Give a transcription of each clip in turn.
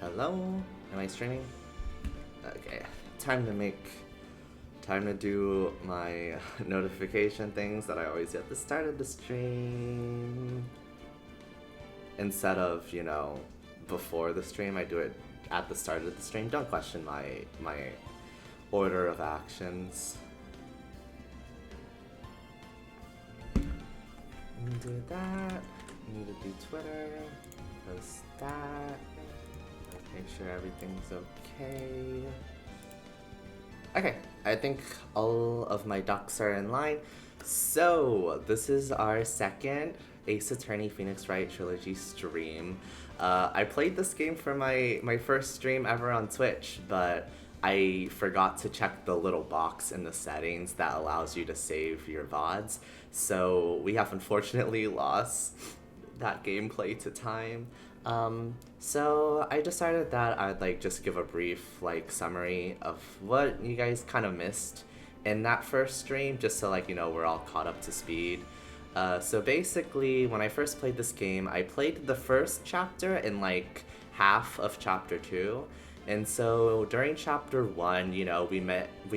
Hello? Am I streaming? Okay. Time to do my notification things that I always do at the start of the stream. Instead of, before the stream, I do it at the start of the stream. Don't question my order of actions. Do that. Need to do Twitter. Post that. Make sure everything's okay. Okay, I think all of my ducks are in line. So, this is our second Ace Attorney Phoenix Wright Trilogy stream. I played this game for my first stream ever on Twitch, but I forgot to check the little box in the settings that allows you to save your VODs. So, we have unfortunately lost that gameplay to time. So I decided that I'd just give a brief summary of what you guys kind of missed in that first stream, just so we're all caught up to speed. So basically, when I first played this game, I played the first chapter in half of chapter 2. And so during chapter 1, we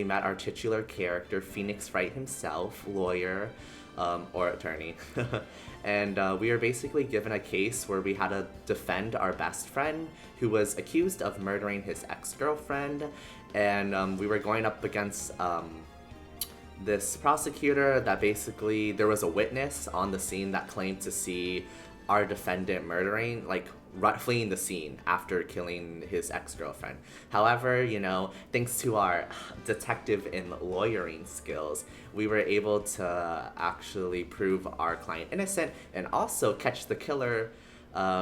met our titular character, Phoenix Wright himself, lawyer, or attorney. And we were basically given a case where we had to defend our best friend who was accused of murdering his ex-girlfriend. And we were going up against this prosecutor that basically there was a witness on the scene that claimed to see our defendant murdering, fleeing the scene after killing his ex-girlfriend. However, thanks to our detective and lawyering skills, we were able to actually prove our client innocent and also catch the killer,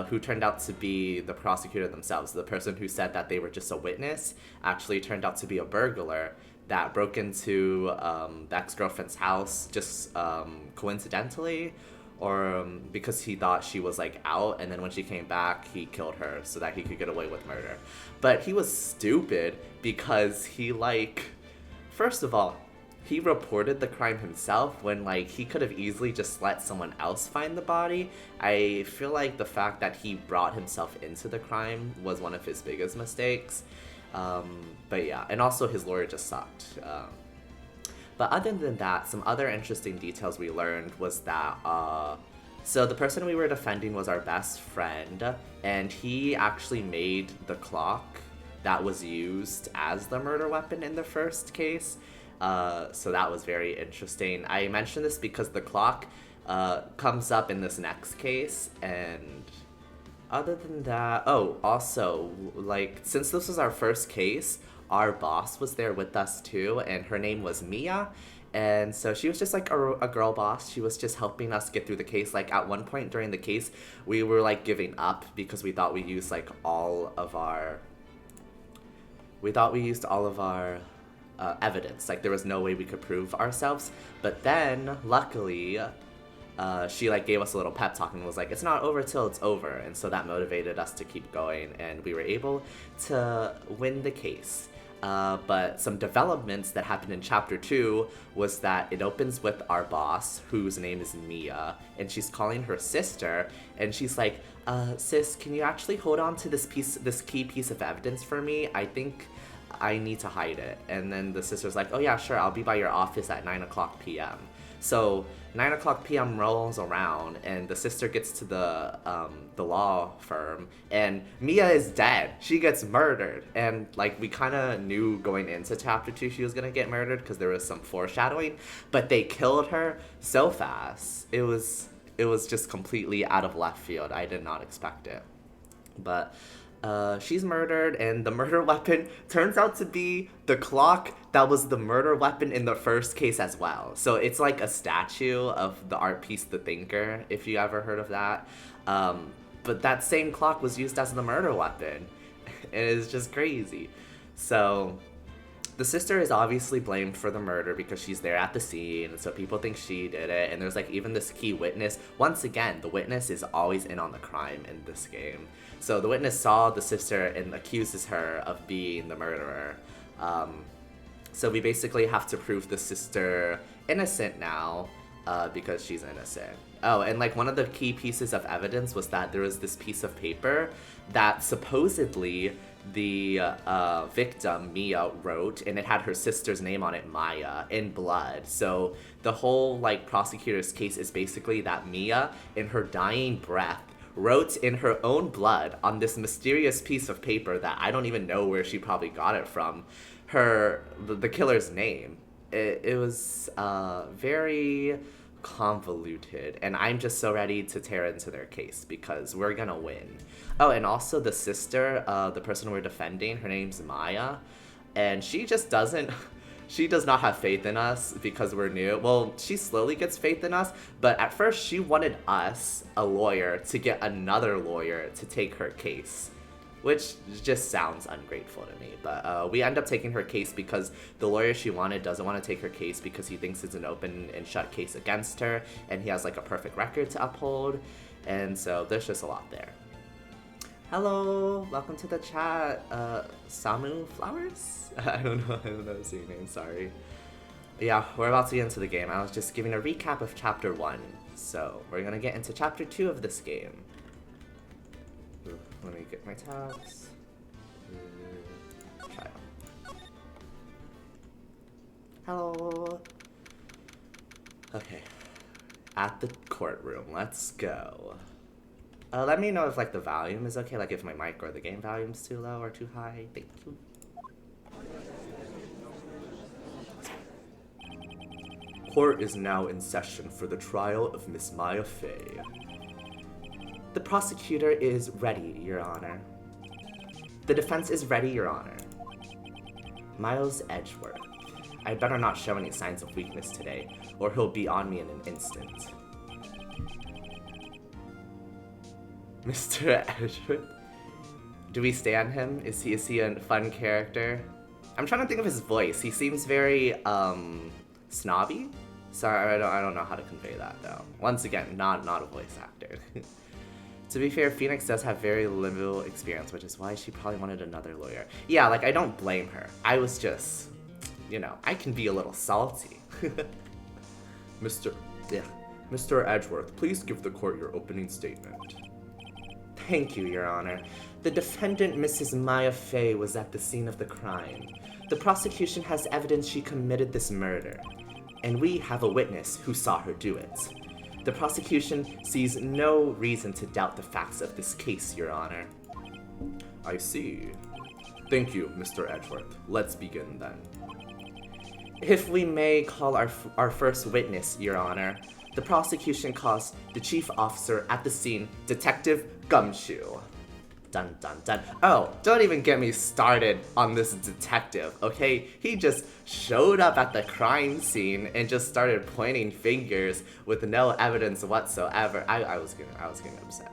who turned out to be the prosecutor themselves. The person who said that they were just a witness actually turned out to be a burglar that broke into the ex-girlfriend's house just coincidentally, or because he thought she was out, and then when she came back, he killed her so that he could get away with murder. But he was stupid because he first of all, he reported the crime himself when he could have easily just let someone else find the body. I feel like the fact that he brought himself into the crime was one of his biggest mistakes. But yeah, and also his lawyer just sucked. But other than that, some other interesting details we learned was that, so the person we were defending was our best friend, and he actually made the clock that was used as the murder weapon in the first case. So that was very interesting. I mention this because the clock comes up in this next case, and other than that, also, since this was our first case, our boss was there with us too, and her name was Mia. And so she was just a girl boss. She was just helping us get through the case. At one point during the case, we were giving up because we thought we used all of our evidence. There was no way we could prove ourselves. But then, luckily, she gave us a little pep talk and was it's not over till it's over. And so that motivated us to keep going, and we were able to win the case. But some developments that happened in chapter 2 was that it opens with our boss, whose name is Mia, and she's calling her sister, and she's sis, can you actually hold on to this key piece of evidence for me? I think I need to hide it. And then the sister's oh yeah, sure, I'll be by your office at 9:00 p.m. So 9:00 p.m. rolls around, and the sister gets to the law firm, and Mia is dead. She gets murdered, and we kind of knew going into chapter 2 she was gonna get murdered because there was some foreshadowing, but they killed her so fast. It was just completely out of left field. I did not expect it, but she's murdered, and the murder weapon turns out to be the clock that was the murder weapon in the first case as well. So it's a statue of the art piece The Thinker, if you ever heard of that. But that same clock was used as the murder weapon. And it's just crazy. So the sister is obviously blamed for the murder because she's there at the scene, and so people think she did it. And there's even this key witness. Once again, the witness is always in on the crime in this game. So the witness saw the sister and accuses her of being the murderer. So we basically have to prove the sister innocent now, because she's innocent. Oh, and like one of the key pieces of evidence was that there was this piece of paper that supposedly the victim, Mia, wrote, and it had her sister's name on it, Maya, in blood. So the whole like prosecutor's case is basically that Mia, in her dying breath, wrote in her own blood on this mysterious piece of paper that I don't even know where she probably got it from, the killer's name. It was very convoluted, and I'm just so ready to tear into their case because we're gonna win. Oh, and also the sister, the person we're defending, her name's Maya, and she just doesn't she does not have faith in us because we're new. Well, she slowly gets faith in us, but at first she wanted us, a lawyer, to get another lawyer to take her case, which just sounds ungrateful to me. But we end up taking her case because the lawyer she wanted doesn't want to take her case because he thinks it's an open and shut case against her, and he has like a perfect record to uphold, and so there's just a lot there. Hello, welcome to the chat, Samu Flowers? I don't know his name, sorry. Yeah, we're about to get into the game. I was just giving a recap of Chapter 1, so we're gonna get into Chapter 2 of this game. Ooh, let me get my tabs. Child. Hello. Okay, at the courtroom, let's go. Let me know if like the volume is okay, like if my mic or the game volume is too low or too high. Thank you. Court is now in session for the trial of Miss Maya Fey. The prosecutor is ready, Your Honor. The defense is ready, Your Honor. Miles Edgeworth. I better not show any signs of weakness today, or he'll be on me in an instant. Mr. Edgeworth? Do we stand him? Is he a fun character? I'm trying to think of his voice. He seems very, snobby? Sorry, I don't know how to convey that, though. Once again, not a voice actor. To be fair, Phoenix does have very little experience, which is why she probably wanted another lawyer. Yeah, like, I don't blame her. I was just, you know, I can be a little salty. Mr. Edgeworth, please give the court your opening statement. Thank you, Your Honor. The defendant, Mrs. Maya Fey, was at the scene of the crime. The prosecution has evidence she committed this murder, and we have a witness who saw her do it. The prosecution sees no reason to doubt the facts of this case, Your Honor. I see. Thank you, Mr. Edgeworth. Let's begin then. If we may call our first witness, Your Honor, the prosecution calls the chief officer at the scene, Detective Gumshoe. Dun dun dun. Oh, don't even get me started on this detective, okay? He just showed up at the crime scene and just started pointing fingers with no evidence whatsoever. I was getting upset.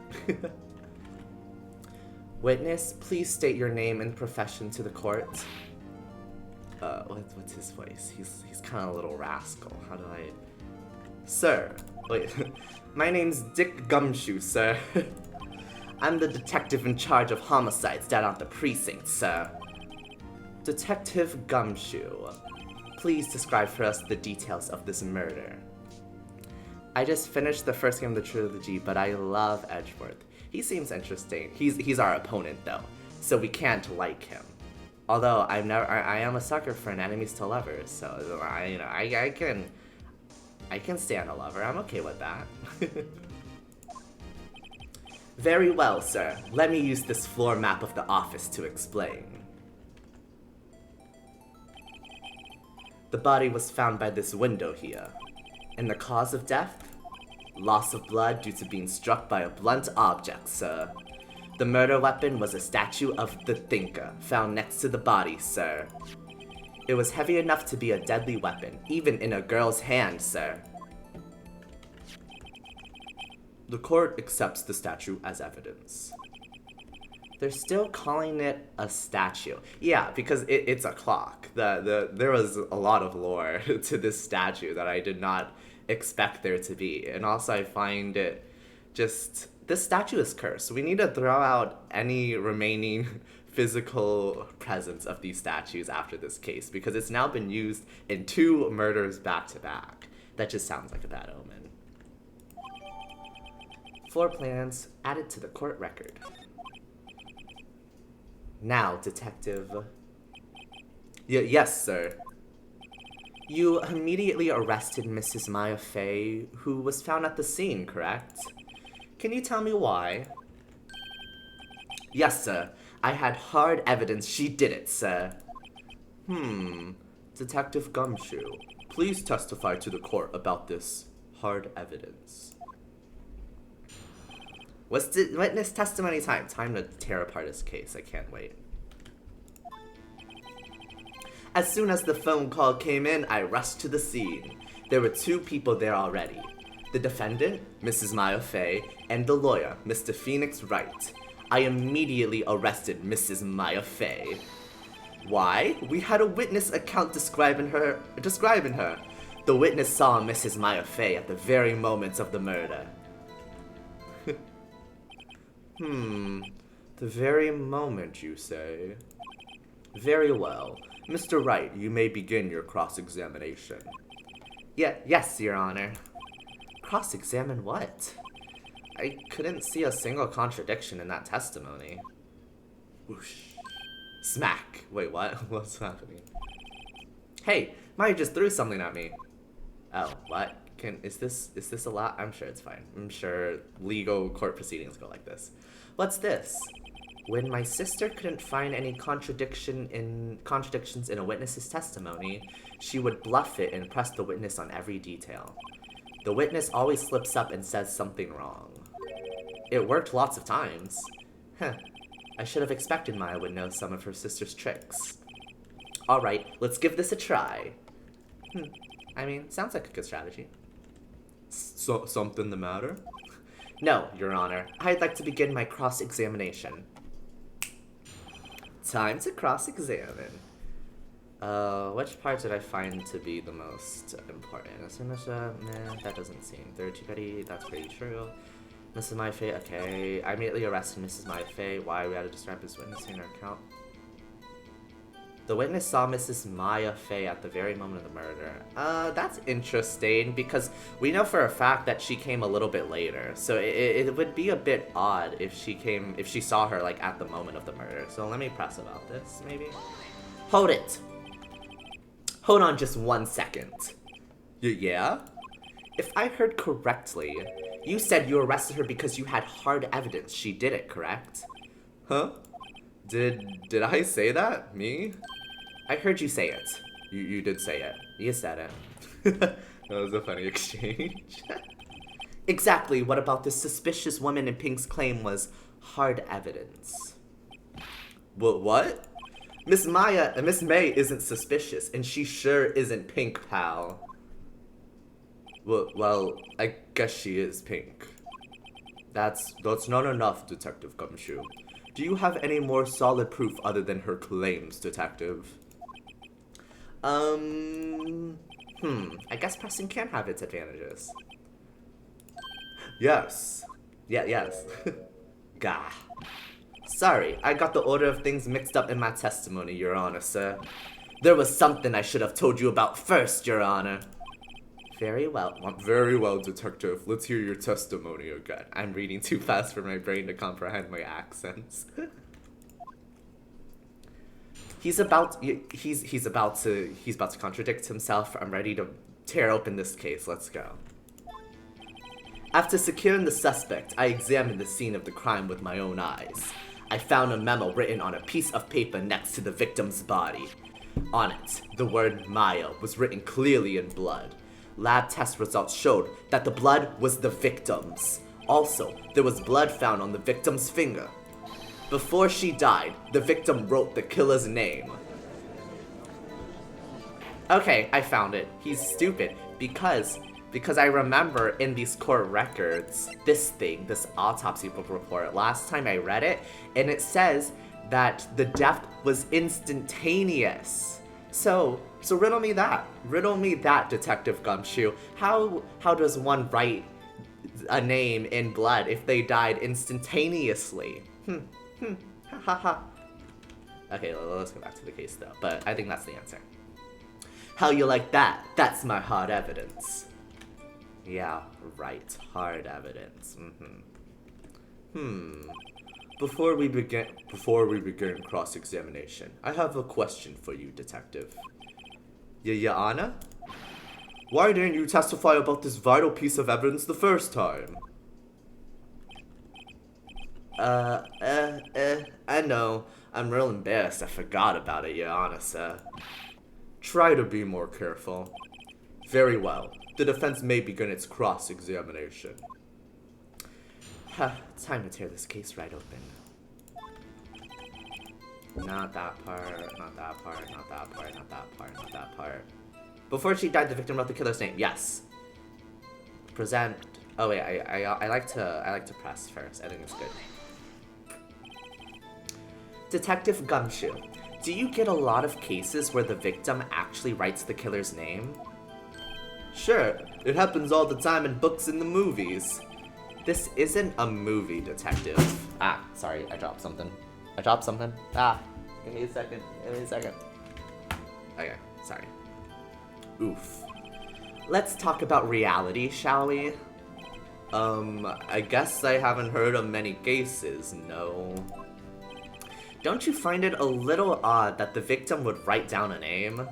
Witness, please state your name and profession to the court. What's his voice? He's kind of a little rascal. How do I... Sir, wait, my name's Dick Gumshoe, sir. I'm the detective in charge of homicides down at the precinct, sir. Detective Gumshoe, please describe for us the details of this murder. I just finished the first game of the trilogy, but I love Edgeworth. He seems interesting. He's our opponent though, so we can't like him. Although I am a sucker for an enemies to lovers, so I can stand a lover. I'm okay with that. Very well, sir. Let me use this floor map of the office to explain. The body was found by this window here. And the cause of death? Loss of blood due to being struck by a blunt object, sir. The murder weapon was a statue of the Thinker, found next to the body, sir. It was heavy enough to be a deadly weapon, even in a girl's hand, sir. The court accepts the statue as evidence. They're still calling it a statue. Yeah, because it's a clock. There was a lot of lore to this statue that I did not expect there to be. And also I find it just... This statue is cursed. We need to throw out any remaining physical presence of these statues after this case, because it's now been used in 2 murders back to back. That just sounds like a bad omen. Floor plans added to the court record. Now, Detective. Yes, sir. You immediately arrested Mrs. Maya Fey, who was found at the scene, correct? Can you tell me why? Yes, sir. I had hard evidence she did it, sir. Detective Gumshoe, please testify to the court about this hard evidence. Witness testimony time. Time to tear apart his case. I can't wait. As soon as the phone call came in, I rushed to the scene. There were 2 people there already. The defendant, Mrs. Maya Fey, and the lawyer, Mr. Phoenix Wright. I immediately arrested Mrs. Maya Fey. Why? We had a witness account describing her. The witness saw Mrs. Maya Fey at the very moment of the murder. The very moment, you say? Very well. Mr. Wright, you may begin your cross-examination. Yes, Your Honor. Cross-examine what? I couldn't see a single contradiction in that testimony. Whoosh. Smack. Wait, what? What's happening? Hey, Maya just threw something at me. Oh, what? Is this a lot? I'm sure it's fine. I'm sure legal court proceedings go like this. What's this? When my sister couldn't find any contradictions in a witness's testimony, she would bluff it and press the witness on every detail. The witness always slips up and says something wrong. It worked lots of times. I should have expected Maya would know some of her sister's tricks. Alright, let's give this a try. I mean, sounds like a good strategy. Something the matter? No, Your Honor. I'd like to begin my cross-examination. Time to cross-examine. Which part did I find to be the most important? That doesn't seem. Third Chikari, that's pretty true. Mrs. Maya Fey, okay. I immediately arrested Mrs. Maya Fey. Why we had to describe his witness in her account? The witness saw Mrs. Maya Fey at the very moment of the murder. That's interesting because we know for a fact that she came a little bit later. So it would be a bit odd if she saw her like at the moment of the murder. So let me press about this, maybe. Hold it. Hold on just 1 second. Yeah? If I heard correctly, you said you arrested her because you had hard evidence she did it, correct? Huh? Did I say that? Me? I heard you say it. You did say it. You said it. That was a funny exchange. Exactly. What about this suspicious woman in Pink's claim was hard evidence? What? Miss May isn't suspicious, and she sure isn't Pink, pal. Well, I guess she is Pink. That's not enough, Detective Gumshoe. Do you have any more solid proof other than her claims, Detective? I guess pressing can have its advantages. Yes. Yes. Gah. Sorry, I got the order of things mixed up in my testimony, Your Honor, sir. There was something I should have told you about first, Your Honor. Very well. Very well, Detective. Let's hear your testimony again. I'm reading too fast for my brain to comprehend my accents. He's about to contradict himself. I'm ready to tear open this case. Let's go. After securing the suspect, I examined the scene of the crime with my own eyes. I found a memo written on a piece of paper next to the victim's body. On it, the word Maya was written clearly in blood. Lab test results showed that the blood was the victim's. Also, there was blood found on the victim's finger. Before she died, the victim wrote the killer's name. Okay, I found it. He's stupid because I remember in these court records, this autopsy book report, last time I read it, and it says that the death was instantaneous. So riddle me that. Riddle me that, Detective Gumshoe. How does one write a name in blood if they died instantaneously? Ha. Okay, let's go back to the case though, but I think that's the answer. How you like that? That's my hard evidence. Yeah, right, hard evidence. Before we begin cross-examination, I have a question for you, Detective. Yana? Why didn't you testify about this vital piece of evidence the first time? I know. I'm real embarrassed I forgot about it, Your Honor, sir. Try to be more careful. Very well. The defense may begin its cross-examination. Time to tear this case right open. Not that part, not that part, not that part, not that part, not that part. Before she died, the victim wrote the killer's name. Yes. Present. Oh wait, I like to press first. I think it's good. Detective Gumshoe, do you get a lot of cases where the victim actually writes the killer's name? Sure, it happens all the time in books and the movies. This isn't a movie, Detective. Ah, sorry, I dropped something. Give me a second. Okay, sorry. Oof. Let's talk about reality, shall we? I guess I haven't heard of many cases, no. Don't you find it a little odd that the victim would write down a name?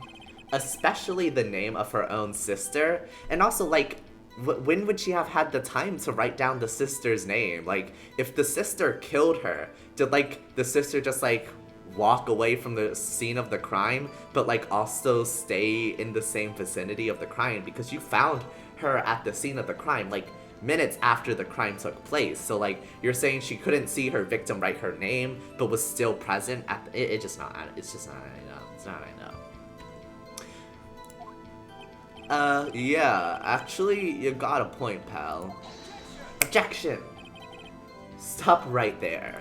Especially the name of her own sister? And also, like, when would she have had the time to write down the sister's name? Like, if the sister killed her, did, like, the sister just, like, walk away from the scene of the crime, but, like, also stay in the same vicinity of the crime? Because you found her at the scene of the crime, like, minutes after the crime took place. So, like, you're saying she couldn't see her victim write her name, but was still present at the, it's just not I know. It's not I know. Yeah, actually, you got a point, pal. Objection! Stop right there.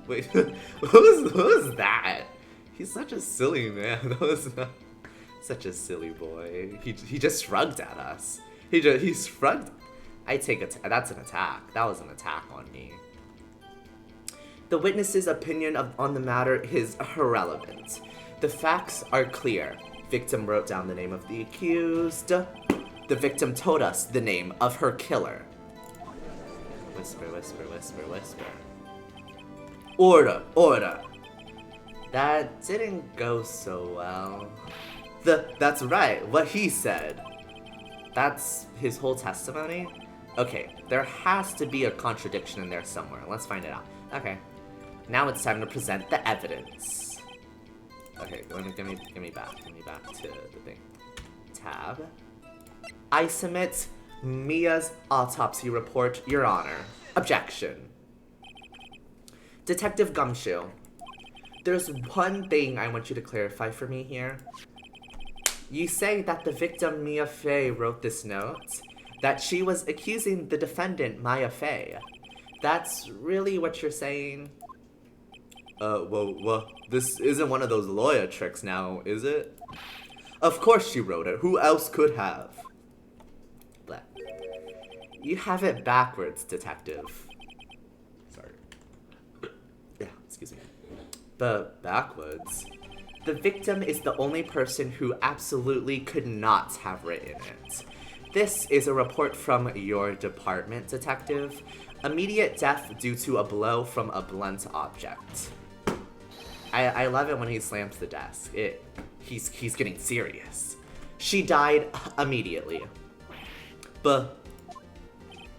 Wait, who was that? He's such a silly man. That was not such a silly boy. He just shrugged at us. He shrugged. I take it. That's an attack. That was an attack on me. The witness's opinion on the matter is irrelevant. The facts are clear. Victim wrote down the name of the accused. The victim told us the name of her killer. Whisper, whisper, whisper, whisper. Order, order. That didn't go so well. That's right, what he said. That's his whole testimony? Okay, there has to be a contradiction in there somewhere. Let's find it out. Okay. Now it's time to present the evidence. Okay, give me back to the thing. Tab. I submit Mia's autopsy report, Your Honor. Objection. Detective Gumshoe, there's one thing I want you to clarify for me here. You say that the victim, Mia Fey, wrote this note, that she was accusing the defendant, Maya Fey. That's really what you're saying? Well, this isn't one of those lawyer tricks now, is it? Of course she wrote it. Who else could have? Blah. You have it backwards, Detective. Sorry. Yeah, excuse me. But backwards? The victim is the only person who absolutely could not have written it. This is a report from your department, Detective. Immediate death due to a blow from a blunt object. I love it when he slams the desk. He's getting serious. She died immediately. But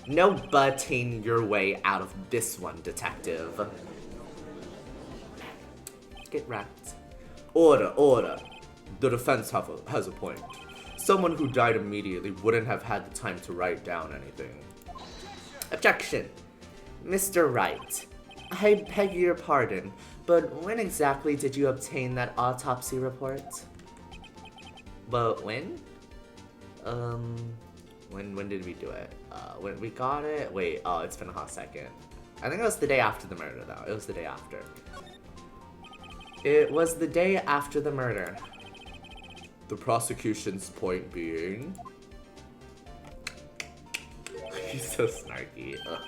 no butting your way out of this one, Detective. Get wrecked. Order, order. The defense has a point. Someone who died immediately wouldn't have had the time to write down anything. Objection. Mr. Wright, I beg your pardon, but when exactly did you obtain that autopsy report? But when? When did we do it? When we got it? Wait, oh, it's been a hot second. I think it was the day after the murder, though. It was the day after. It was the day after the murder. The prosecution's point being... He's so snarky. Ugh.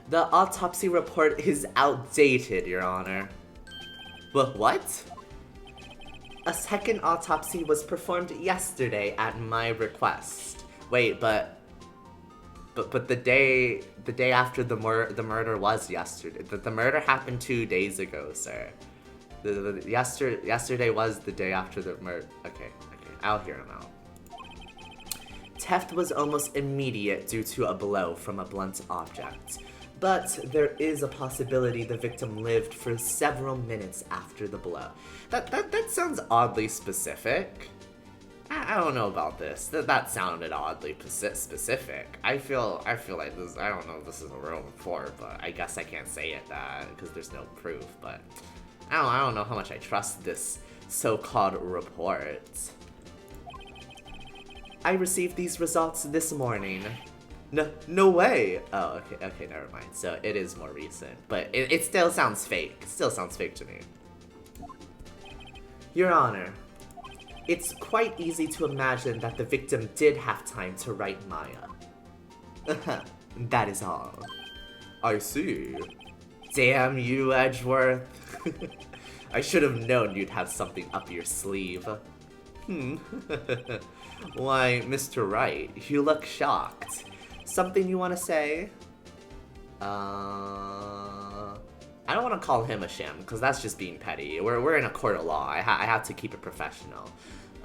The autopsy report is outdated, Your Honor. But what? A second autopsy was performed yesterday at my request. Wait, but... But the day after the murder was yesterday. The murder happened 2 days ago, sir. Yesterday was the day after the murder. Okay, I'll hear him out. Theft was almost immediate due to a blow from a blunt object, but there is a possibility the victim lived for several minutes after the blow. That sounds oddly specific. I don't know about this. That sounded oddly specific. I feel like this. I don't know if this is a real report, but I guess I can't say it because there's no proof. But I don't know how much I trust this so-called report. I received these results this morning. No way. Oh, okay, never mind. So it is more recent, but it still sounds fake. It still sounds fake to me. Your Honor, it's quite easy to imagine that the victim did have time to write Maya. That is all. I see. Damn you, Edgeworth. I should have known you'd have something up your sleeve. Why, Mr. Wright, you look shocked. Something you want to say? I don't want to call him a sham, because that's just being petty. We're in a court of law. I have to keep it professional.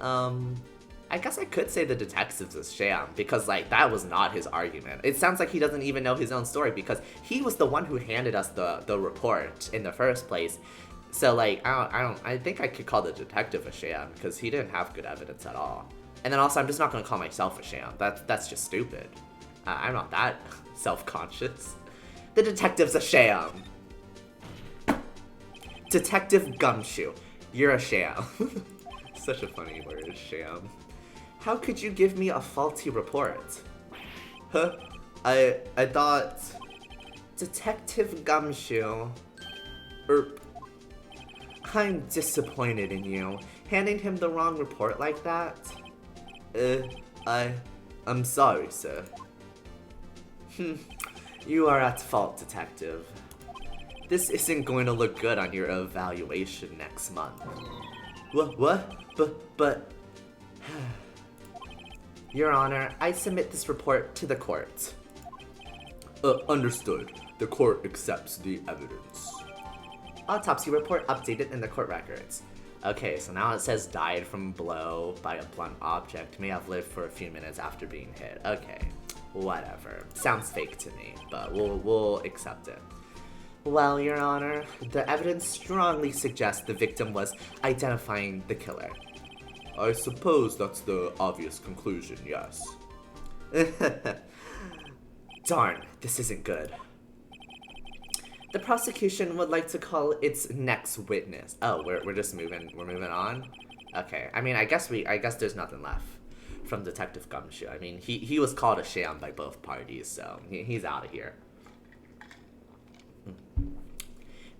I guess I could say the detective's a sham, because, like, that was not his argument. It sounds like he doesn't even know his own story, because he was the one who handed us the report in the first place. So, like, I think I could call the detective a sham, because he didn't have good evidence at all. And then also, I'm just not going to call myself a sham. That's just stupid. I'm not that self-conscious. The detective's a sham. Detective Gumshoe, you're a sham. Such a funny word, sham. How could you give me a faulty report? Huh? I thought... Detective Gumshoe... I'm disappointed in you. Handing him the wrong report like that? I'm sorry, sir. You are at fault, detective. This isn't going to look good on your evaluation next month. What? But... Your Honor, I submit this report to the court. Understood. The court accepts the evidence. Autopsy report updated in the court records. Okay, so now it says died from blow by a blunt object. May have lived for a few minutes after being hit. Okay, whatever. Sounds fake to me, but we'll accept it. Well, Your Honor, the evidence strongly suggests the victim was identifying the killer. I suppose that's the obvious conclusion, yes. Darn, this isn't good. The prosecution would like to call its next witness. Oh, we're just moving on? Okay, I mean, I guess there's nothing left from Detective Gumshoe. I mean, he was called a sham by both parties, so he's out of here.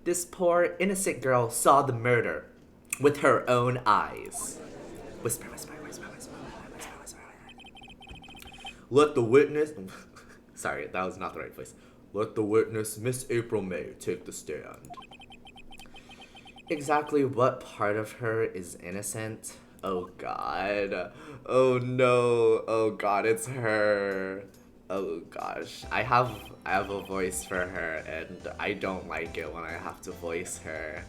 This poor, innocent girl saw the murder with her own eyes. Whisper. Let the witness... Sorry, that was not the right voice. Let the witness, Miss April May, take the stand. Exactly what part of her is innocent? Oh god. Oh no. Oh god, it's her. Oh gosh. I have a voice for her and I don't like it when I have to voice her.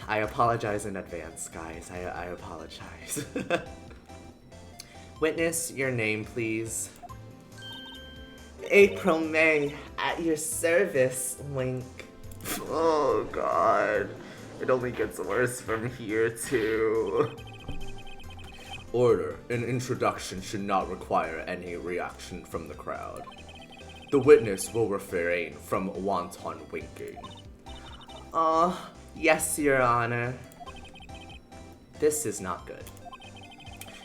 I apologize in advance, guys. I apologize. Witness, your name, please. April May, at your service, wink. Oh god. It only gets worse from here, too. Order. An introduction should not require any reaction from the crowd. The witness will refrain from wanton winking. Yes, Your Honor. This is not good.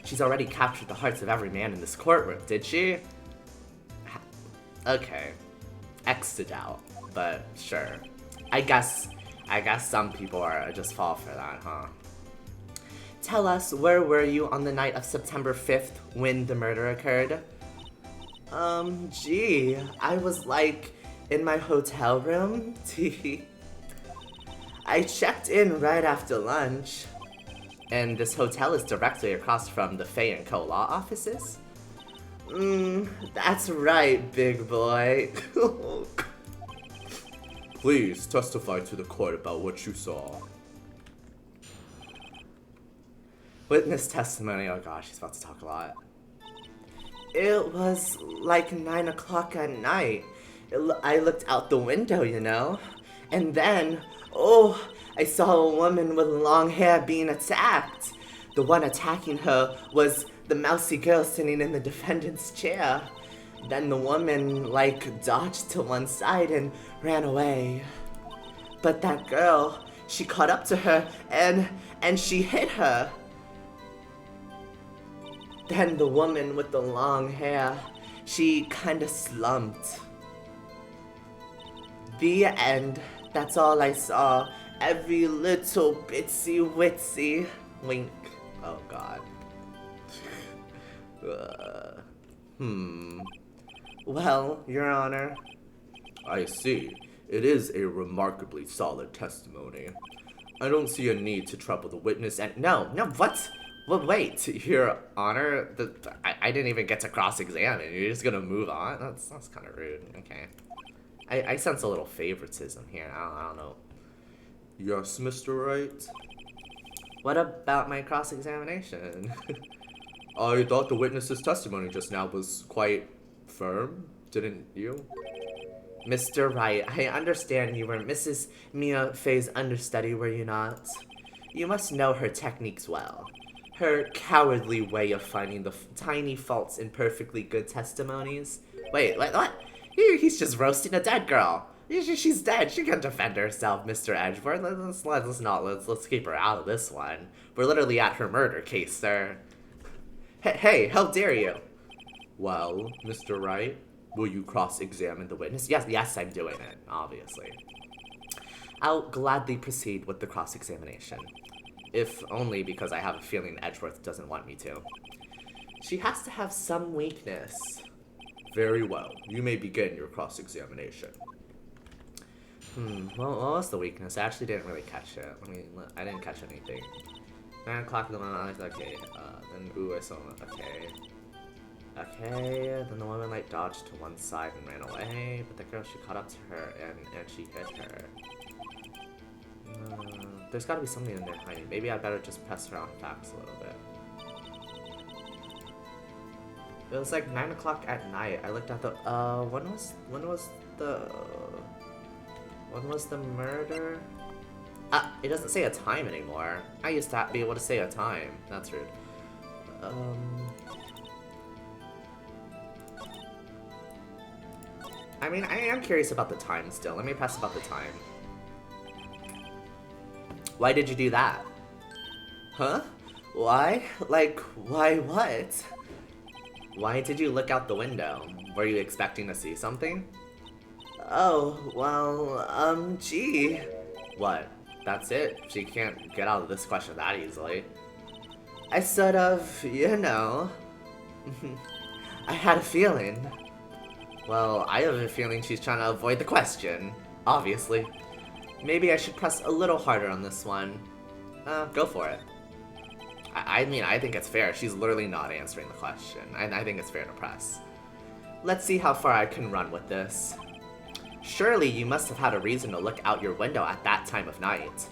She's already captured the hearts of every man in this courtroom, did she? Okay. X to doubt, but sure. I guess some people just fall for that, huh? Tell us, where were you on the night of September 5th when the murder occurred? Gee, I was like in my hotel room. I checked in right after lunch. And this hotel is directly across from the Fay & Co. law offices? That's right, big boy. Please testify to the court about what you saw. Witness testimony. Oh gosh, he's about to talk a lot. It was like 9 o'clock at night. I looked out the window, you know? And then, oh, I saw a woman with long hair being attacked. The one attacking her was the mousy girl sitting in the defendant's chair. Then the woman, like, dodged to one side and ran away. But that girl, she caught up to her and she hit her. Then the woman with the long hair, she kinda slumped. The end. That's all I saw. Every little bitsy witsy wink. Oh god. Well, Your Honor. I see. It is a remarkably solid testimony. I don't see a need to trouble the witness and— No, what? Well, wait, Your Honor. I didn't even get to cross-examine. You're just gonna move on? That's kind of rude. Okay. I sense a little favoritism here. I don't know. Yes, Mr. Wright? What about my cross-examination? I thought the witness's testimony just now was quite firm, didn't you? Mr. Wright, I understand you were Mrs. Mia Fey's understudy, were you not? You must know her techniques well. Her cowardly way of finding the tiny faults in perfectly good testimonies. Wait, what? He's just roasting a dead girl. She's dead. She can defend herself, Mr. Edgeworth. Let's keep her out of this one. We're literally at her murder case, sir. Hey, how dare you? Well, Mr. Wright, will you cross-examine the witness? Yes, I'm doing it, obviously. I'll gladly proceed with the cross-examination. If only because I have a feeling Edgeworth doesn't want me to. She has to have some weakness. Very well. You may begin your cross-examination. Well, what was the weakness? I actually didn't really catch it. I didn't catch anything. 9 o'clock, okay. Then, I saw, okay. Okay, then the woman, like, dodged to one side and ran away, but the girl, she caught up to her, and she hit her. There's gotta be something in there behind me. Maybe I better just press her on facts a little bit. It was like 9 o'clock at night. I looked at the, when was the murder? It doesn't say a time anymore. I used to be able to say a time. That's rude. I mean, I am curious about the time still. Let me press about the time. Why did you do that? Huh? Why? Like, why what? Why did you look out the window? Were you expecting to see something? Oh, well, gee. What? That's it? She can't get out of this question that easily. I sort of, you know. I had a feeling. Well, I have a feeling she's trying to avoid the question. Obviously. Maybe I should press a little harder on this one. Go for it. I mean, I think it's fair. She's literally not answering the question. I think it's fair to press. Let's see how far I can run with this. Surely you must have had a reason to look out your window at that time of night.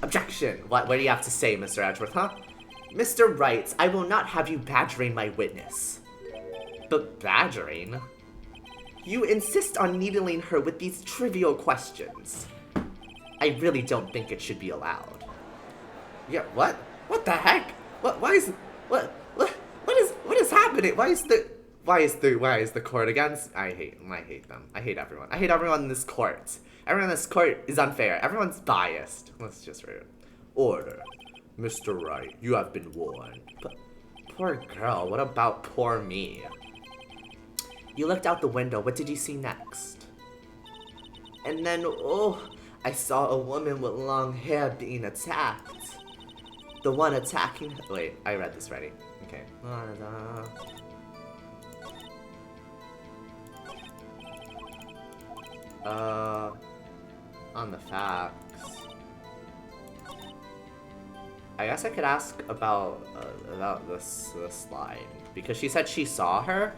Objection! What do you have to say, Mr. Edgeworth, huh? Mr. Wright, I will not have you badgering my witness. But badgering? You insist on needling her with these trivial questions. I really don't think it should be allowed. Yeah, what? What the heck? What is happening? Why is the court against? I hate them. I hate everyone. I hate everyone in this court. Everyone in this court is unfair. Everyone's biased. That's just rude. Order. Mr. Wright, you have been warned. But poor girl, what about poor me? You looked out the window. What did you see next? And then, I saw a woman with long hair being attacked. The one attacking... Wait, I read this already. Okay. On the facts. I guess I could ask about this line, because she said she saw her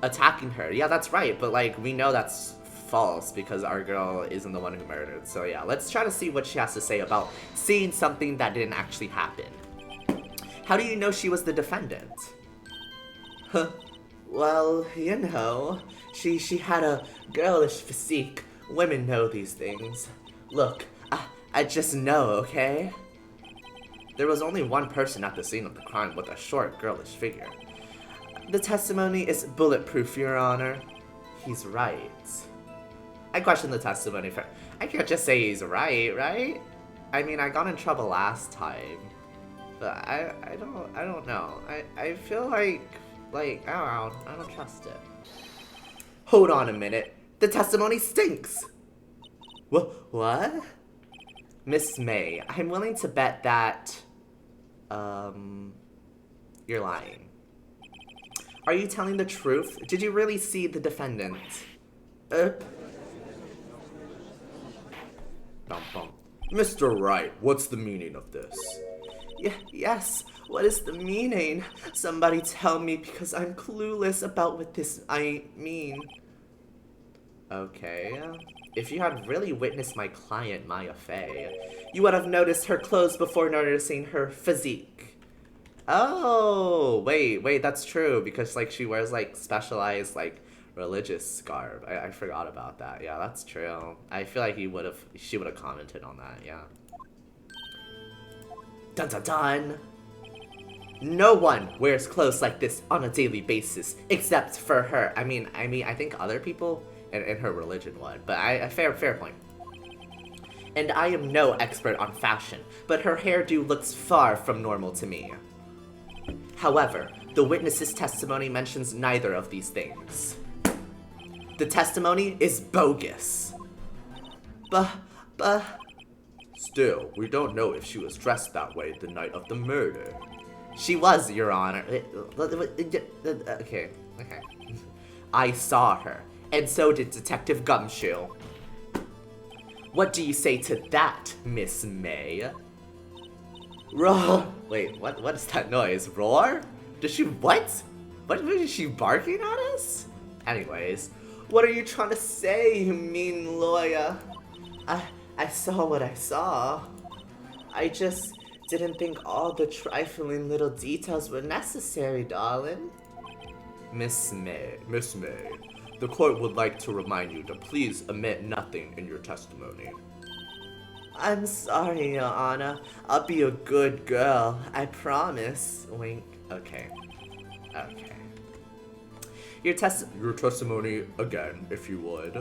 attacking her. Yeah, that's right, but like we know that's false because our girl isn't the one who murdered. So yeah, let's try to see what she has to say about seeing something that didn't actually happen. How do you know she was the defendant? Huh. Well, you know, she had a girlish physique. Women know these things. Look, I just know, okay? There was only one person at the scene of the crime with a short, girlish figure. The testimony is bulletproof, Your Honor. He's right. I question the testimony for... I can't just say he's right? I mean, I got in trouble last time. But I don't know. I feel like, I don't trust it. Hold on a minute. The testimony stinks! What? Miss May, I'm willing to bet that, you're lying. Are you telling the truth? Did you really see the defendant? Mr. Wright, what's the meaning of this? Yes, what is the meaning? Somebody tell me, because I'm clueless about what this I mean. Okay, if you had really witnessed my client, Maya Fey, you would have noticed her clothes before noticing her physique. Oh, wait, that's true, because, like, she wears, like, specialized, like, religious garb. I forgot about that. Yeah, that's true. I feel like she would have commented on that, yeah. Dun dun dun! No one wears clothes like this on a daily basis, except for her. I mean, I think other people in her religion would, but fair point. And I am no expert on fashion, but her hairdo looks far from normal to me. However, the witness's testimony mentions neither of these things. The testimony is bogus. Still, we don't know if she was dressed that way the night of the murder. She was, Your Honor. Okay. I saw her, and so did Detective Gumshoe. What do you say to that, Miss May? Roar! Wait, what is that noise? Roar? Does she, what? What is she barking at us? Anyways, what are you trying to say, you mean lawyer? I saw what I saw. I just didn't think all the trifling little details were necessary, darling. Miss May, the court would like to remind you to please omit nothing in your testimony. I'm sorry, Your Honor. I'll be a good girl. I promise. Wink. Okay. Your testimony again, if you would.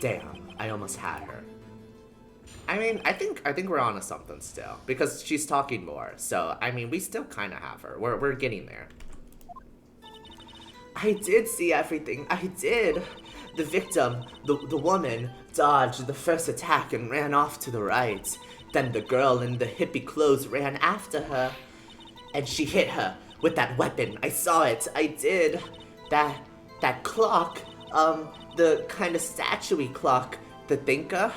Damn, I almost had her. I mean, I think we're onto something still, because she's talking more. So, I mean, we still kind of have her. We're getting there. I did see everything. I did. The victim, the woman, dodged the first attack and ran off to the right. Then the girl in the hippie clothes ran after her, and she hit her with that weapon. I saw it. I did. That clock, the kind of statue-y clock, the thinker,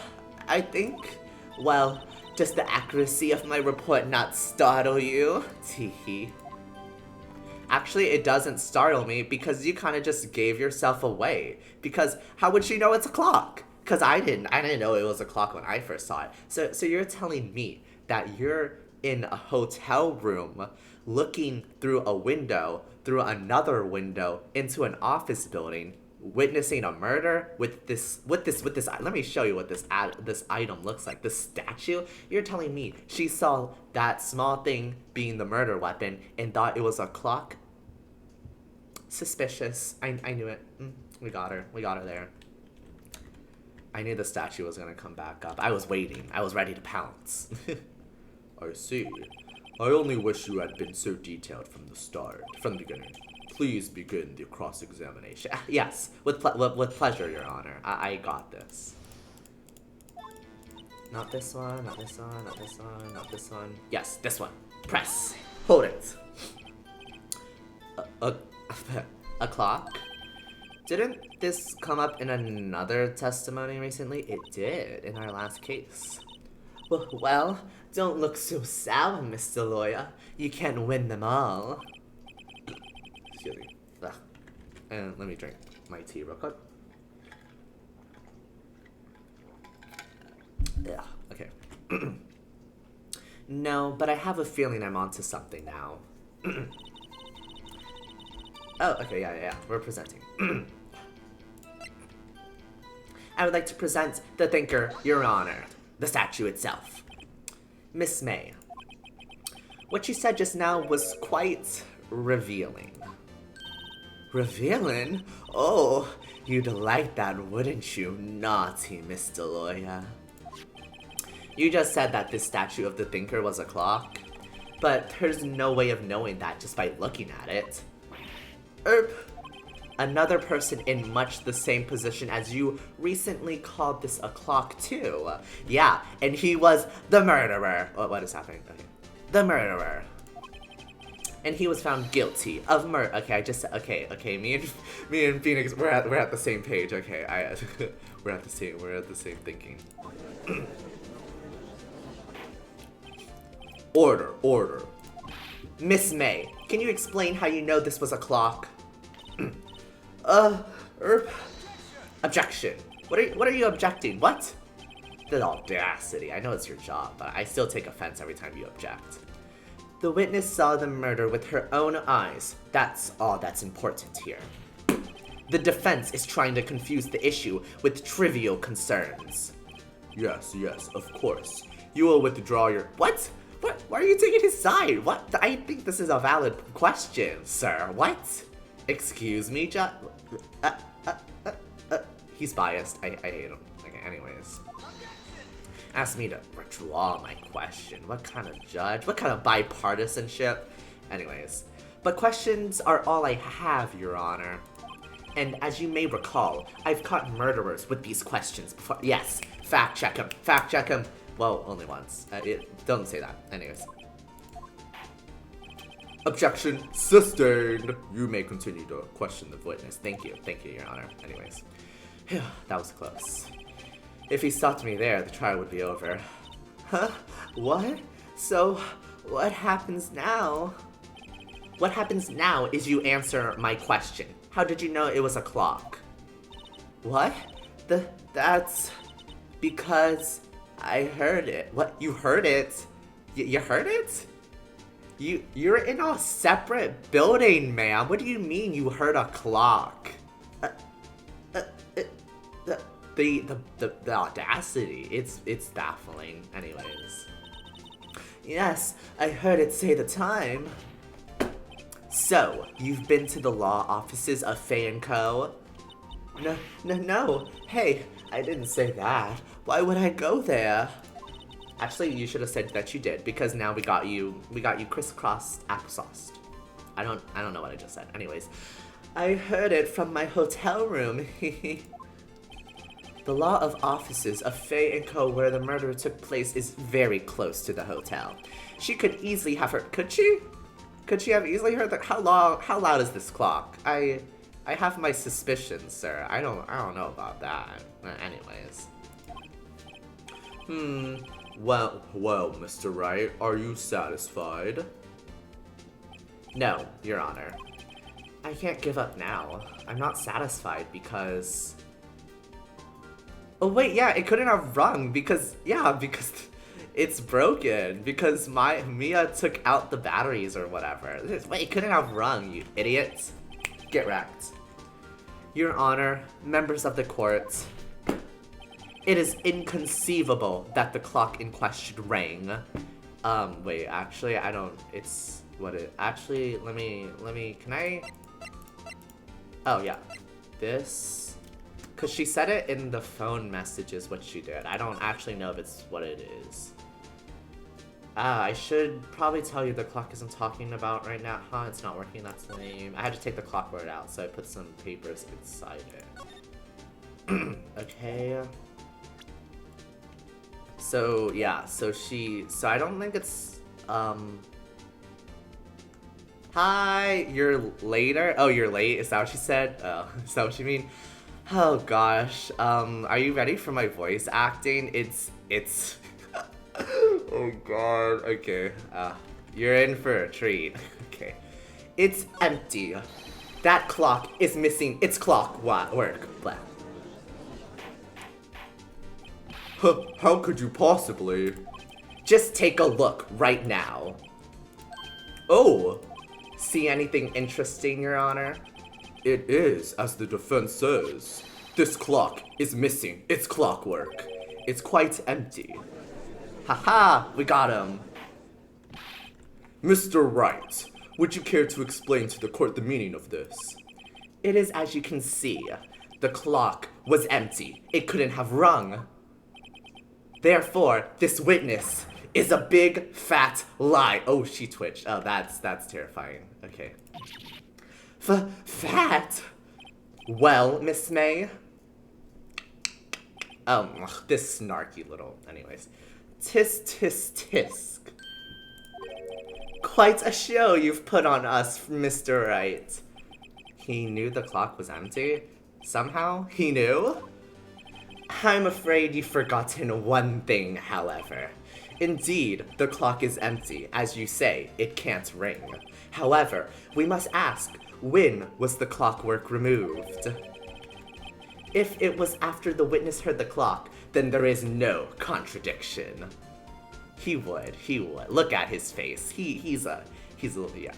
I think. Well, does the accuracy of my report not startle you? Teehee. Actually, it doesn't startle me because you kind of just gave yourself away. Because how would she know it's a clock? Because I didn't know it was a clock when I first saw it. So you're telling me that you're in a hotel room looking through a window, through another window, into an office building, witnessing a murder with this, let me show you what this item looks like, this statue. You're telling me she saw that small thing being the murder weapon and thought it was a clock? Suspicious. I knew it. We got her there. I knew the statue was gonna come back up. I was waiting. I was ready to pounce. I see. I only wish you had been so detailed from the beginning. Please begin the cross-examination. Yes, with pleasure, Your Honor. I got this. Not this one, not this one, not this one, not this one. Yes, this one. Press. Hold it. A clock? Didn't this come up in another testimony recently? It did, in our last case. Well, don't look so sour, Mr. Lawyer. You can't win them all. Excuse me. Ugh. And let me drink my tea real quick. Yeah, okay. No, but I have a feeling I'm onto something now. Oh, okay, yeah. We're presenting. I would like to present the Thinker, Your Honor, the statue itself. Miss May, what you said just now was quite revealing. Revealing? Oh, you'd like that, wouldn't you, naughty Mr. Lawyer? You just said that this statue of the Thinker was a clock, but there's no way of knowing that just by looking at it. Another person in much the same position as you recently called this a clock too. Yeah, and he was the murderer. Oh, what is happening? Okay. The murderer. And he was found guilty of murder. Okay, I just said, okay, me and Phoenix, we're at the same page. Okay, we're at the same thinking. Order. Miss May, can you explain how you know this was a clock? Objection. What are you objecting? What? The audacity. I know it's your job, but I still take offense every time you object. The witness saw the murder with her own eyes. That's all that's important here. The defense is trying to confuse the issue with trivial concerns. Yes, of course. You will withdraw your... What? Why are you taking his side? What? I think this is a valid question, sir. What? Excuse me, he's biased. I hate him. Okay, anyways. Asked me to withdraw my question. What kind of judge? What kind of bipartisanship? Anyways. But questions are all I have, Your Honor. And as you may recall, I've caught murderers with these questions before. Yes, fact check him. Well, only once. Don't say that. Anyways. Objection sustained. You may continue to question the witness. Thank you, Your Honor. Anyways. That was close. If he stopped me there, the trial would be over. Huh? What? So, what happens now? What happens now is you answer my question. How did you know it was a clock? What? That's... because I heard it. What? You heard it? You heard it? You're in a separate building, ma'am. What do you mean you heard a clock? The audacity. It's baffling. Anyways. Yes, I heard it say the time. So, you've been to the law offices of Faye & Co? No. Hey, I didn't say that. Why would I go there? Actually, you should have said that you did, because now we got you crisscrossed applesauce. I don't know what I just said. Anyways, I heard it from my hotel room. The law of offices of Faye & Co, where the murder took place, is very close to the hotel. She could easily have heard. Could she? Could she have easily heard that? How loud is this clock? I have my suspicions, sir. I don't know about that. Anyways. Well, Mr. Wright, are you satisfied? No, Your Honor. I can't give up now. I'm not satisfied because... Oh wait, yeah, it couldn't have rung because it's broken. Because Mia took out the batteries or whatever. Wait, it couldn't have rung, you idiots. Get wrecked. Your Honor, members of the court, it is inconceivable that the clock in question rang. Wait, actually, I don't, it's, what it, actually, let me, can I, oh yeah, this, because she said it in the phone messages what she did. I don't actually know if it's what it is. I should probably tell you the clock isn't talking about right now. Huh, it's not working, that's lame. I had to take the clock word out, so I put some papers inside it. Okay. So, yeah, so I don't think it's, hi, you're later? Oh, you're late? Is that what she said? Oh, is that what you mean? Oh gosh, are you ready for my voice acting? It's Oh god, okay. You're in for a treat. Okay. It's empty. That clock is missing its work. Blah. How could you possibly? Just take a look right now. Oh, See anything interesting, Your Honor? it is, as the defense says. This clock is missing its clockwork. It's quite empty. Haha, we got him. Mr. Wright, would you care to explain to the court the meaning of this? It is as you can see. The clock was empty. It couldn't have rung. Therefore, this witness is a big fat lie. Oh, she twitched. Oh, that's terrifying. Okay. Fat? Well, Miss May? This snarky little. Anyways. Tisk. Quite a show you've put on us, Mr. Wright. He knew the clock was empty? Somehow? He knew? I'm afraid you've forgotten one thing, however. Indeed, the clock is empty. As you say, it can't ring. However, we must ask, when was the clockwork removed? If it was after the witness heard the clock, then there is no contradiction. He would. Look at his face. He's a little, yeah.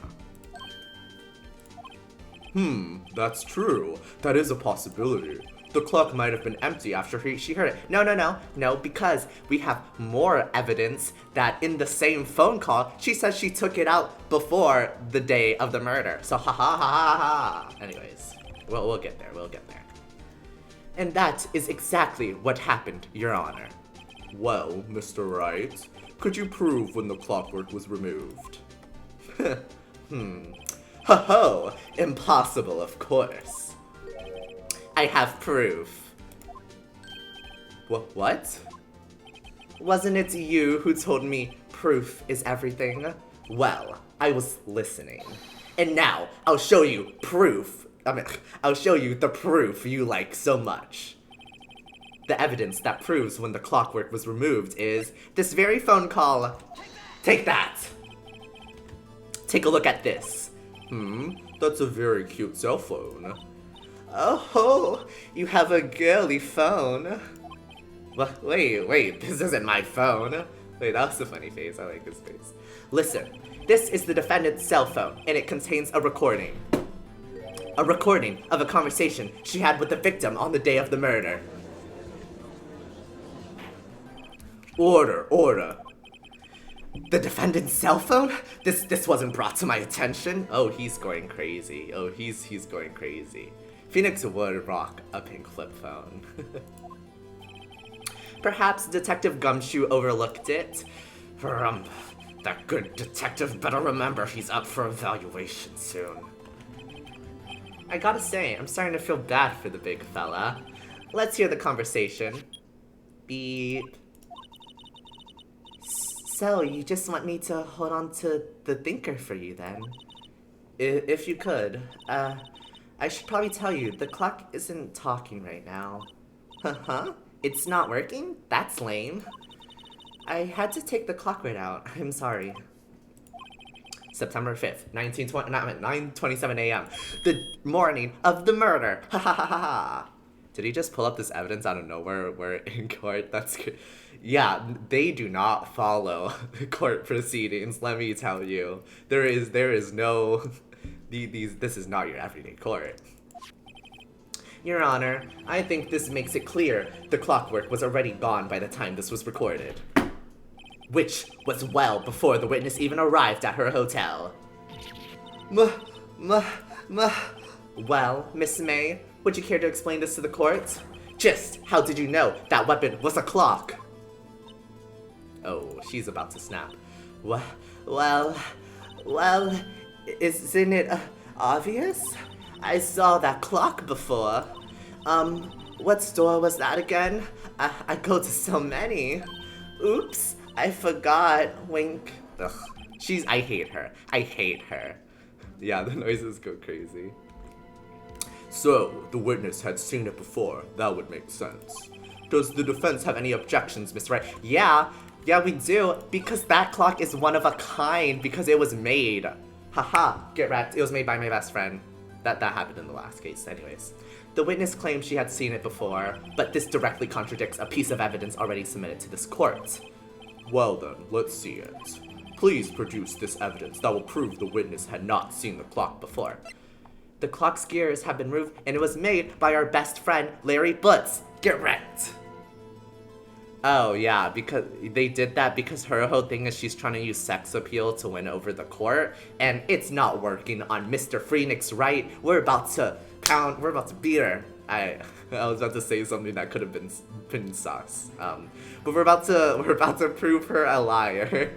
That's true. That is a possibility. The clock might have been empty after she heard it. No, because we have more evidence that in the same phone call, she says she took it out before the day of the murder. So ha. Anyways, we'll get there. And that is exactly what happened, Your Honor. Well, Mr. Wright, could you prove when the clockwork was removed? Ho, impossible, of course. I have proof. What? Wasn't it you who told me proof is everything? Well, I was listening. And now, I'll show you proof. I'll show you the proof you like so much. The evidence that proves when the clockwork was removed is this very phone call. Take that! Take a look at this. That's a very cute cell phone. Oh, you have a girly phone. Wait, this isn't my phone. Wait, that was a funny face. I like his face. Listen, this is the defendant's cell phone, and it contains a recording. A recording of a conversation she had with the victim on the day of the murder. Order. The defendant's cell phone? This wasn't brought to my attention. Oh, he's going crazy. He's going crazy. Phoenix would rock a pink flip phone. Perhaps Detective Gumshoe overlooked it. That good detective better remember he's up for evaluation soon. I gotta say, I'm starting to feel bad for the big fella. Let's hear the conversation. Beep. So, you just want me to hold on to the thinker for you then? If you could. I should probably tell you, the clock isn't talking right now. Huh? It's not working? That's lame. I had to take the clock right out. I'm sorry. September 5th, 9:27 a.m. The morning of the murder. Ha ha ha ha. Did he just pull up this evidence out of nowhere? We're in court. That's good. Yeah, they do not follow court proceedings. Let me tell you, there is no. This is not your everyday court. Your Honor, I think this makes it clear the clockwork was already gone by the time this was recorded. Which was well before the witness even arrived at her hotel. Well, Miss May, would you care to explain this to the court? Just how did you know that weapon was a clock? Oh, she's about to snap. Well, isn't it obvious? I saw that clock before. What store was that again? I go to so many. Oops, I forgot. Wink. Ugh. I hate her. Yeah, the noises go crazy. So, the witness had seen it before. That would make sense. Does the defense have any objections, Miss Wright? Yeah, Yeah, we do, because that clock is one of a kind, because it was made. Haha, get wrecked. It was made by my best friend. That happened in the last case, anyways. The witness claimed she had seen it before, but this directly contradicts a piece of evidence already submitted to this court. Well then, let's see it. Please produce this evidence that will prove the witness had not seen the clock before. The clock's gears have been moved, and it was made by our best friend, Larry Butz. Get wrecked. Oh, yeah, because they did that because her whole thing is she's trying to use sex appeal to win over the court, and it's not working on Mr. Phoenix, right? We're about to beat her. I was about to say something that could have been sus. But we're about to prove her a liar.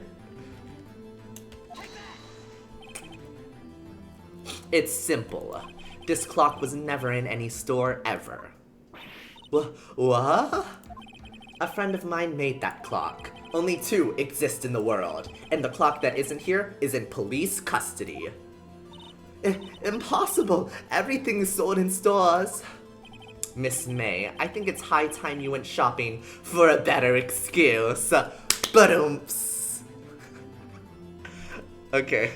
It's simple. This clock was never in any store ever. What? A friend of mine made that clock. Only 2 exist in the world, and the clock that isn't here is in police custody. Impossible! Everything is sold in stores. Miss May, I think it's high time you went shopping for a better excuse. Ba-doomps. Okay.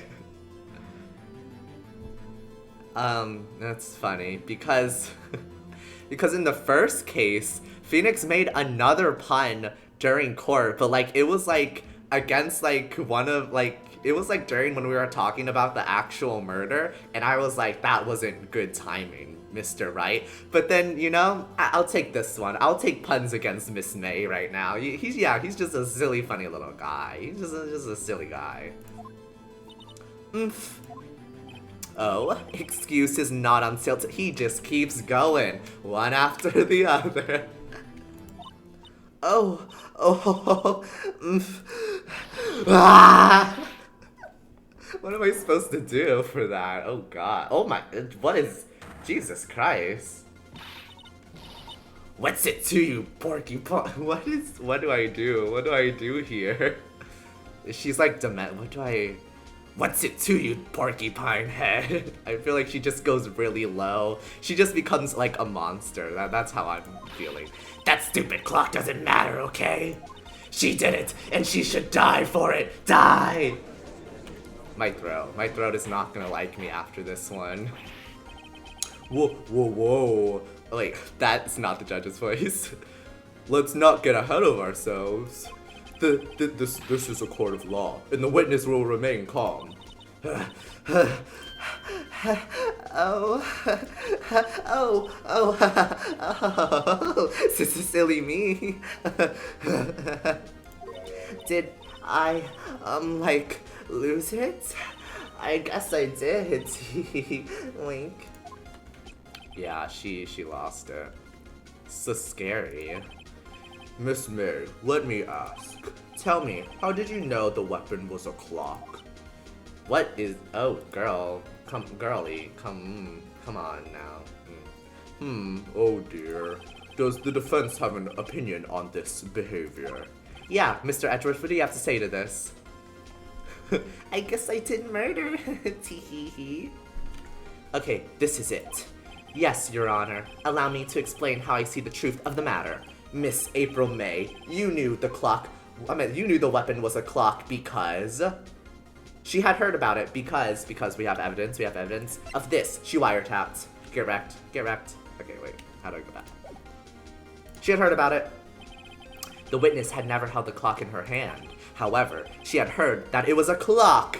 That's funny, because in the first case, Phoenix made another pun during court, but like it was like against like one of like it was like during when we were talking about the actual murder, and I was like, that wasn't good timing, Mr. Right. But then, you know, I'll take this one. I'll take puns against Miss May right now. He's just a silly, funny little guy. He's just a silly guy. Oh, excuse is not on sale. He just keeps going, one after the other. Ah! What am I supposed to do for that? Oh god. Oh my, what is, Jesus Christ. What's it to you, porcupine? What do I do? What do I do here? She's like what's it to you, porcupine head? I feel like she just goes really low. She just becomes like a monster. That's how I'm feeling. That stupid clock doesn't matter, okay? She did it, and she should die for it. Die! My throat is not gonna like me after this one. Whoa. Wait, that's not the judge's voice. Let's not get ahead of ourselves. This is a court of law, and the witness will remain calm. Silly me. Did I, like, lose it? I guess I did. Wink. Yeah, she lost it. So scary. Miss May, let me ask. Tell me, how did you know the weapon was a clock? What is... Oh, girlie, come on now. Oh dear. Does the defense have an opinion on this behavior? Yeah, Mr. Edgeworth, what do you have to say to this? I guess I did murder. Tee-hee-hee. Okay, this is it. Yes, Your Honor. Allow me to explain how I see the truth of the matter. Miss April May, you knew the weapon was a clock because... She had heard about it because we have evidence of this. She wiretapped. Get wrecked. Okay, wait, how do I go back? She had heard about it. The witness had never held the clock in her hand. However, she had heard that it was a clock.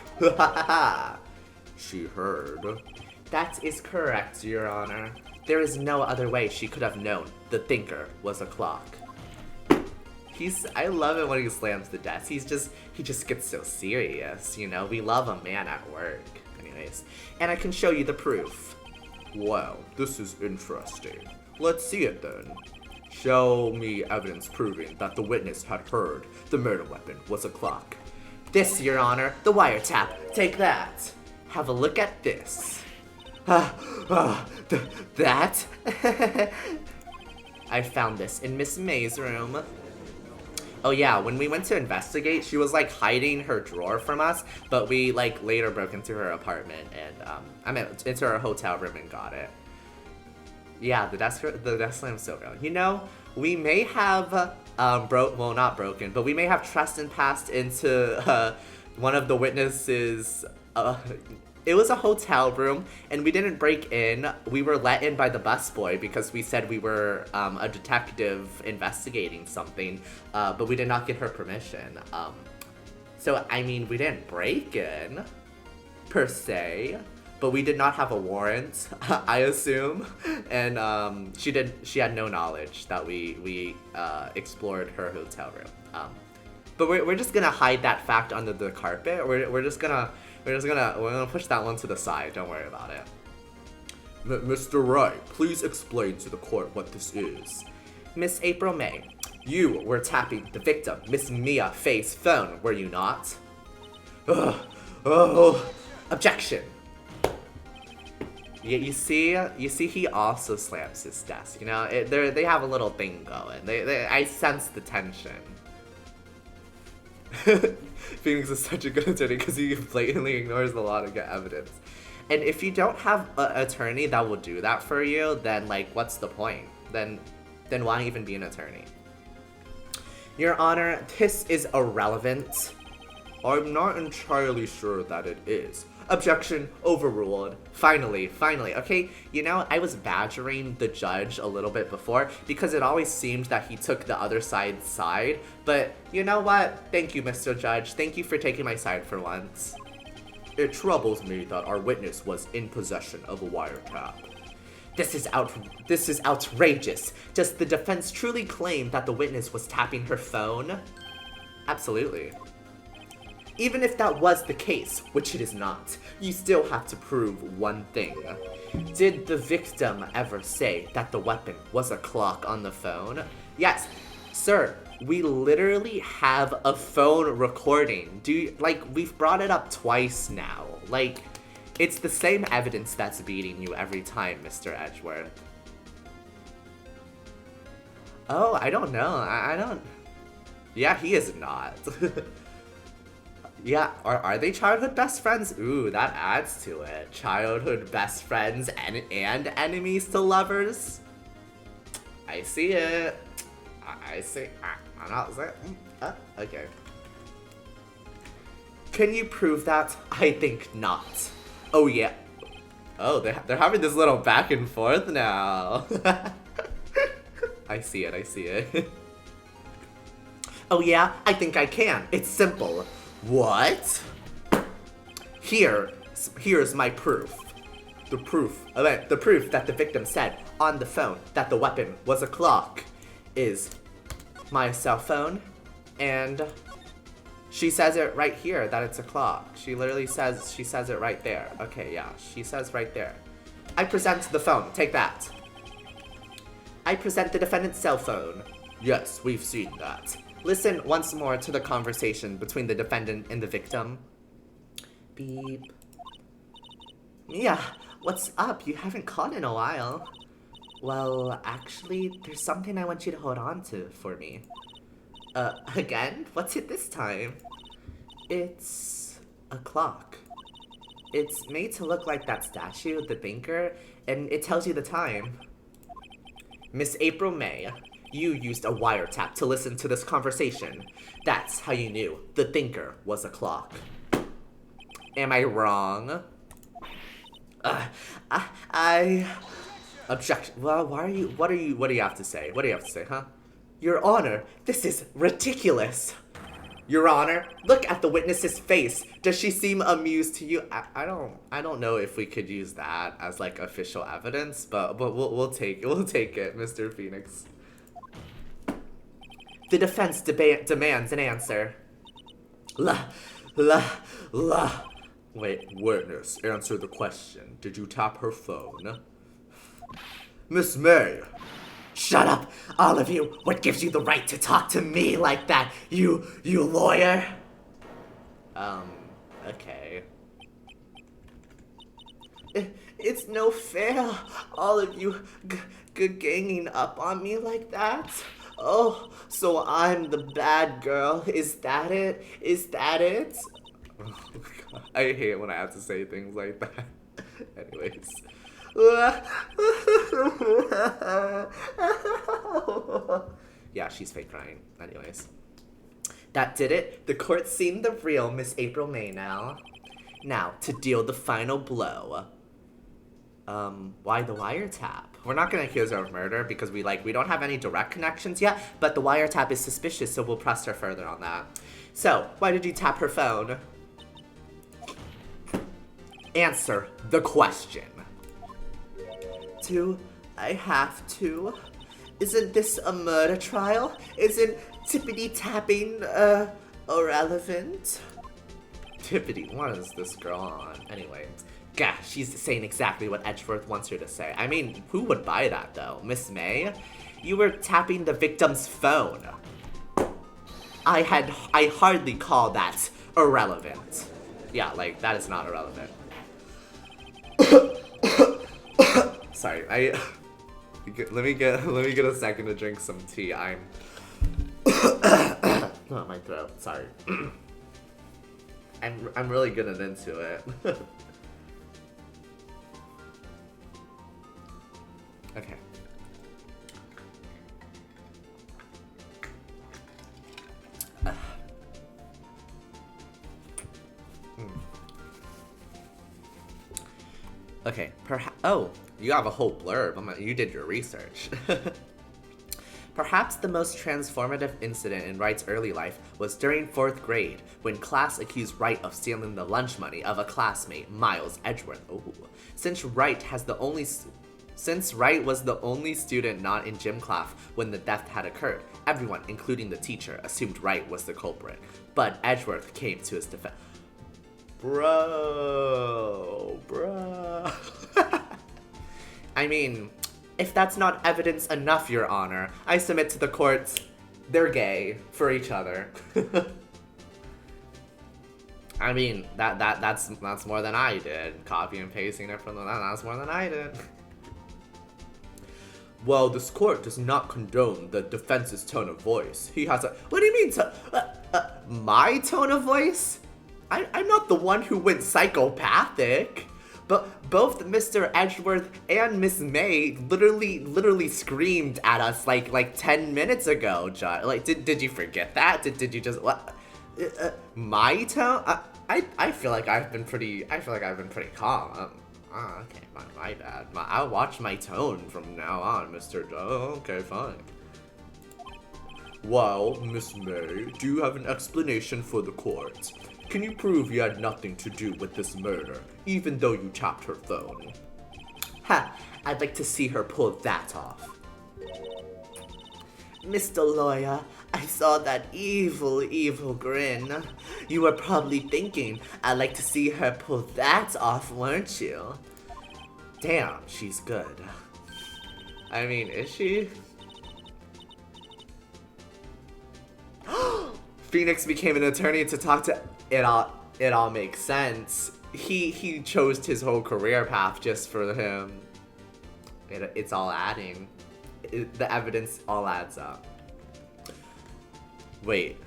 She heard. That is correct, Your Honor. There is no other way she could have known the thinker was a clock. I love it when he slams the desk. He just gets so serious, you know? We love a man at work. Anyways, and I can show you the proof. Wow, this is interesting. Let's see it then. Show me evidence proving that the witness had heard the murder weapon was a clock. This, Your Honor, the wiretap. Take that. Have a look at this. That? I found this in Miss May's room. Oh yeah, when we went to investigate, she was like hiding her drawer from us, but we like later broke into her apartment and into her hotel room and got it. Yeah, the desk lamp still going. You know, we may have not broken, but we may have trespassed into one of the witnesses. It was a hotel room, and we didn't break in. We were let in by the busboy because we said we were a detective investigating something, but we did not get her permission. So I mean, we didn't break in, per se. But we did not have a warrant, I assume, and she had no knowledge that we explored her hotel room. But we're just gonna hide that fact under the carpet. We're gonna push that one to the side. Don't worry about it. Mr. Wright, please explain to the court what this is. Miss April May, you were tapping the victim, Miss Mia Faye's phone, were you not? Objection. Yeah, you see, he also slams his desk. You know, they have a little thing going. I sense the tension. Phoenix is such a good attorney because he blatantly ignores the law to get evidence. And if you don't have an attorney that will do that for you, then like, what's the point? Then why even be an attorney? Your Honor, this is irrelevant. I'm not entirely sure that it is. Objection overruled. Finally, okay? You know, I was badgering the judge a little bit before because it always seemed that he took the other side's side. But you know what? Thank you, Mr. Judge. Thank you for taking my side for once. It troubles me that our witness was in possession of a wiretap. This is outrageous. Does the defense truly claim that the witness was tapping her phone? Absolutely. Even if that was the case, which it is not, you still have to prove one thing. Did the victim ever say that the weapon was a clock on the phone? Yes, sir, we literally have a phone recording. We've brought it up twice now. Like, it's the same evidence that's beating you every time, Mr. Edgeworth. Oh, I don't know. I don't... Yeah, he is not. Yeah, are they childhood best friends? Ooh, that adds to it. Childhood best friends and enemies to lovers? I see it. I see. I'm not saying. Okay. Can you prove that? I think not. Oh, yeah. Oh, they're having this little back and forth now. I see it. Oh, yeah? I think I can. It's simple. What? Here's my proof. The proof that the victim said on the phone that the weapon was a clock is my cell phone, and she says it right here that it's a clock. She says it right there. Okay, yeah, she says right there. I present the phone. Take that. I present the defendant's cell phone. Yes, we've seen that. Listen once more to the conversation between the defendant and the victim. Beep. Mia, what's up? You haven't called in a while. Well, actually, there's something I want you to hold on to for me. Again? What's it this time? It's a clock. It's made to look like that statue, the thinker, and it tells you the time. Miss April May, you used a wiretap to listen to this conversation. That's how you knew the thinker was a clock. Am I wrong? I objection. Well, what do you have to say? What do you have to say, huh? Your Honor, this is ridiculous. Your Honor, look at the witness's face. Does she seem amused to you? I don't know if we could use that as like official evidence, but we'll take it, Mr. Phoenix. The defense demands an answer. Wait, witness, answer the question. Did you tap her phone? Miss May. Shut up, all of you. What gives you the right to talk to me like that, you lawyer? Okay. It's no fair, all of you ganging up on me like that. Oh, so I'm the bad girl. Is that it? Oh, God. I hate when I have to say things like that. Anyways. Yeah, she's fake crying. Anyways. That did it. The court's seen the real Miss April May now. Now, to deal the final blow. Why the wiretap? We're not gonna accuse her of murder because we don't have any direct connections yet, but the wiretap is suspicious, so we'll press her further on that. So, why did you tap her phone? Answer the question. Do I have to? Isn't this a murder trial? Isn't tippity-tapping, irrelevant? Tippity, what is this girl on? Anyway, gosh, she's saying exactly what Edgeworth wants her to say. I mean, who would buy that, though? Miss May? You were tapping the victim's phone. I hardly call that irrelevant. Yeah, like, that is not irrelevant. Sorry, let me get a second to drink some tea. Oh, my throat. Sorry. I'm really getting into it. Okay. Okay, oh, you have a whole blurb. You did your research. Perhaps the most transformative incident in Wright's early life was during 4th grade, when class accused Wright of stealing the lunch money of a classmate, Miles Edgeworth. Ooh. Since Wright was the only student not in gym class when the theft had occurred, everyone, including the teacher, assumed Wright was the culprit. But Edgeworth came to his defense. Bro. I mean, if that's not evidence enough, Your Honor, I submit to the courts they're gay for each other. I mean, that's more than I did. Copy and pasting it from that's more than I did. Well, this court does not condone the defense's tone of voice. He has a... What do you mean, my tone of voice? I'm not the one who went psychopathic. But both Mr. Edgeworth and Miss May literally screamed at us like 10 minutes ago, John. Like, did you forget that? Did you just what? My tone? I feel like I've been pretty calm. Okay, my bad. I'll watch my tone from now on, Mr. Oh, okay, fine. Well, Miss May, do you have an explanation for the court? Can you prove you had nothing to do with this murder, even though you tapped her phone? Ha! I'd like to see her pull that off. Mr. Lawyer, I saw that evil grin. You were probably thinking, I'd like to see her pull that off, weren't you? Damn, she's good. I mean, is she? Phoenix became an attorney to talk to... It all makes sense. He chose his whole career path just for him. It's all adding. The evidence all adds up. Wait.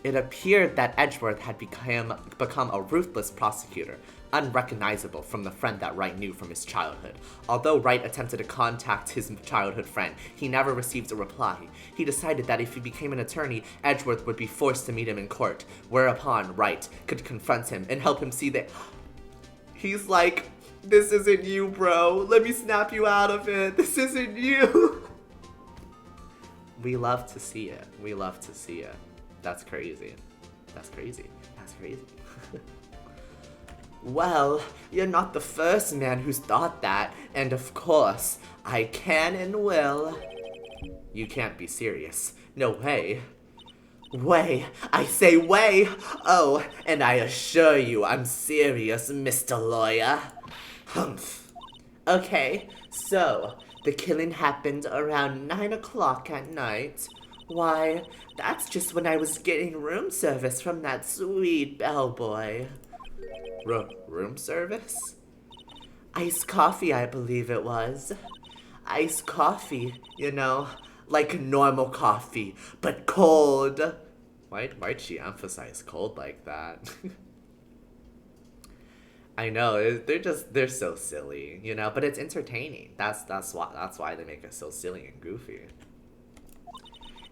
It appeared that Edgeworth had become a ruthless prosecutor, unrecognizable from the friend that Wright knew from his childhood. Although Wright attempted to contact his childhood friend, he never received a reply. He decided that if he became an attorney, Edgeworth would be forced to meet him in court, whereupon Wright could confront him and help him see that... He's like, this isn't you, bro. Let me snap you out of it. This isn't you. We love to see it. We love to see it. That's crazy. That's crazy. That's crazy. Well, you're not the first man who's thought that, and of course, I can and will. You can't be serious. No way. Way. I say way. Oh, and I assure you I'm serious, Mr. Lawyer. Humph. Okay, so, the killing happened around 9 o'clock at night. Why, that's just when I was getting room service from that sweet bellboy. Room service? Iced coffee, I believe it was. Iced coffee, you know, like normal coffee, but cold. Why'd she emphasize cold like that? I know they're so silly, you know, but it's entertaining. That's why they make it so silly and goofy.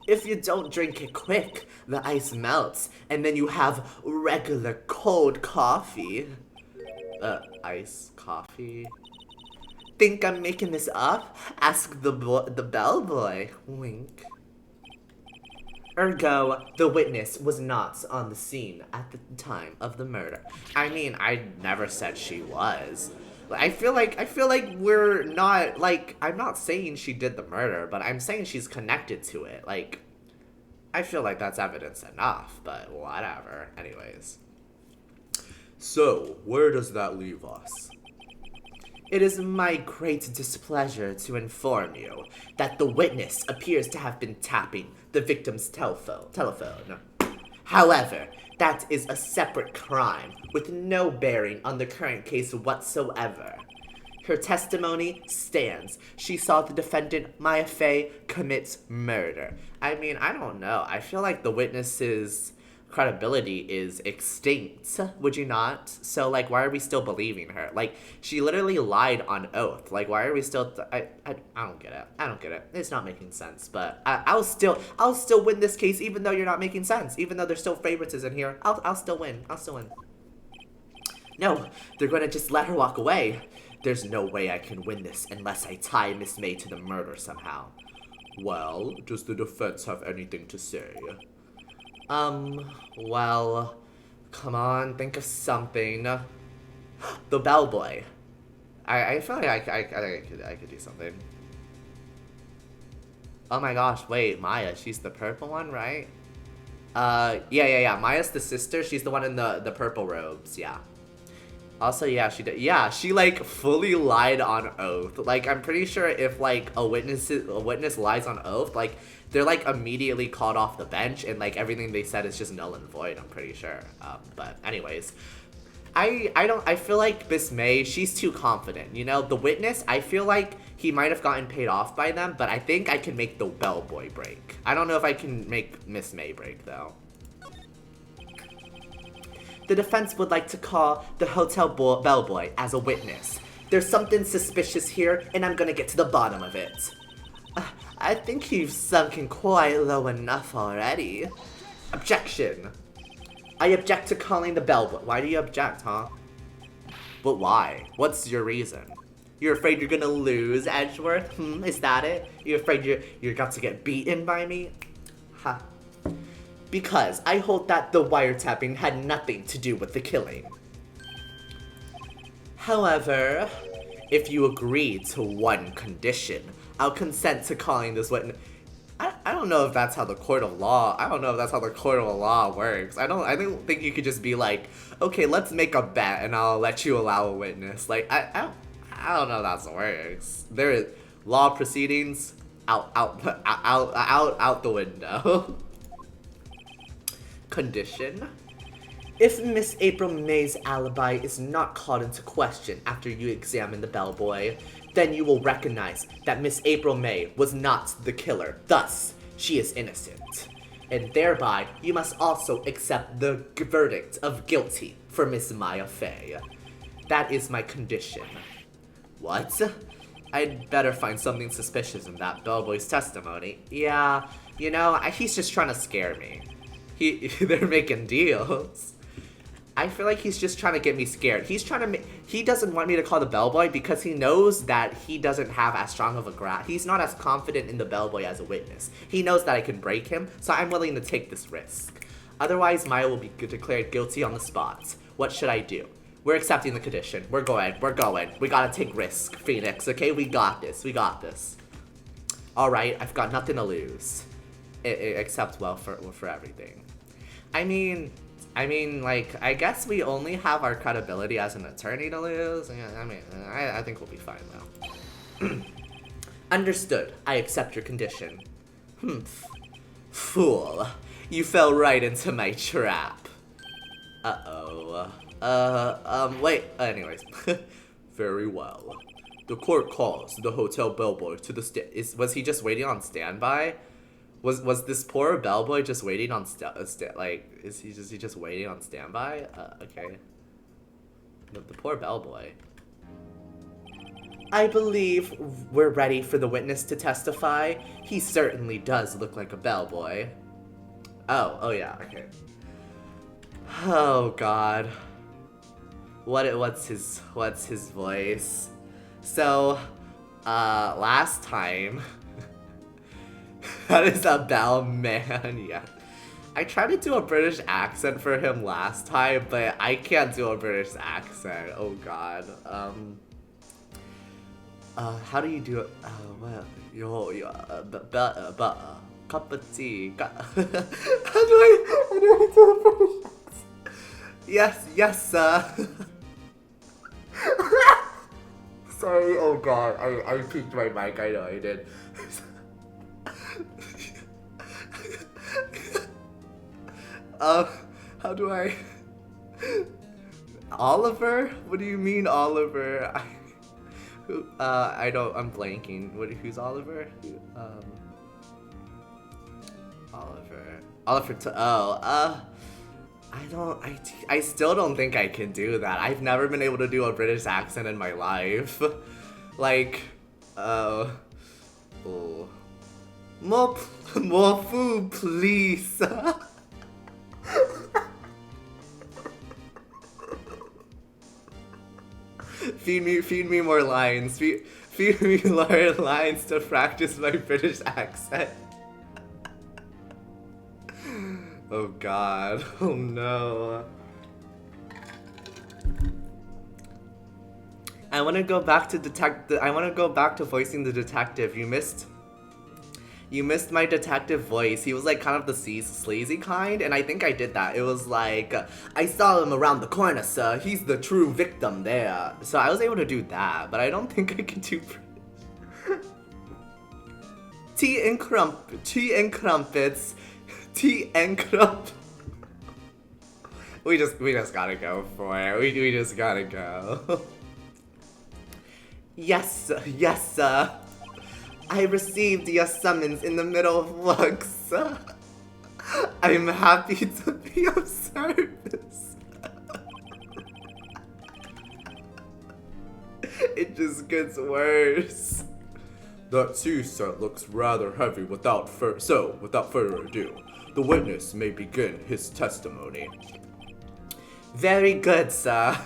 If you don't drink it quick, the ice melts, and then you have regular cold coffee. Ice coffee? Think I'm making this up? Ask the bellboy. Wink. Ergo, the witness was not on the scene at the time of the murder. I mean, I never said she was. I feel like we're not like I'm not saying she did the murder, but I'm saying she's connected to it. Like I feel like that's evidence enough, but whatever. Anyways. So, where does that leave us? It is my great displeasure to inform you that the witness appears to have been tapping the victim's telephone. However, that is a separate crime with no bearing on the current case whatsoever. Her testimony stands. She saw the defendant, Maya Fey, commit murder. I mean, I don't know. I feel like the witness's credibility is extinct, would you not? So, like, why are we still believing her? Like, she literally lied on oath. Like, why are we still... I don't get it. I don't get it. It's not making sense, but I'll still win this case even though you're not making sense. Even though there's still favoritism here, I'll still win. I'll still win. No, they're gonna just let her walk away. There's no way I can win this unless I tie Miss May to the murder somehow. Well, does the defense have anything to say? Well, come on, think of something. The bellboy. I feel like I could do something. Oh my gosh, wait, Maya, she's the purple one, right? Yeah. Maya's the sister. She's the one in the purple robes, yeah. Also, yeah, she did. Yeah, she like fully lied on oath. Like, I'm pretty sure if like a witness lies on oath, like they're like immediately called off the bench, and like everything they said is just null and void. I'm pretty sure. But anyways, I feel like Miss May, she's too confident. You know, the witness, I feel like he might have gotten paid off by them, but I think I can make the bellboy break. I don't know if I can make Miss May break though. The defense would like to call the hotel bellboy as a witness. There's something suspicious here, and I'm gonna get to the bottom of it. I think you've sunken quite low enough already. Objection. I object to calling the bellboy. Why do you object, huh? But why? What's your reason? You're afraid you're gonna lose, Edgeworth? Is that it? You're afraid you're about to get beaten by me? Ha. Because I hold that the wiretapping had nothing to do with the killing. However, if you agree to one condition, I'll consent to calling this witness. I don't know if that's how the court of law. I don't know if that's how the court of law works. I don't think you could just be like, okay, let's make a bet and I'll let you allow a witness. Like I don't know if that's how it works. There is law proceedings out the window. Condition. If Miss April May's alibi is not called into question after you examine the bellboy, then you will recognize that Miss April May was not the killer. Thus, she is innocent. And thereby, you must also accept the verdict of guilty for Miss Maya Fey. That is my condition. What? I'd better find something suspicious in that bellboy's testimony. Yeah, you know, he's just trying to scare me. They're making deals. I feel like he's just trying to get me scared. He doesn't want me to call the bellboy because he knows that he doesn't have as strong of a grasp. He's not as confident in the bellboy as a witness. He knows that I can break him, so I'm willing to take this risk. Otherwise, Maya will be declared guilty on the spot. What should I do? We're accepting the condition. We're going. We gotta take risk, Phoenix, okay? We got this. Alright, I've got nothing to lose. Except, well, for everything. I mean, like, I guess we only have our credibility as an attorney to lose. I mean, I think we'll be fine, though. Understood. I accept your condition. Fool. You fell right into my trap. Uh-oh. Wait. Anyways. Very well. The court calls the hotel bellboy to the Was he just waiting on standby? Was this poor bellboy just waiting on is he just waiting on standby? Okay. The poor bellboy. I believe we're ready for the witness to testify. He certainly does look like a bellboy. Oh yeah, okay. Oh God. What's his voice? So, last time, that is a bellman, yeah. I tried to do a British accent for him last time, but I can't do a British accent. Oh God. How do you do it? Well, cup of tea. How do I do a British accent? Yes, sir. Sorry, oh God, I peeked my mic, I know I did. How do I... Oliver? What do you mean, Oliver? I don't, I'm blanking. Who's Oliver? I still don't think I can do that. I've never been able to do a British accent in my life. Like, more food, please. Feed me more lines. Feed me more lines to practice my British accent. Oh God. Oh no. I want to go back to voicing the detective. You missed my detective voice. He was like kind of the sleazy kind, and I think I did that. It was like, I saw him around the corner, sir. He's the true victim there. So I was able to do that, but I don't think I can do tea and crumpets. Tea and crump. We just gotta go for it. We just gotta go. Yes, sir. I received your summons in the middle of work, sir. I'm happy to be of service. It just gets worse. That tea set looks rather heavy. Without further ado, the witness may begin his testimony. Very good, sir.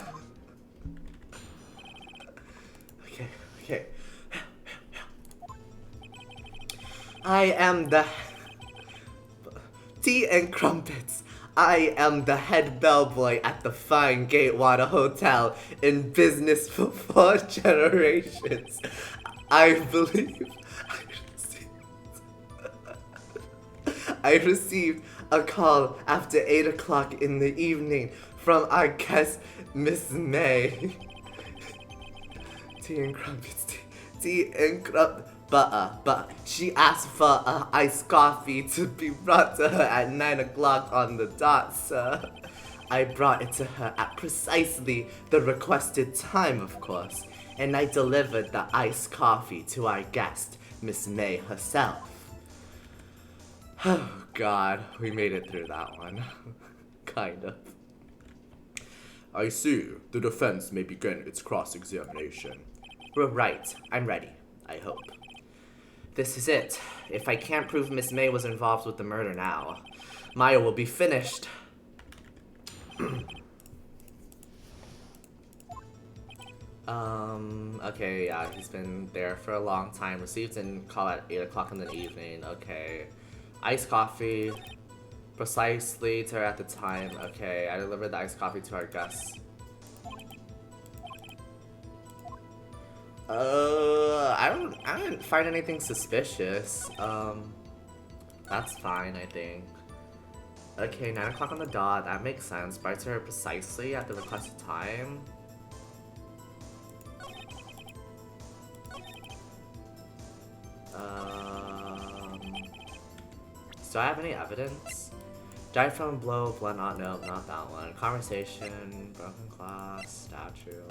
Okay. I am the... Tea and crumpets. I am the head bellboy at the fine Gatewater Hotel in business for 4 generations. I believe I received a call after 8 o'clock in the evening from our guest, Miss May. Tea and crumpets, tea and crumpets. But she asked for iced coffee to be brought to her at 9 o'clock on the dot, sir. I brought it to her at precisely the requested time, of course, and I delivered the iced coffee to our guest, Miss May herself. Oh God, we made it through that one. Kind of. I see. The defense may begin its cross-examination. We're right. I'm ready, I hope. This is it. If I can't prove Miss May was involved with the murder now, Maya will be finished. Okay, yeah, he's been there for a long time. Received and call at 8 o'clock in the evening. Okay. Iced coffee. Precisely to her at the time. Okay, I delivered the iced coffee to our guests. I didn't find anything suspicious. That's fine, I think. Okay, 9 o'clock on the dot, that makes sense. Brought to her precisely at the requested time. Do I have any evidence? Died from a blow, blood not, no, not that one. Conversation, broken glass, statue.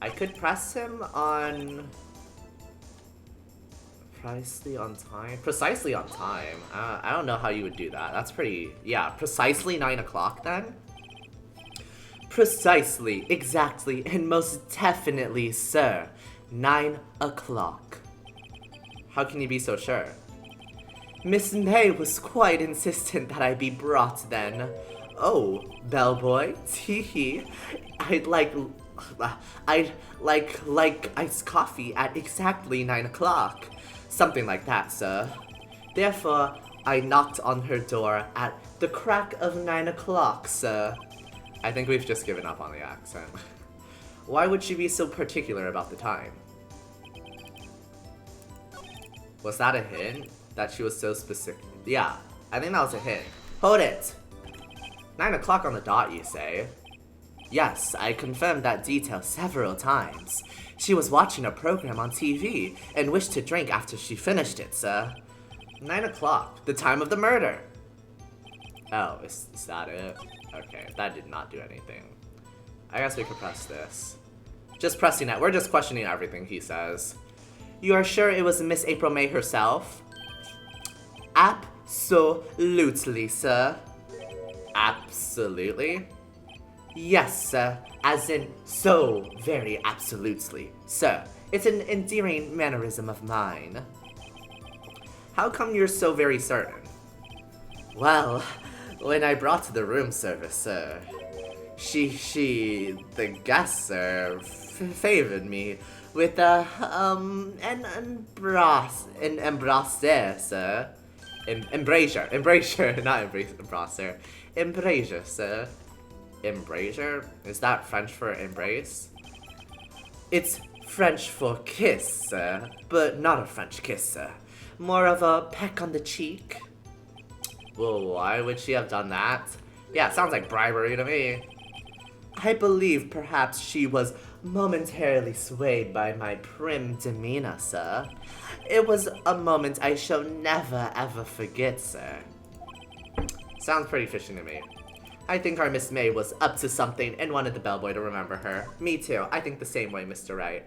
I could press him on Precisely on time? Precisely on time. I don't know how you would do that. That's pretty... Yeah, precisely 9 o'clock then? Precisely, exactly, and most definitely, sir. 9 o'clock. How can you be so sure? Miss May was quite insistent that I be brought then. Oh, bellboy, teehee. I'd like iced coffee at exactly 9 o'clock. Something like that, sir. Therefore, I knocked on her door at the crack of 9 o'clock, sir. I think we've just given up on the accent. Why would she be so particular about the time? Was that a hint? That she was so specific? Yeah, I think that was a hint. Hold it! 9 o'clock on the dot, you say? Yes, I confirmed that detail several times. She was watching a program on TV and wished to drink after she finished it, sir. 9 o'clock, the time of the murder. Oh, is that it? Okay, that did not do anything. I guess we could press this. Just pressing it. We're just questioning everything he says. You are sure it was Miss April May herself? Absolutely, sir. Absolutely? Yes, sir. As in, so very absolutely. Sir, it's an endearing mannerism of mine. How come you're so very certain? Well, when I brought to the room service, sir, the guest, sir, favored me with an embrasure, sir. Embrasure, not embrasure. Embrasure, sir. Embrasure? Is that French for embrace? It's French for kiss, sir, but not a French kiss, sir. More of a peck on the cheek. Well, why would she have done that? Yeah, it sounds like bribery to me. I believe perhaps she was momentarily swayed by my prim demeanor, sir. It was a moment I shall never ever forget, sir. Sounds pretty fishy to me. I think our Miss May was up to something and wanted the bellboy to remember her. Me too. I think the same way, Mr. Wright.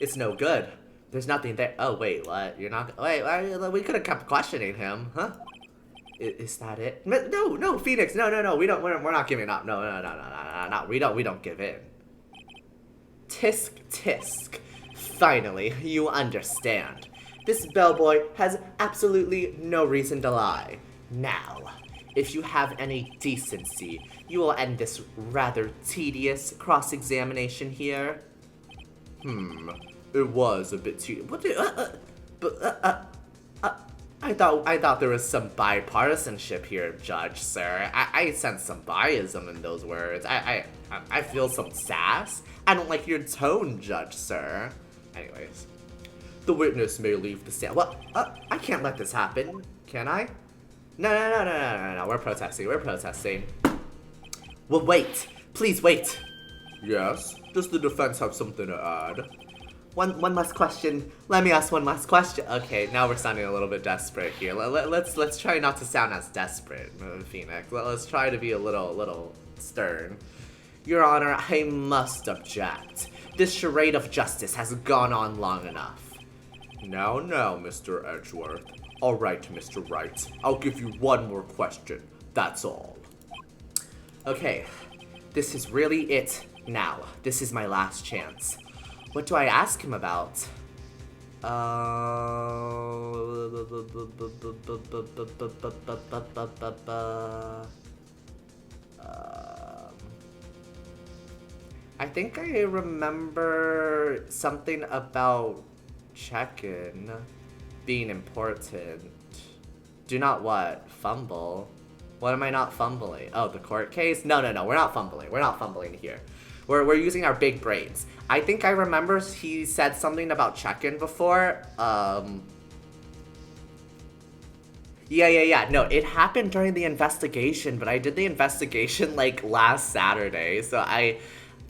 It's no good. There's nothing there. Oh, wait, what? You're not... Wait, we could have kept questioning him, huh? Is that it? No, Phoenix, no. We're not giving up. No. We don't give in. Tisk. Finally, you understand. This bellboy has absolutely no reason to lie. Now, if you have any decency, you will end this rather tedious cross-examination here. It was a bit too... I thought there was some bipartisanship here, Judge, sir. I sense some biasm in those words. I feel some sass. I don't like your tone, Judge, sir. Anyways. The witness may leave the stand. What? I can't let this happen. Can I? No. We're protesting. Well, wait. Please wait. Yes? Does the defense have something to add? One last question. Let me ask one last question. Okay, now we're sounding a little bit desperate here. Let's try not to sound as desperate, Phoenix. Let's try to be a little stern. Your Honor, I must object. This charade of justice has gone on long enough. Now, Mr. Edgeworth. All right, Mr. Wright. I'll give you one more question. That's all. Okay, this is really it now. This is my last chance. What do I ask him about? I think I remember something about check-in being important. Do not what? Fumble? What am I not fumbling? Oh, the court case? No. We're not fumbling. We're not fumbling here. We're using our big brains. I think I remember he said something about check-in before. Yeah. No, it happened during the investigation, but I did the investigation like last Saturday, so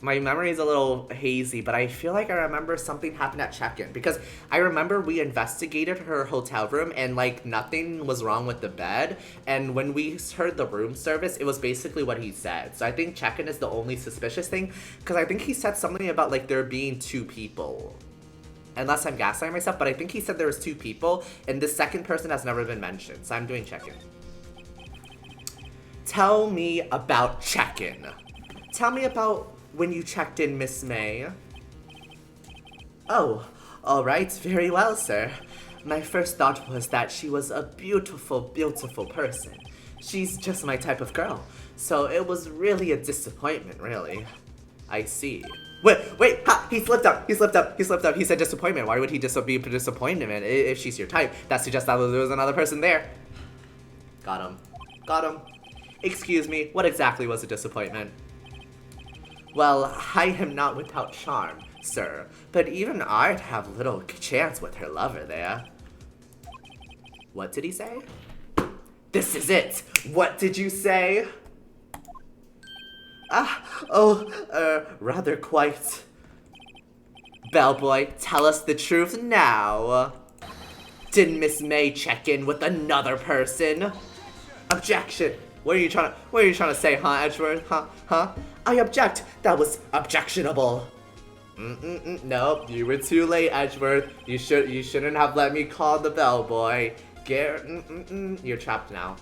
my memory is a little hazy, but I feel like I remember something happened at check-in because I remember we investigated her hotel room and like nothing was wrong with the bed, and when we heard the room service, it was basically what he said. So I think check-in is the only suspicious thing because I think he said something about like there being two people. unless I'm gaslighting myself, but I think he said there was 2 people, and the second person has never been mentioned, so I'm doing check-in. Tell me about check-in. Tell me about when you checked in, Miss May. Oh, alright, very well, sir. My first thought was that she was a beautiful, beautiful person. She's just my type of girl, so it was really a disappointment, really. I see. Wait, ha! He slipped up. He said disappointment. Why would he be a disappointment if she's your type? That suggests that there was another person there. Got him. Excuse me, what exactly was a disappointment? Well, I am not without charm, sir, but even I'd have little chance with her lover there. What did he say? This is it! What did you say? Rather quite. Bellboy, tell us the truth now. Did Miss May check in with another person? Objection! What are you trying to say, huh, Edgeworth? Huh? I object! That was objectionable! Nope, you were too late, Edgeworth. You shouldn't have let me call the bellboy. You're trapped now.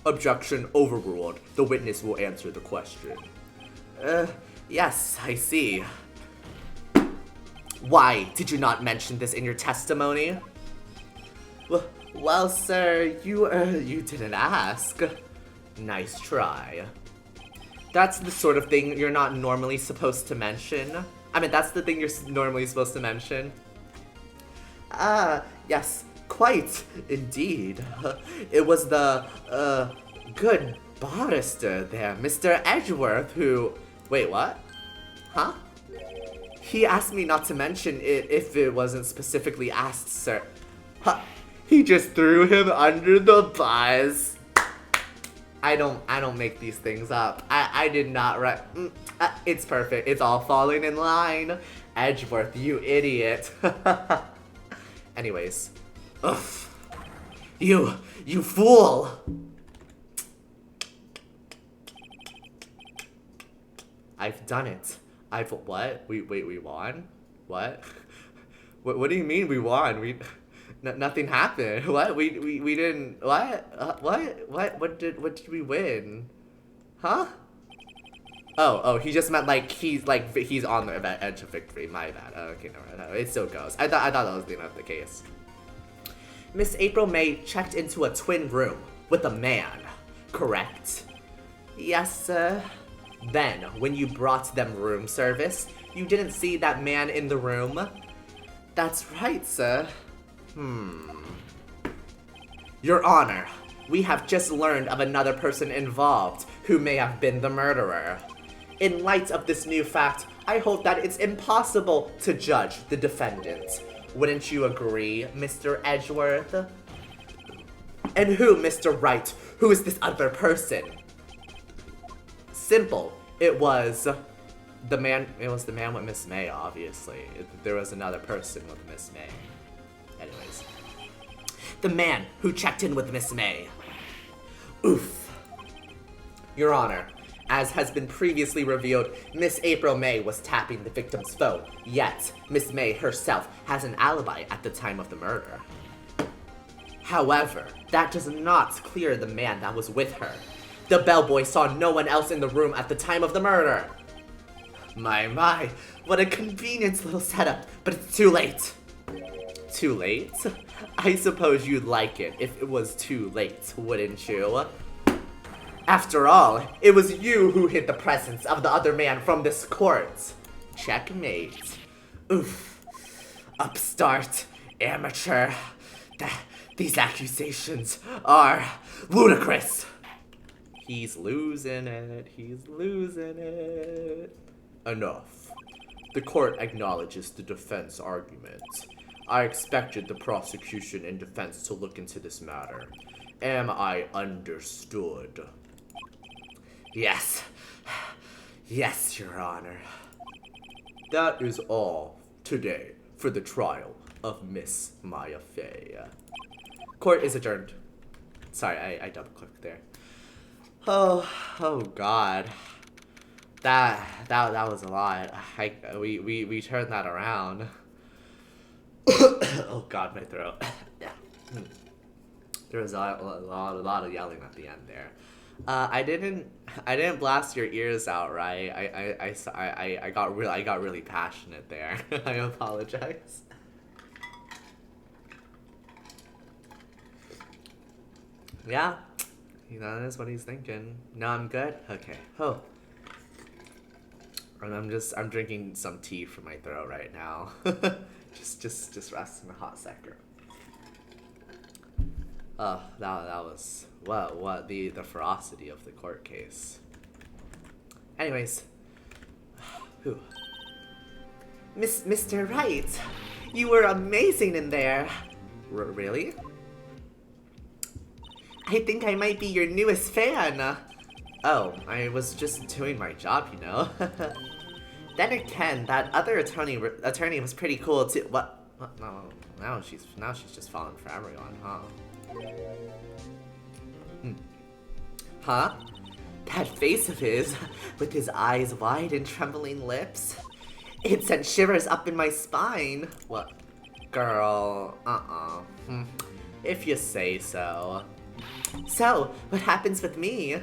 Objection overruled. The witness will answer the question. Yes, I see. Why did you not mention this in your testimony? Well, sir, you didn't ask. Nice try. That's the sort of thing you're not normally supposed to mention. I mean, that's the thing you're normally supposed to mention. Yes, quite, indeed. It was the, good barrister there, Mr. Edgeworth, who... Wait, what? Huh? He asked me not to mention it if it wasn't specifically asked, sir. Huh. He just threw him under the bus. I don't make these things up. I did not write. It's perfect. It's all falling in line. Edgeworth, you idiot. Anyways. Ugh. You fool. I've done it. What? We won? What? What do you mean we won? Nothing happened. What? We didn't. What? What did we win? Huh? Oh, he just meant he's on the edge of victory. My bad. Okay, no, it still goes. I thought that was the case. Miss April May checked into a twin room with a man, correct? Yes, sir. Then, when you brought them room service, you didn't see that man in the room? That's right, sir. Your Honor, we have just learned of another person involved who may have been the murderer. In light of this new fact, I hope that it's impossible to judge the defendant. Wouldn't you agree, Mr. Edgeworth? And who, Mr. Wright? Who is this other person? Simple. It was the man with Miss May, obviously. There was another person with Miss May. Anyways. The man who checked in with Miss May. Oof. Your Honor, as has been previously revealed, Miss April May was tapping the victim's phone, yet Miss May herself has an alibi at the time of the murder. However, that does not clear the man that was with her. The bellboy saw no one else in the room at the time of the murder. My, what a convenient little setup, but it's too late. Too late? I suppose you'd like it if it was too late, wouldn't you? After all, it was you who hid the presence of the other man from this court. Checkmate. Oof. Upstart. Amateur. These accusations are ludicrous. He's losing it. Enough. The court acknowledges the defense argument. I expected the prosecution and defense to look into this matter. Am I understood? Yes. Yes, Your Honor. That is all today for the trial of Miss Maya Fey. Court is adjourned. Sorry, I double clicked there. Oh God. That was a lot. We turned that around. Oh god, my throat. Yeah. There was a lot of yelling at the end there. I didn't blast your ears out, right? I got really passionate there. I apologize. Yeah, that is what he's thinking. No, I'm good. Okay. Oh. And I'm drinking some tea for my throat right now. just resting a hot second. Oh, that was what the ferocity of the court case. Anyways, who? Mr. Wright, you were amazing in there. Really? I think I might be your newest fan. Oh, I was just doing my job, you know. Then again, that other attorney was pretty cool too. What? No, now she's just falling for everyone, huh? Huh? That face of his, with his eyes wide and trembling lips, it sent shivers up in my spine. What? Girl, if you say so. So, what happens with me?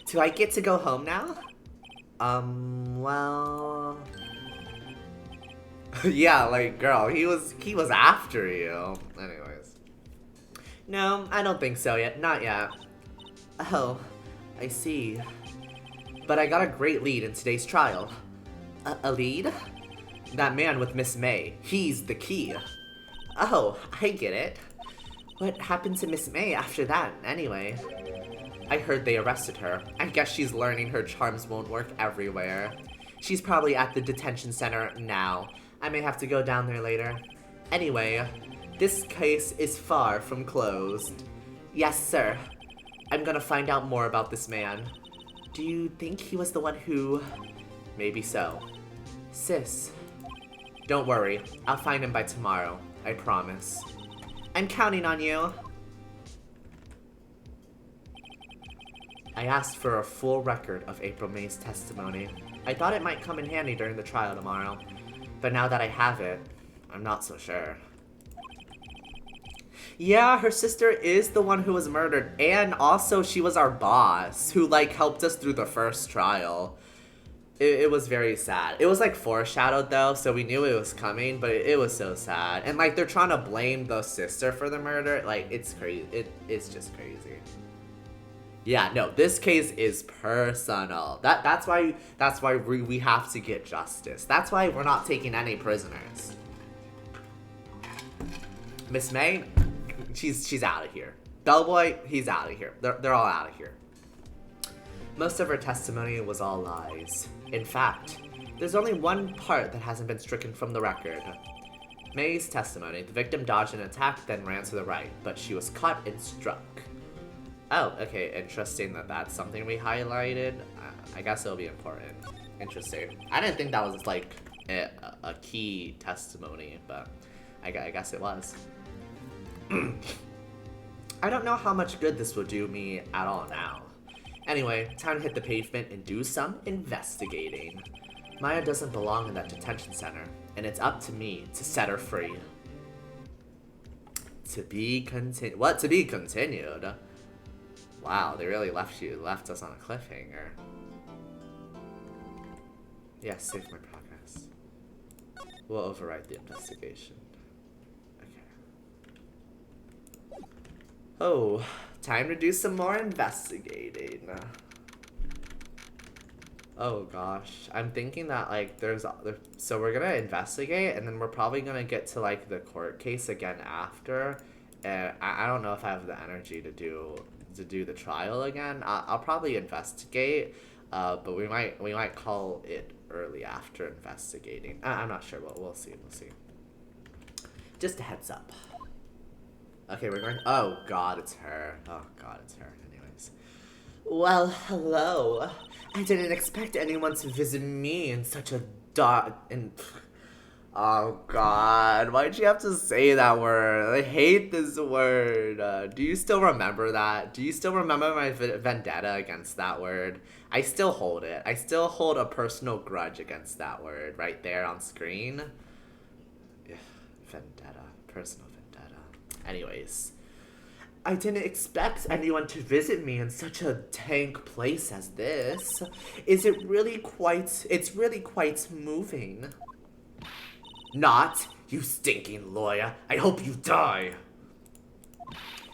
Do I get to go home now? Well... yeah, like, girl, he was after you. Anyways. No, I don't think so yet. Not yet. Oh, I see. But I got a great lead in today's trial. A lead? That man with Miss May. He's the key. Oh, I get it. What happened to Miss May after that, anyway? I heard they arrested her. I guess she's learning her charms won't work everywhere. She's probably at the detention center now. I may have to go down there later. Anyway, this case is far from closed. Yes, sir. I'm gonna find out more about this man. Do you think he was the one who... Maybe so. Sis. Don't worry. I'll find him by tomorrow. I promise. I'm counting on you. I asked for a full record of April May's testimony. I thought it might come in handy during the trial tomorrow. But now that I have it, I'm not so sure. Yeah, her sister is the one who was murdered. And also, she was our boss, who, like, helped us through the first trial. It was very sad. It was, like, foreshadowed, though, so we knew it was coming, but it was so sad. And, like, they're trying to blame the sister for the murder. Like, it's crazy. It's just crazy. Yeah, no, this case is personal. That's why we have to get justice. That's why we're not taking any prisoners. Miss May, she's out of here. Bellboy, he's out of here. They're all out of here. Most of her testimony was all lies. In fact, there's only one part that hasn't been stricken from the record. May's testimony, the victim dodged an attack, then ran to the right, but she was caught and struck. Oh, okay, interesting that that's something we highlighted. I guess it'll be important. Interesting. I didn't think that was, like, a key testimony, but I guess it was. I don't know how much good this will do me at all now. Anyway, time to hit the pavement and do some investigating. Maya doesn't belong in that detention center, and it's up to me to set her free. To be continued. What? To be continued? Wow, they really left us on a cliffhanger. Yes, save my progress. We'll overwrite the investigation. Okay. Oh, time to do some more investigating. Oh gosh, I'm thinking that like so we're gonna investigate and then we're probably gonna get to like the court case again after, and I don't know if I have the energy to do the trial again. I'll probably investigate, but we might call it early after investigating. I'm not sure, but we'll see. Just a heads up. Okay, we're going. Oh God, it's her. Oh God, it's her. Anyways. Well, hello. I didn't expect anyone to visit me in such a Oh God, why'd you have to say that word? I hate this word. Do you still remember that? Do you still remember my vendetta against that word? I still hold it. I still hold a personal grudge against that word right there on screen. vendetta. Personal vendetta. Anyways, I didn't expect anyone to visit me in such a dank place as this. It's really quite moving. Not, you stinking lawyer. I hope you die.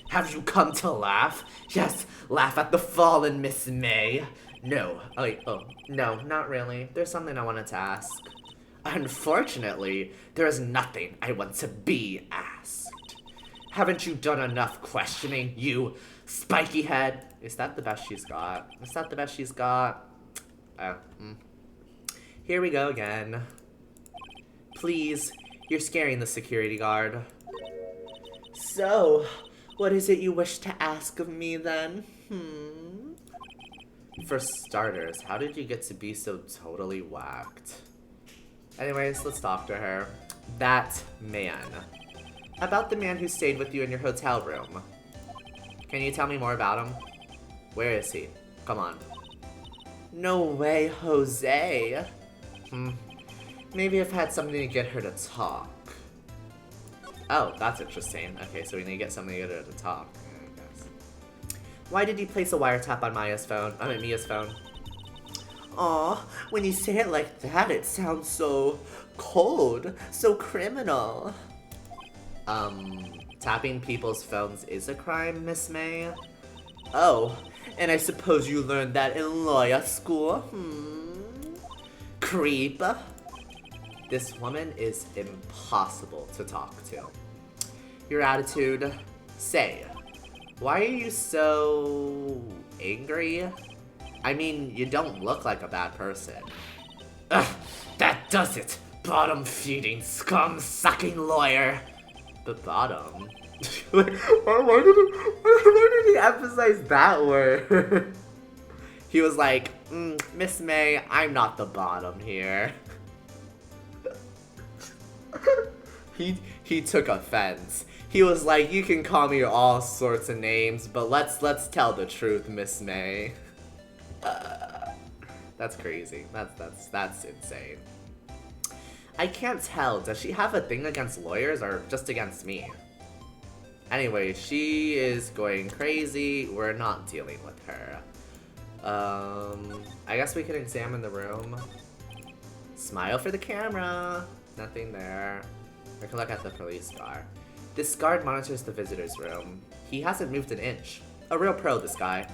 Have you come to laugh? Yes, laugh at the fallen Miss May. No, no, not really. There's something I wanted to ask. Unfortunately, there is nothing I want to be asked. Haven't you done enough questioning, you spiky head? Is that the best she's got? Is that the best she's got? Here we go again. Please, you're scaring the security guard. So, what is it you wish to ask of me then? For starters, how did you get to be so totally whacked? Anyways, let's talk to her. That man. About the man who stayed with you in your hotel room. Can you tell me more about him? Where is he? Come on. No way, Jose. Maybe I've had something to get her to talk. Oh, that's interesting. Okay, so we need to get something to get her to talk, I guess. Why did you place a wiretap on Mia's phone? Aw, when you say it like that, it sounds so cold, so criminal. Tapping people's phones is a crime, Miss May? Oh, and I suppose you learned that in lawyer school? Creep. This woman is impossible to talk to. Your attitude, say, why are you so angry? I mean, you don't look like a bad person. Ugh, that does it, bottom-feeding, scum-sucking lawyer. But bottom? why did he emphasize that word? He was like, Miss May, I'm not the bottom here. He took offense. He was like, you can call me all sorts of names, but let's tell the truth, Miss May. That's crazy. That's insane. I can't tell. Does she have a thing against lawyers or just against me? Anyway, she is going crazy. We're not dealing with her. I guess we can examine the room. Smile for the camera. Nothing there. We can look at the police car. This guard monitors the visitor's room. He hasn't moved an inch. A real pro, this guy.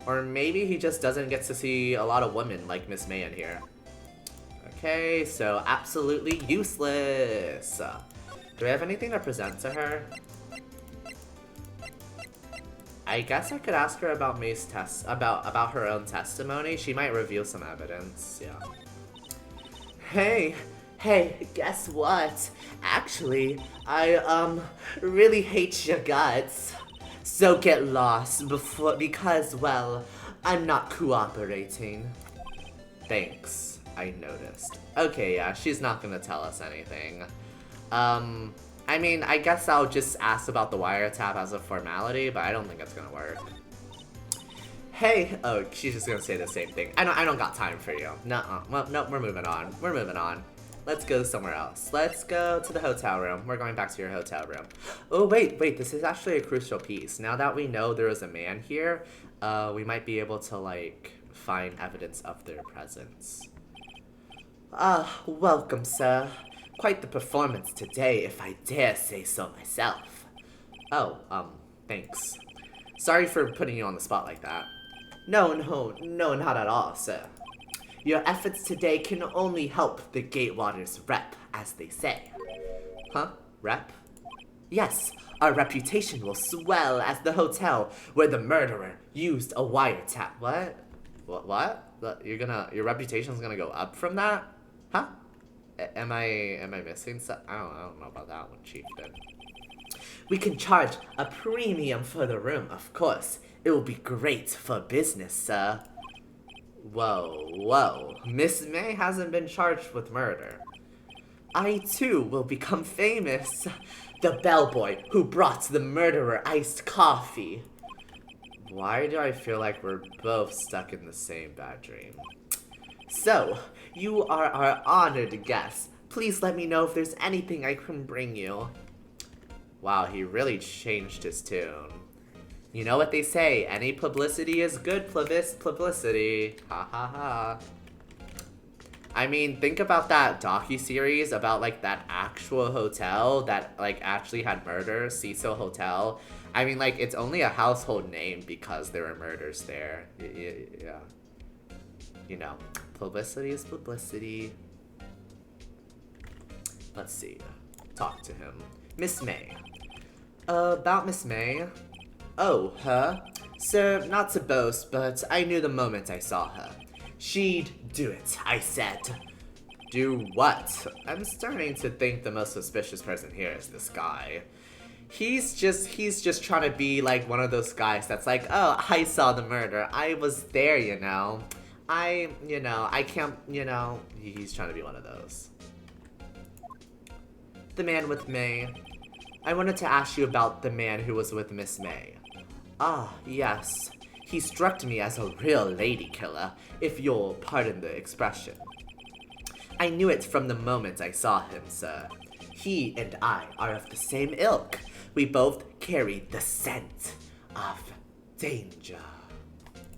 Or maybe he just doesn't get to see a lot of women like Miss May in here. Okay, so absolutely useless. Do I have anything to present to her? I guess I could ask her about May's test, about her own testimony. She might reveal some evidence, yeah. Hey, guess what? Actually, I, really hate your guts. So get lost because, well, I'm not cooperating. Thanks, I noticed. Okay, yeah, she's not gonna tell us anything. I mean, I guess I'll just ask about the wiretap as a formality, but I don't think it's gonna work. Hey, oh, she's just gonna say the same thing. I don't got time for you. Nuh-uh. Well, no, we're moving on. Let's go somewhere else. Let's go to the hotel room. We're going back to your hotel room. Oh, wait, this is actually a crucial piece. Now that we know there is a man here, we might be able to, like, find evidence of their presence. Welcome, sir. Quite the performance today, if I dare say so myself. Oh, thanks. Sorry for putting you on the spot like that. No, not at all, sir. Your efforts today can only help the Gatewaters rep, as they say. Huh? Rep? Yes, our reputation will swell as the hotel where the murderer used a wiretap. What? Your reputation's gonna go up from that? Huh? Am I missing something? I don't know about that one, Chieftain. We can charge a premium for the room, of course. It will be great for business, sir. Whoa. Miss May hasn't been charged with murder. I, too, will become famous. The bellboy who brought the murderer iced coffee. Why do I feel like we're both stuck in the same bad dream? So, you are our honored guest, Please let me know if there's anything I can bring you. Wow, he really changed his tune. You know what they say, any publicity is good publicity. Ha ha ha. I mean, think about that docuseries about, like, that actual hotel that, like, actually had murders, Cecil Hotel. I mean, like, it's only a household name because there were murders there. Yeah. You know, publicity is publicity. Let's see. Talk to him. Miss May. About Miss May? Oh, her? Sir, not to boast, but I knew the moment I saw her. She'd do it, I said. Do what? I'm starting to think the most suspicious person here is this guy. He's just trying to be like one of those guys that's like, oh, I saw the murder. I was there, you know. I can't, he's trying to be one of those. The man with May. I wanted to ask you about the man who was with Miss May. Ah, yes. He struck me as a real lady killer, if you'll pardon the expression. I knew it from the moment I saw him, sir. He and I are of the same ilk. We both carry the scent of danger.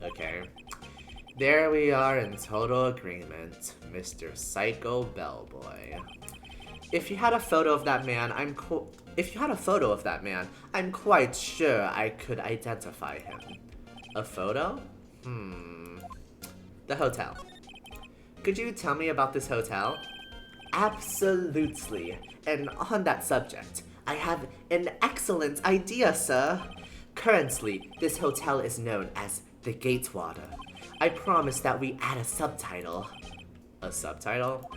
Okay. There we are in total agreement, Mr. Psycho Bellboy. If you had a photo of that man, I'm quite sure I could identify him. A photo? The hotel. Could you tell me about this hotel? Absolutely. And on that subject, I have an excellent idea, sir. Currently, this hotel is known as the Gatewater. I promise that we add a subtitle. A subtitle?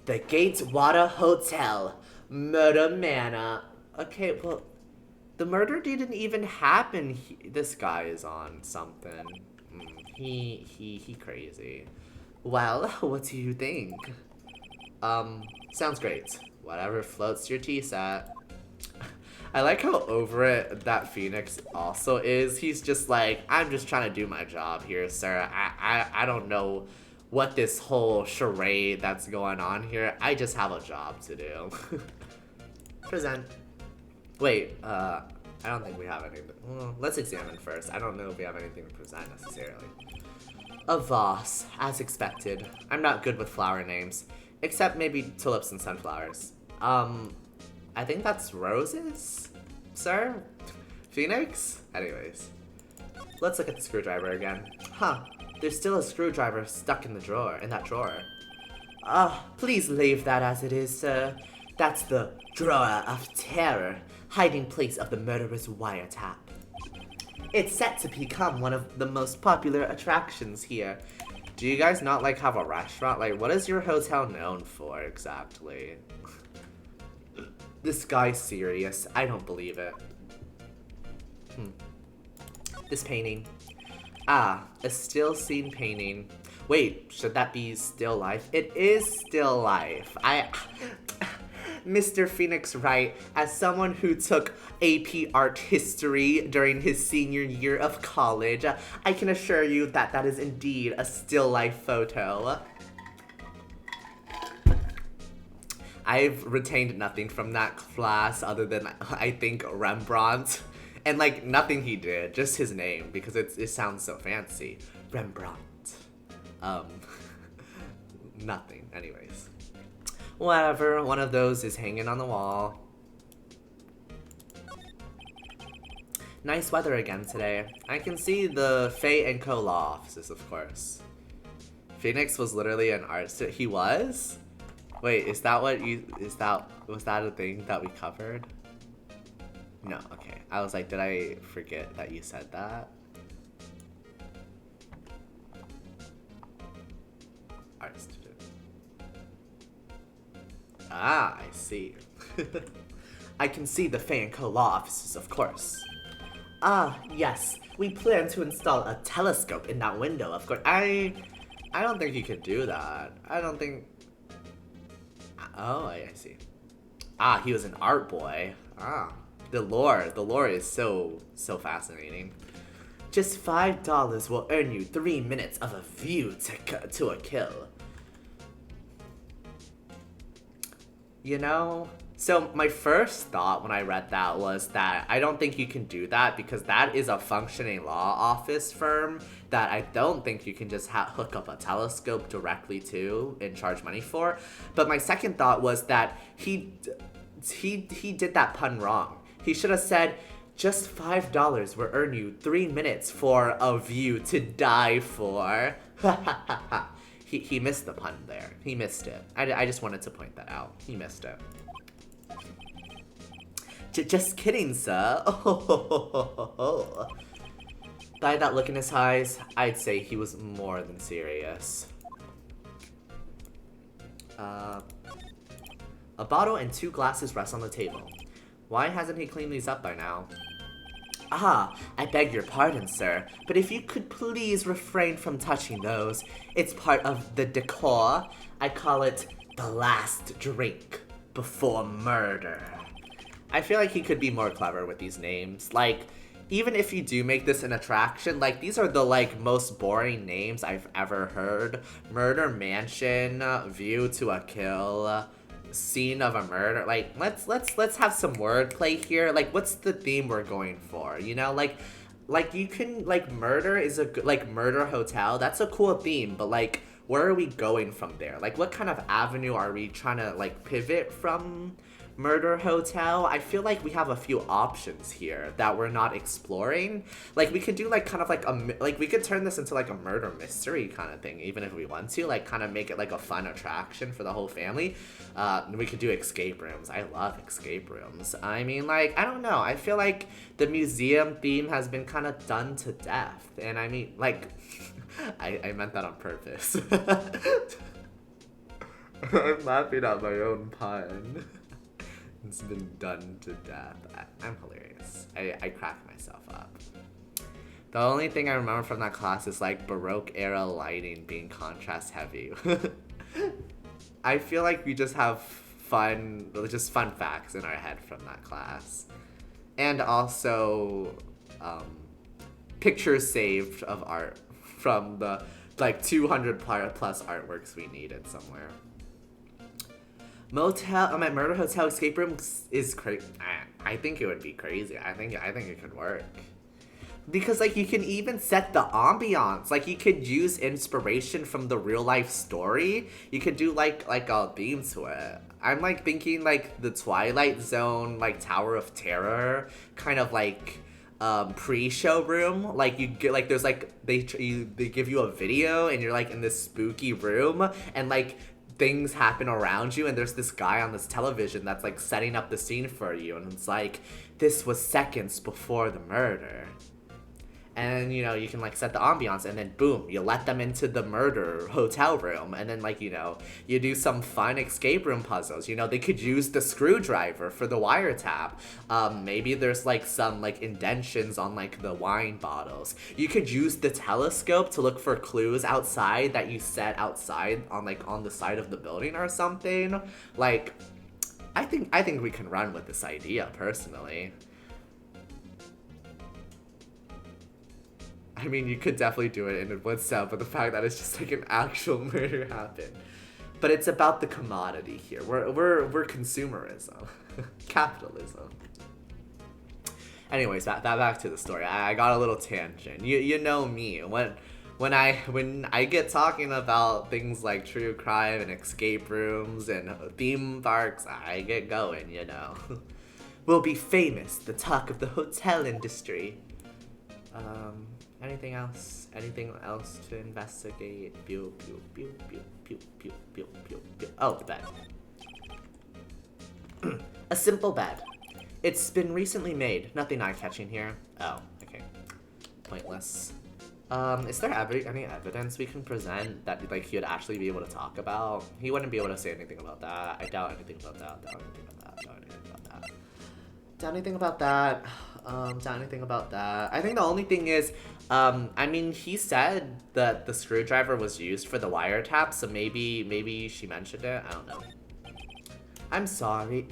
The Gatewater Hotel, Murder Manor. Okay, well, the murder didn't even happen. This guy is on something. He crazy. Well, what do you think? Sounds great. Whatever floats your TSAT. I like how over it that Phoenix also is. He's just like, I'm just trying to do my job here, sir. I don't know what this whole charade that's going on here. I just have a job to do. Present. Wait, I don't think we have anything. Well, let's examine first. I don't know if we have anything to present necessarily. A vase, as expected. I'm not good with flower names, except maybe tulips and sunflowers. I think that's roses, sir? Phoenix? Anyways. Let's look at the screwdriver again. Huh, there's still a screwdriver stuck in that drawer. Please leave that as it is, sir. That's the drawer of terror, hiding place of the murderer's wiretap. It's set to become one of the most popular attractions here. Do you guys not like have a restaurant? Like, what is your hotel known for exactly? This guy's serious. I don't believe it. This painting. Ah, a still scene painting. Wait, should that be still life? It is still life. Mr. Phoenix Wright, as someone who took AP Art History during his senior year of college, I can assure you that that is indeed a still life photo. I've retained nothing from that class other than, I think, Rembrandt. And, like, nothing he did, just his name, because it sounds so fancy. Rembrandt. Nothing. Anyways. Whatever, one of those is hanging on the wall. Nice weather again today. I can see the Faye & Co. law offices, of course. Phoenix was literally an art student. He was? Wait, was that a thing that we covered? No, okay. I was like, did I forget that you said that? Art student. Ah, I see. I can see the Faye & Co. law offices, of course. Ah, yes. We plan to install a telescope in that window, of course. I don't think you could do that. I don't think... Oh, I see. Ah, he was an art boy. Ah. The lore is so fascinating. Just $5 will earn you 3 minutes of a view to a kill. You know? So my first thought when I read that was that I don't think you can do that because that is a functioning law office firm that I don't think you can just hook up a telescope directly to and charge money for. But my second thought was that he did that pun wrong. He should have said, just $5 will earn you 3 minutes for a view to die for. He missed the pun there. He missed it. I just wanted to point that out. He missed it. Just kidding, sir. By that look in his eyes, I'd say he was more than serious. A bottle and 2 glasses rest on the table. Why hasn't he cleaned these up by now? Ah, I beg your pardon, sir, but if you could please refrain from touching those. It's part of the decor. I call it the last drink before murder. I feel like he could be more clever with these names. Like, even if you do make this an attraction, like, these are the, like, most boring names I've ever heard. Murder Mansion, View to a Kill, Scene of a Murder. Like, let's have some wordplay here. Like, what's the theme we're going for? You know, like you can, like, murder is a good, like, Murder Hotel. That's a cool theme, but, like, where are we going from there? Like, what kind of avenue are we trying to, like, pivot from Murder Hotel? I feel like we have a few options here that we're not exploring. Like, we could do, like, kind of like we could turn this into, like, a murder mystery kind of thing, even if we want to, like, kind of make it like a fun attraction for the whole family. We could do escape rooms. I love escape rooms. I mean, like, I don't know, I feel like the museum theme has been kind of done to death, and I mean, like, I meant that on purpose. I'm laughing at my own pun. It's been done to death. I'm hilarious. I crack myself up. The only thing I remember from that class is, like, Baroque era lighting being contrast heavy. I feel like we just have fun facts in our head from that class. And also, pictures saved of art from the, like, 200 plus artworks we needed somewhere. Murder Hotel escape room is crazy. I think it would be crazy. I think it could work. Because, like, you can even set the ambiance. Like, you could use inspiration from the real life story. You could do, like a theme to it. I'm, like, thinking, like, the Twilight Zone, like, Tower of Terror, kind of, like, pre-show room. Like, you get, like, there's, like, they give you a video, and you're, like, in this spooky room, and, like, things happen around you, and there's this guy on this television that's, like, setting up the scene for you, and it's like, this was seconds before the murder. And, you know, you can, like, set the ambiance, and then boom, you let them into the murder hotel room, and then, like, you know, you do some fun escape room puzzles. You know, they could use the screwdriver for the wiretap. Maybe there's, like, some, like, indentions on, like, the wine bottles. You could use the telescope to look for clues outside that you set outside on, like, on the side of the building or something. Like, I think we can run with this idea, personally. I mean, you could definitely do it in one set, but the fact that it's just like an actual murder happened. But it's about the commodity here. We're consumerism, capitalism. Anyways, back to the story. I got a little tangent. You know me. When I get talking about things like true crime and escape rooms and theme parks, I get going. You know, we'll be famous. The talk of the hotel industry. Anything else? Anything else to investigate? Pew, pew, pew, pew, pew, pew, pew, pew, pew. Oh, the bed. A simple bed. It's been recently made. Nothing eye-catching here. Oh, okay. Pointless. Is there any evidence we can present that, like, he would actually be able to talk about? He wouldn't be able to say anything about that. I doubt anything about that. Doubt anything about that. Doubt anything about that. Doubt anything about that. Doubt anything about that. I think the only thing is, I mean, he said that the screwdriver was used for the wiretap, so maybe she mentioned it. I don't know. I'm sorry.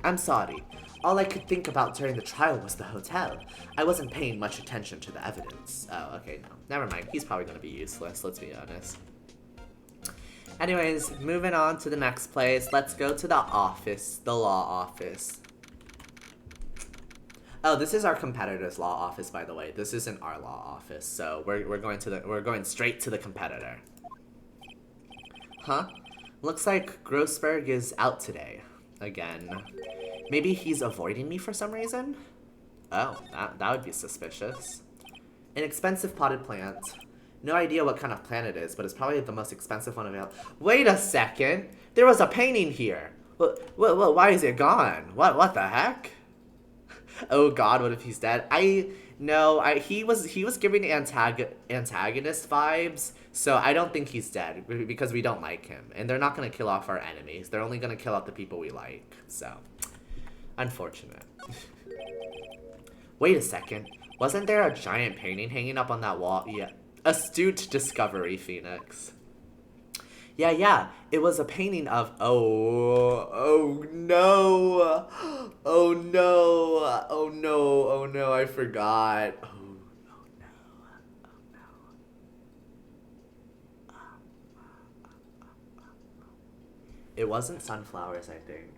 All I could think about during the trial was the hotel. I wasn't paying much attention to the evidence. Oh, okay, no. Never mind. He's probably gonna be useless, let's be honest. Anyways, moving on to the next place. Let's go to the office, the law office. Oh, this is our competitor's law office, by the way. This isn't our law office, so we're going straight to the competitor. Huh? Looks like Grossberg is out today. Again. Maybe he's avoiding me for some reason? Oh, that would be suspicious. An expensive potted plant. No idea what kind of plant it is, but it's probably the most expensive one available. Wait a second! There was a painting here! Why is it gone? What the heck? Oh god, what if he's dead? He was giving antagonist vibes, so I don't think he's dead, because we don't like him. And they're not gonna kill off our enemies. They're only gonna kill off the people we like, so. Unfortunate. Wait a second. Wasn't there a giant painting hanging up on that wall? Yeah. Astute discovery, Phoenix. Yeah. It was a painting of... Oh no. Oh no, I forgot. Oh no. It wasn't sunflowers, I think.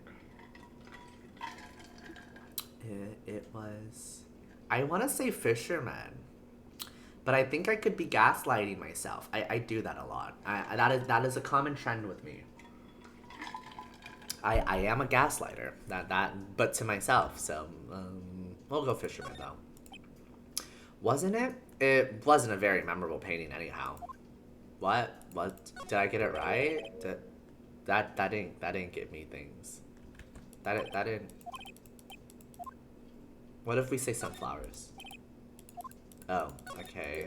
It was... I want to say fisherman. But I think I could be gaslighting myself. I do that a lot. That is a common trend with me. I am a gaslighter. But to myself. So we'll go fisherman though. Wasn't it? It wasn't a very memorable painting anyhow. What? Did I get it right? That didn't give me things. That didn't. What if we say sunflowers? Oh, okay.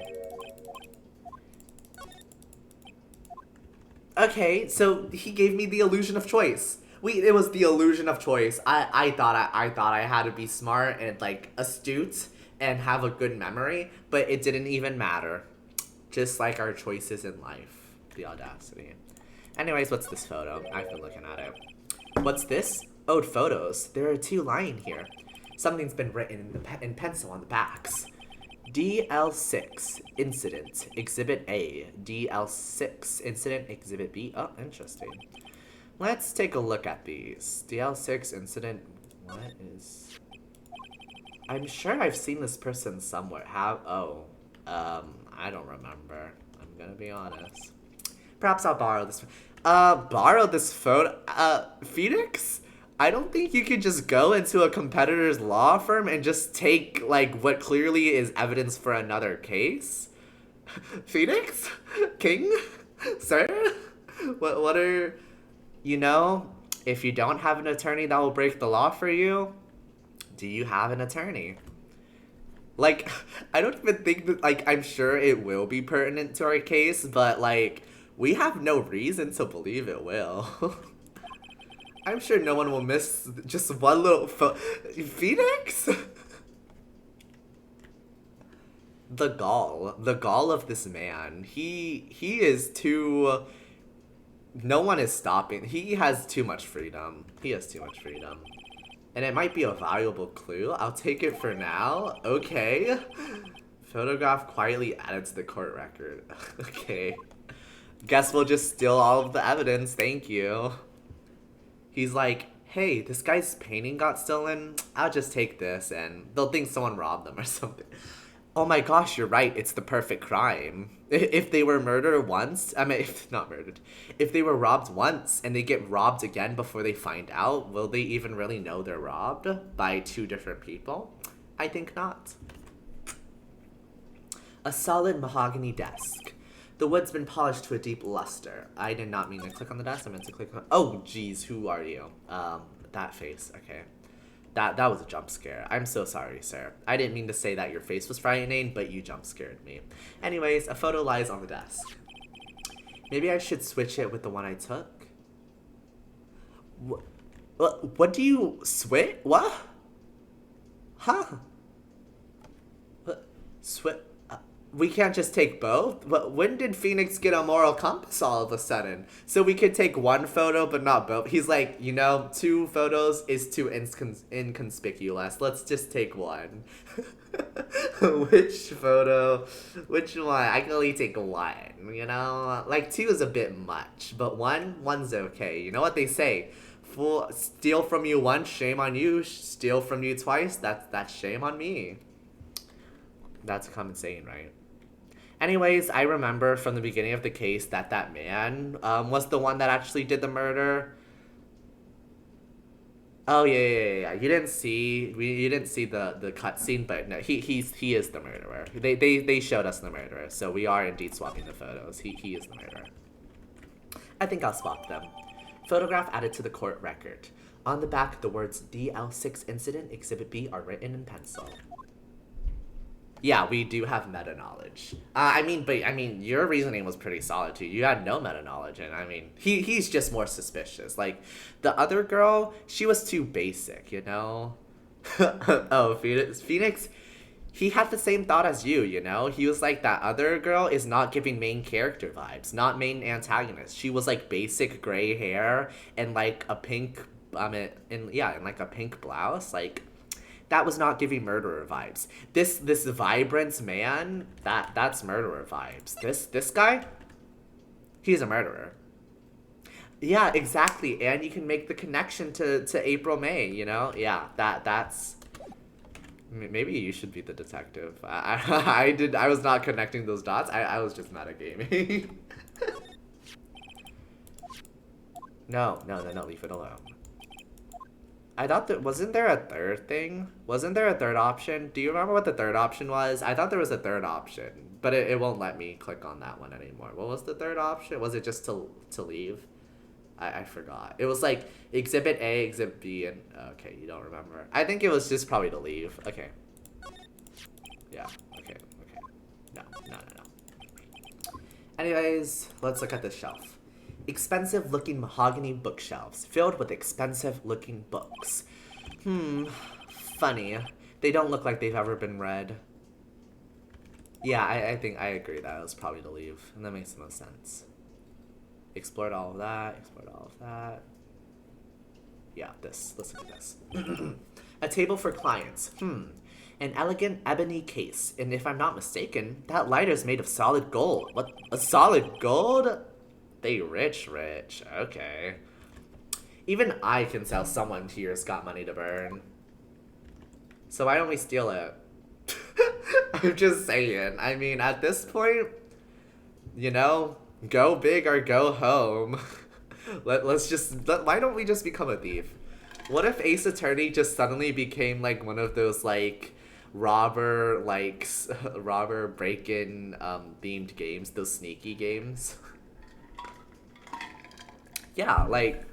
Okay, so he gave me the illusion of choice. It was the illusion of choice. I thought I had to be smart and like astute and have a good memory, but it didn't even matter. Just like our choices in life. The audacity. Anyways, what's this photo? I've been looking at it. What's this? Ode photos. There are 2 lying here. Something's been written in pencil on the backs. DL6 Incident Exhibit A. DL6 Incident Exhibit B. Oh, interesting. Let's take a look at these. DL6 Incident. What is... I'm sure I've seen this person somewhere. How? Oh. I don't remember. I'm gonna be honest. Perhaps I'll borrow this. Borrow this photo? Phoenix? I don't think you could just go into a competitor's law firm and just take, like, what clearly is evidence for another case. Phoenix? King? Sir? What are... You know, if you don't have an attorney that will break the law for you, do you have an attorney? Like, I don't even think that, like, I'm sure it will be pertinent to our case, but, like, we have no reason to believe it will. I'm sure no one will miss just one little Phoenix? The gall of this man. He is too... No one is stopping. He has too much freedom. And it might be a valuable clue. I'll take it for now. Okay. Photograph quietly added to the court record. Okay. Guess we'll just steal all of the evidence. Thank you. He's like, hey, this guy's painting got stolen. I'll just take this and they'll think someone robbed them or something. Oh my gosh, you're right. It's the perfect crime. If they were murdered once, if they were robbed once and they get robbed again before they find out, will they even really know they're robbed by 2 different people? I think not. A solid mahogany desk. The wood's been polished to a deep luster. I did not mean to click on the desk. I meant to click on... Oh, geez. Who are you? That face. Okay. That was a jump scare. I'm so sorry, sir. I didn't mean to say that your face was frightening, but you jump scared me. Anyways, a photo lies on the desk. Maybe I should switch it with the one I took? What do you... Switch? What? Huh? What? we can't just take both? But when did Phoenix get a moral compass all of a sudden? So we could take one photo but not both. He's like, you know, 2 photos is too inconspicuous. Let's just take one. Which photo? Which one? I can only take one, you know? Like 2 is a bit much, but one's okay. You know what they say? Steal from you once, shame on you. Steal from you twice, that's shame on me. That's a common saying, right? Anyways, I remember from the beginning of the case that man was the one that actually did the murder. Oh yeah. You didn't see the cutscene, but no, he is the murderer. They showed us the murderer, so we are indeed swapping the photos. He is the murderer. I think I'll swap them. Photograph added to the court record. On the back, the words DL6 Incident Exhibit B are written in pencil. Yeah, we do have meta knowledge. I mean, your reasoning was pretty solid too. You had no meta knowledge, and I mean, he's just more suspicious. Like, the other girl, she was too basic, you know? Oh, Phoenix, he had the same thought as you, you know? He was like, that other girl is not giving main character vibes, not main antagonist. She was like basic gray hair and like a pink, in like a pink blouse, like. That was not giving murderer vibes. This vibrant man, that's murderer vibes. This guy, he's a murderer. Yeah, exactly. And you can make the connection to April May, you know? Yeah, that's maybe you should be the detective. I was not connecting those dots. I was just metagaming. No, leave it alone. I thought that, wasn't there a third thing? Wasn't there a third option? Do you remember what the third option was? I thought there was a third option, but it won't let me click on that one anymore. What was the third option? Was it just to leave? I forgot. It was like Exhibit A, Exhibit B, and okay, you don't remember. I think it was just probably to leave. Okay. Yeah, okay. No. Anyways, let's look at this shelf. Expensive-looking mahogany bookshelves filled with expensive-looking books. Funny. They don't look like they've ever been read. Yeah, I think I agree that it was probably to leave, and that makes the most sense. Explored all of that. Yeah, let's look at this. A table for clients. An elegant ebony case, and if I'm not mistaken, that lighter's made of solid gold. What? A solid gold? They rich. Okay. Even I can tell someone here's got money to burn. So why don't we steal it? I'm just saying. I mean, at this point, you know, go big or go home. Why don't we just become a thief? What if Ace Attorney just suddenly became like one of those like robber break-in themed games, those sneaky games? Yeah, like,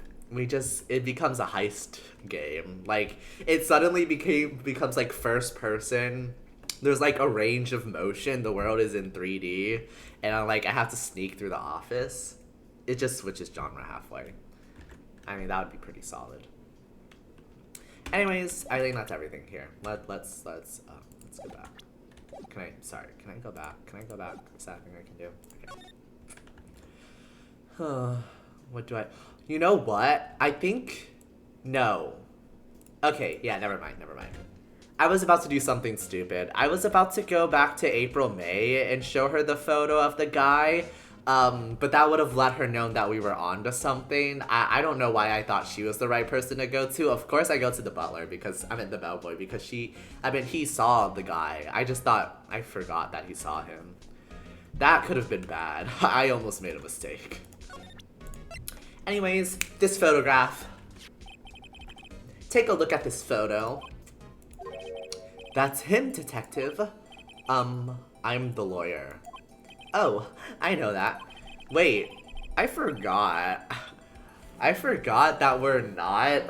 it becomes a heist game. Like, it suddenly becomes, like, first person. There's, like, a range of motion. The world is in 3D. And, I have to sneak through the office. It just switches genre halfway. I mean, that would be pretty solid. Anyways, I think that's everything here. Let's go back. Can I go back? Is that a thing I can do? Okay. What do I... You know what? I think... No. Okay, yeah, never mind. I was about to do something stupid. I was about to go back to April May and show her the photo of the guy, but that would have let her know that we were onto something. I don't know why I thought she was the right person to go to. Of course I go to the butler the bellboy, because he saw the guy. I forgot that he saw him. That could have been bad. I almost made a mistake. Anyways, this photograph. Take a look at this photo. That's him, detective. I'm the lawyer. Oh, I know that. Wait, I forgot that we're not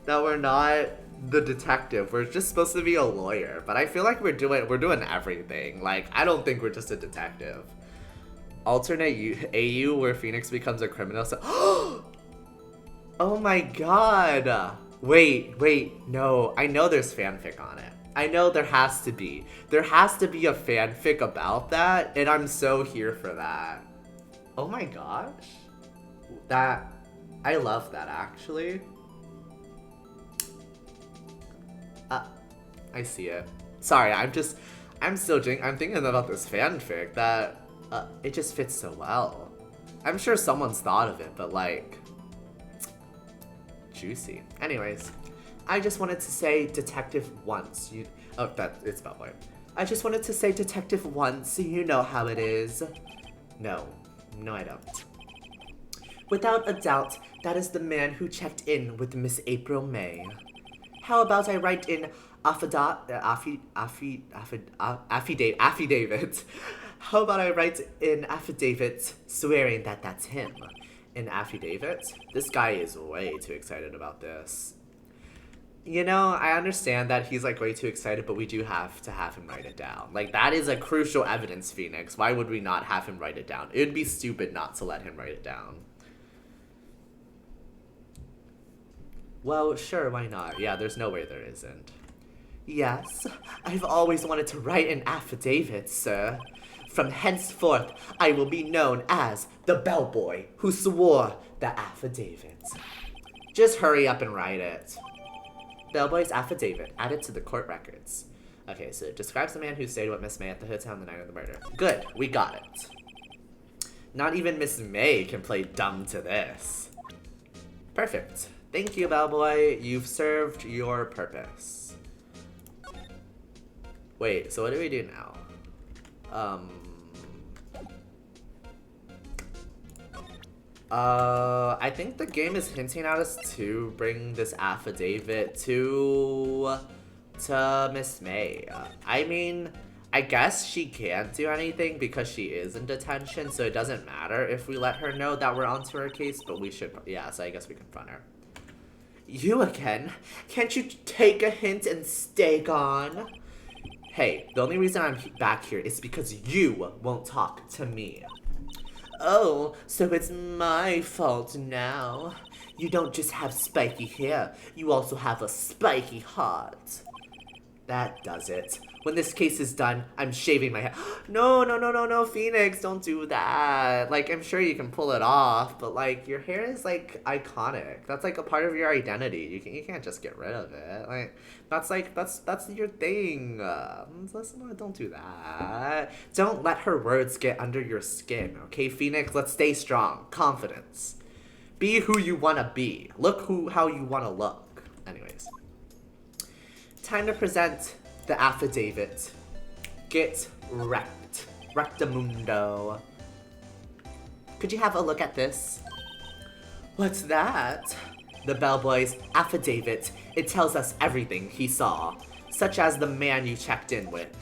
the detective. We're just supposed to be a lawyer, but I feel like we're doing everything. Like, I don't think we're just a detective. Alternate AU where Phoenix becomes a criminal. Oh my god. Wait, no. I know there's fanfic on it. I know there has to be. There has to be a fanfic about that, and I'm so here for that. Oh my gosh. I love that, actually. I see it. Sorry, I'm thinking about this fanfic that, it just fits so well. I'm sure someone's thought of it, but like, juicy. Anyways, I just wanted to say Detective once. It's Bellboy. I just wanted to say Detective once, you know how it is. No, I don't. Without a doubt, that is the man who checked in with Miss April May. How about I write in affidavit? How about I write in affidavit swearing that that's him? An affidavit? This guy is way too excited about this. You know, I understand that he's like way too excited, but we do have to have him write it down. Like, that is a crucial evidence, Phoenix. Why would we not have him write it down? It would be stupid not to let him write it down. Well, sure, why not? Yeah, there's no way there isn't. Yes, I've always wanted to write an affidavit, sir. From henceforth, I will be known as the bellboy who swore the affidavit. Just hurry up and write it. Bellboy's affidavit, added to the court records. Okay, so it describes the man who stayed with Miss May at the hotel on the night of the murder. Good, we got it. Not even Miss May can play dumb to this. Perfect. Thank you, Bellboy. You've served your purpose. Wait, so what do we do now? I think the game is hinting at us to bring this affidavit to Miss May. I mean, I guess she can't do anything because she is in detention, so it doesn't matter if we let her know that we're onto her case, but we should, yeah, so I guess we confront her. You again? Can't you take a hint and stay gone? Hey, the only reason I'm back here is because you won't talk to me. Oh, so it's my fault now. You don't just have spiky hair, you also have a spiky heart. That does it. When this case is done, I'm shaving my head. No, Phoenix, don't do that. Like, I'm sure you can pull it off, but like, your hair is like iconic. That's like a part of your identity. You can't just get rid of it. Like, that's your thing. Don't do that. Don't let her words get under your skin, okay, Phoenix? Let's stay strong. Confidence. Be who you wanna be. Look how you wanna look. Anyways. Time to present the affidavit. Get wrecked. Rectamundo. Could you have a look at this? What's that? The bellboy's affidavit. It tells us everything he saw, such as the man you checked in with.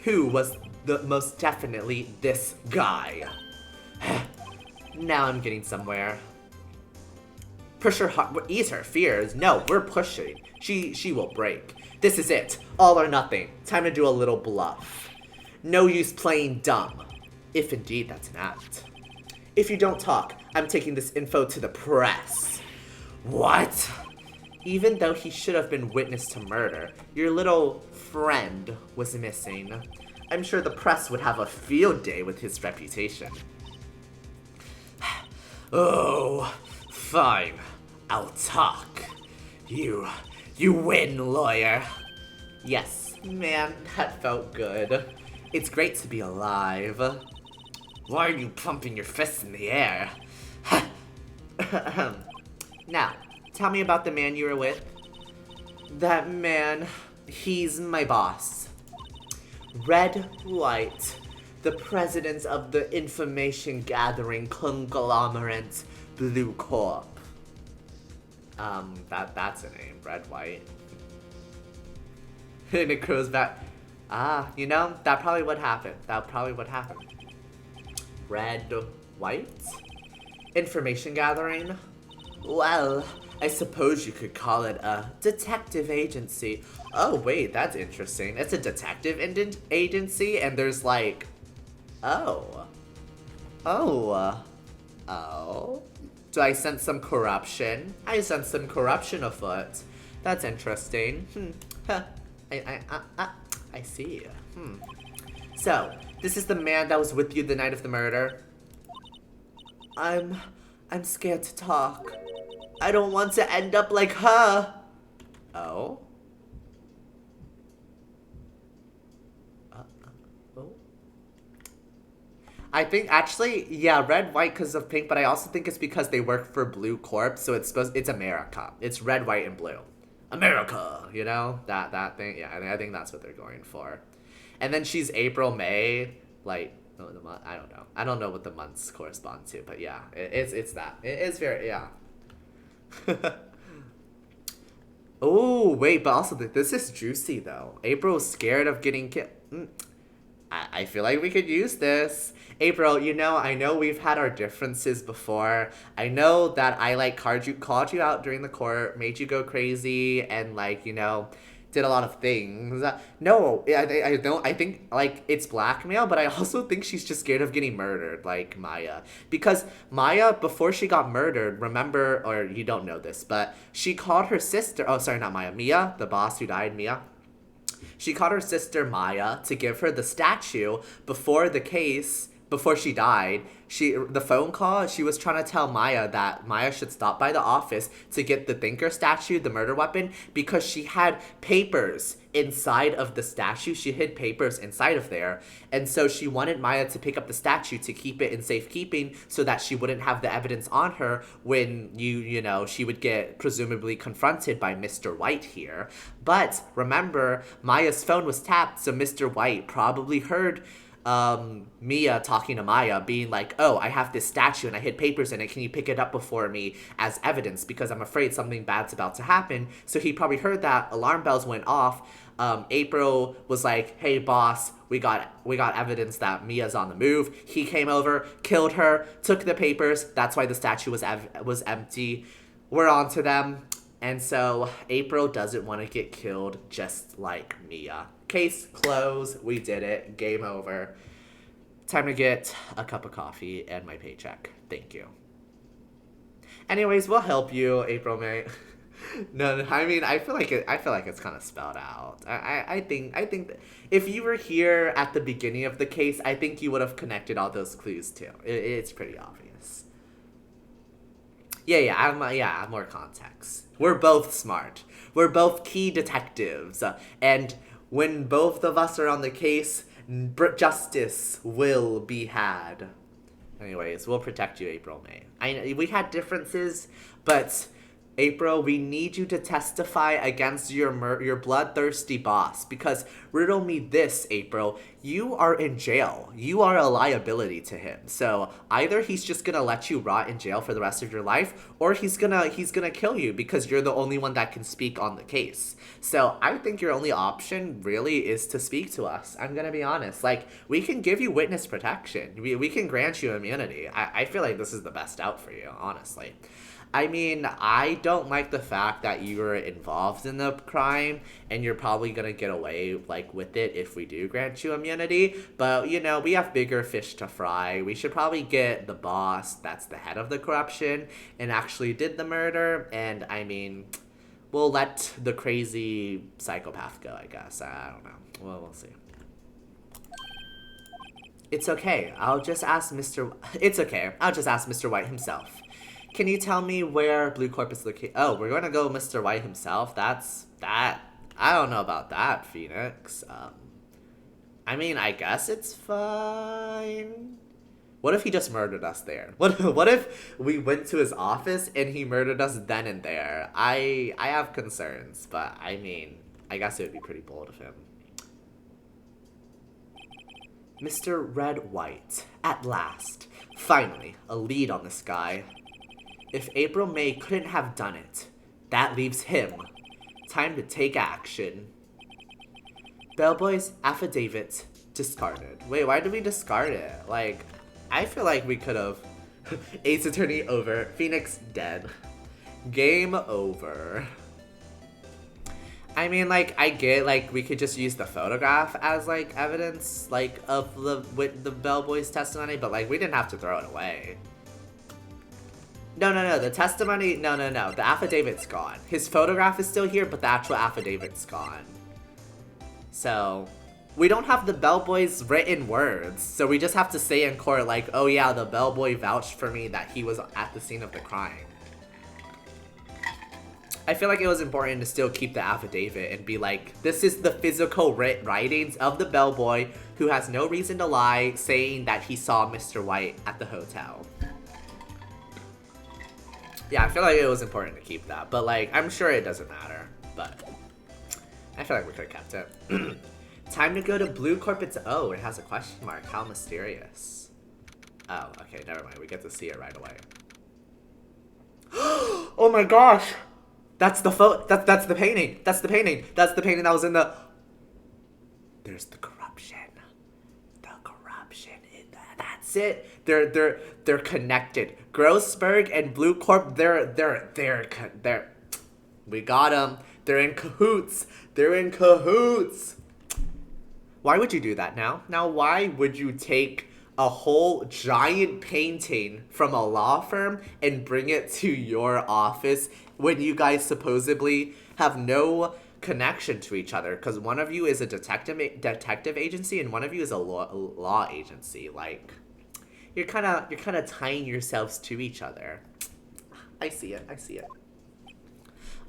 Who was the most definitely this guy? Now I'm getting somewhere. Push her heart, ease her fears. No, we're pushing. She will break. This is it. All or nothing. Time to do a little bluff. No use playing dumb. If indeed that's an act. If you don't talk, I'm taking this info to the press. What? Even though he should have been witness to murder, your little friend was missing. I'm sure the press would have a field day with his reputation. Oh, fine. I'll talk. You win, lawyer. Yes, man, that felt good. It's great to be alive. Why are you pumping your fists in the air? Now, tell me about the man you were with. That man, he's my boss. Red White, the president of the information gathering conglomerate Blue Corp. That's a name, Red White. And it goes back. You know, that probably would happen. Red White? Information gathering? Well, I suppose you could call it a detective agency. Oh, wait, that's interesting. It's a detective agency, and there's like... Oh. Do I sense some corruption? I sense some corruption afoot. That's interesting. I see. So, this is the man that was with you the night of the murder? I'm scared to talk. I don't want to end up like her. Oh? Oh? I think actually, yeah, red, white because of pink, but I also think it's because they work for Blue Corp, so it's America. It's red, white, and blue. America, you know? That thing. Yeah, I think that's what they're going for. And then she's April, May, like, no, the month, I don't know. I don't know what the months correspond to, but yeah, it's that. It's very, yeah. Oh, wait, but also this is juicy though. April's scared of getting killed. I feel like we could use this. April, you know, I know we've had our differences before. I know that I like called you out during the court, made you go crazy, and like, you know, did a lot of things. No, I don't. I think like it's blackmail, but I also think she's just scared of getting murdered, like Maya, because Maya before she got murdered, remember, or you don't know this, but she called her sister. Oh, sorry, not Maya. Mia, the boss who died, Mia. She called her sister Maya to give her the statue before the case, before she died. The phone call, she was trying to tell Maya that Maya should stop by the office to get the Thinker statue, the murder weapon, because she had papers inside of the statue. She hid papers inside of there. And so she wanted Maya to pick up the statue to keep it in safekeeping so that she wouldn't have the evidence on her when you know, she would get presumably confronted by Mr. White here. But remember, Maya's phone was tapped, so Mr. White probably heard Mia talking to Maya, being like, oh, I have this statue and I hid papers in it. Can you pick it up before me as evidence? Because I'm afraid something bad's about to happen. So he probably heard that. Alarm bells went off. April was like, hey, boss, we got evidence that Mia's on the move. He came over, killed her, took the papers. That's why the statue was empty. We're on to them. And so April doesn't want to get killed just like Mia. Case closed. We did it. Game over. Time to get a cup of coffee and my paycheck. Thank you. Anyways, we'll help you, April May. No, I mean, I feel like it's kind of spelled out. I think that if you were here at the beginning of the case, I think you would have connected all those clues too. It's pretty obvious. Yeah, more context. We're both smart. We're both key detectives, and when both of us are on the case, justice will be had. Anyways, we'll protect you, April May. We had differences, but April, we need you to testify against your bloodthirsty boss, because riddle me this, April, you are in jail. You are a liability to him. So either he's just gonna let you rot in jail for the rest of your life, or he's gonna kill you because you're the only one that can speak on the case. So I think your only option really is to speak to us. I'm gonna be honest. Like, we can give you witness protection. We can grant you immunity. I feel like this is the best out for you, honestly. I mean, I don't like the fact that you were involved in the crime, and you're probably gonna get away, like, with it if we do grant you immunity, but, you know, we have bigger fish to fry. We should probably get the boss that's the head of the corruption and actually did the murder, and, I mean, we'll let the crazy psychopath go, I guess. I don't know. Well, we'll see. It's okay. I'll just ask Mr. White himself. Can you tell me where Blue Corp is located? Oh, we're going to go Mr. White himself? I don't know about that, Phoenix. I mean, I guess it's fine. What if he just murdered us there? What if we went to his office and he murdered us then and there? I have concerns, but I mean, I guess it would be pretty bold of him. Mr. Red White, at last. Finally, a lead on this guy. If April May couldn't have done it, that leaves him. Time to take action. Bellboy's affidavit discarded. Wait, why did we discard it? Like, I feel like we could have. Ace Attorney over. Phoenix dead. Game over. I mean, like, I get, like, we could just use the photograph as, like, evidence, like, of the Bellboy's testimony, but, like, we didn't have to throw it away. No, the testimony, no, the affidavit's gone. His photograph is still here, but the actual affidavit's gone. So we don't have the bellboy's written words, so we just have to say in court like, oh yeah, the bellboy vouched for me that he was at the scene of the crime. I feel like it was important to still keep the affidavit and be like, this is the physical writings of the bellboy who has no reason to lie, saying that he saw Mr. White at the hotel. Yeah, I feel like it was important to keep that, but like, I'm sure it doesn't matter, but I feel like we could have kept it. Time to go to Blue Corp. Oh, it has a question mark. How mysterious. Oh, okay, never mind. We get to see it right away. Oh my gosh! That's the that's the painting. That's the painting. That's the painting that was in the... There's the corruption. The corruption in that. That's it. They're connected. Grossberg and Blue Corp, they're we got them. They're in cahoots. They're in cahoots. Why would you do that now? Now, why would you take a whole giant painting from a law firm and bring it to your office when you guys supposedly have no connection to each other? Because one of you is a detective agency and one of you is a law agency. Like, you're kind of tying yourselves to each other. I see it. I see it.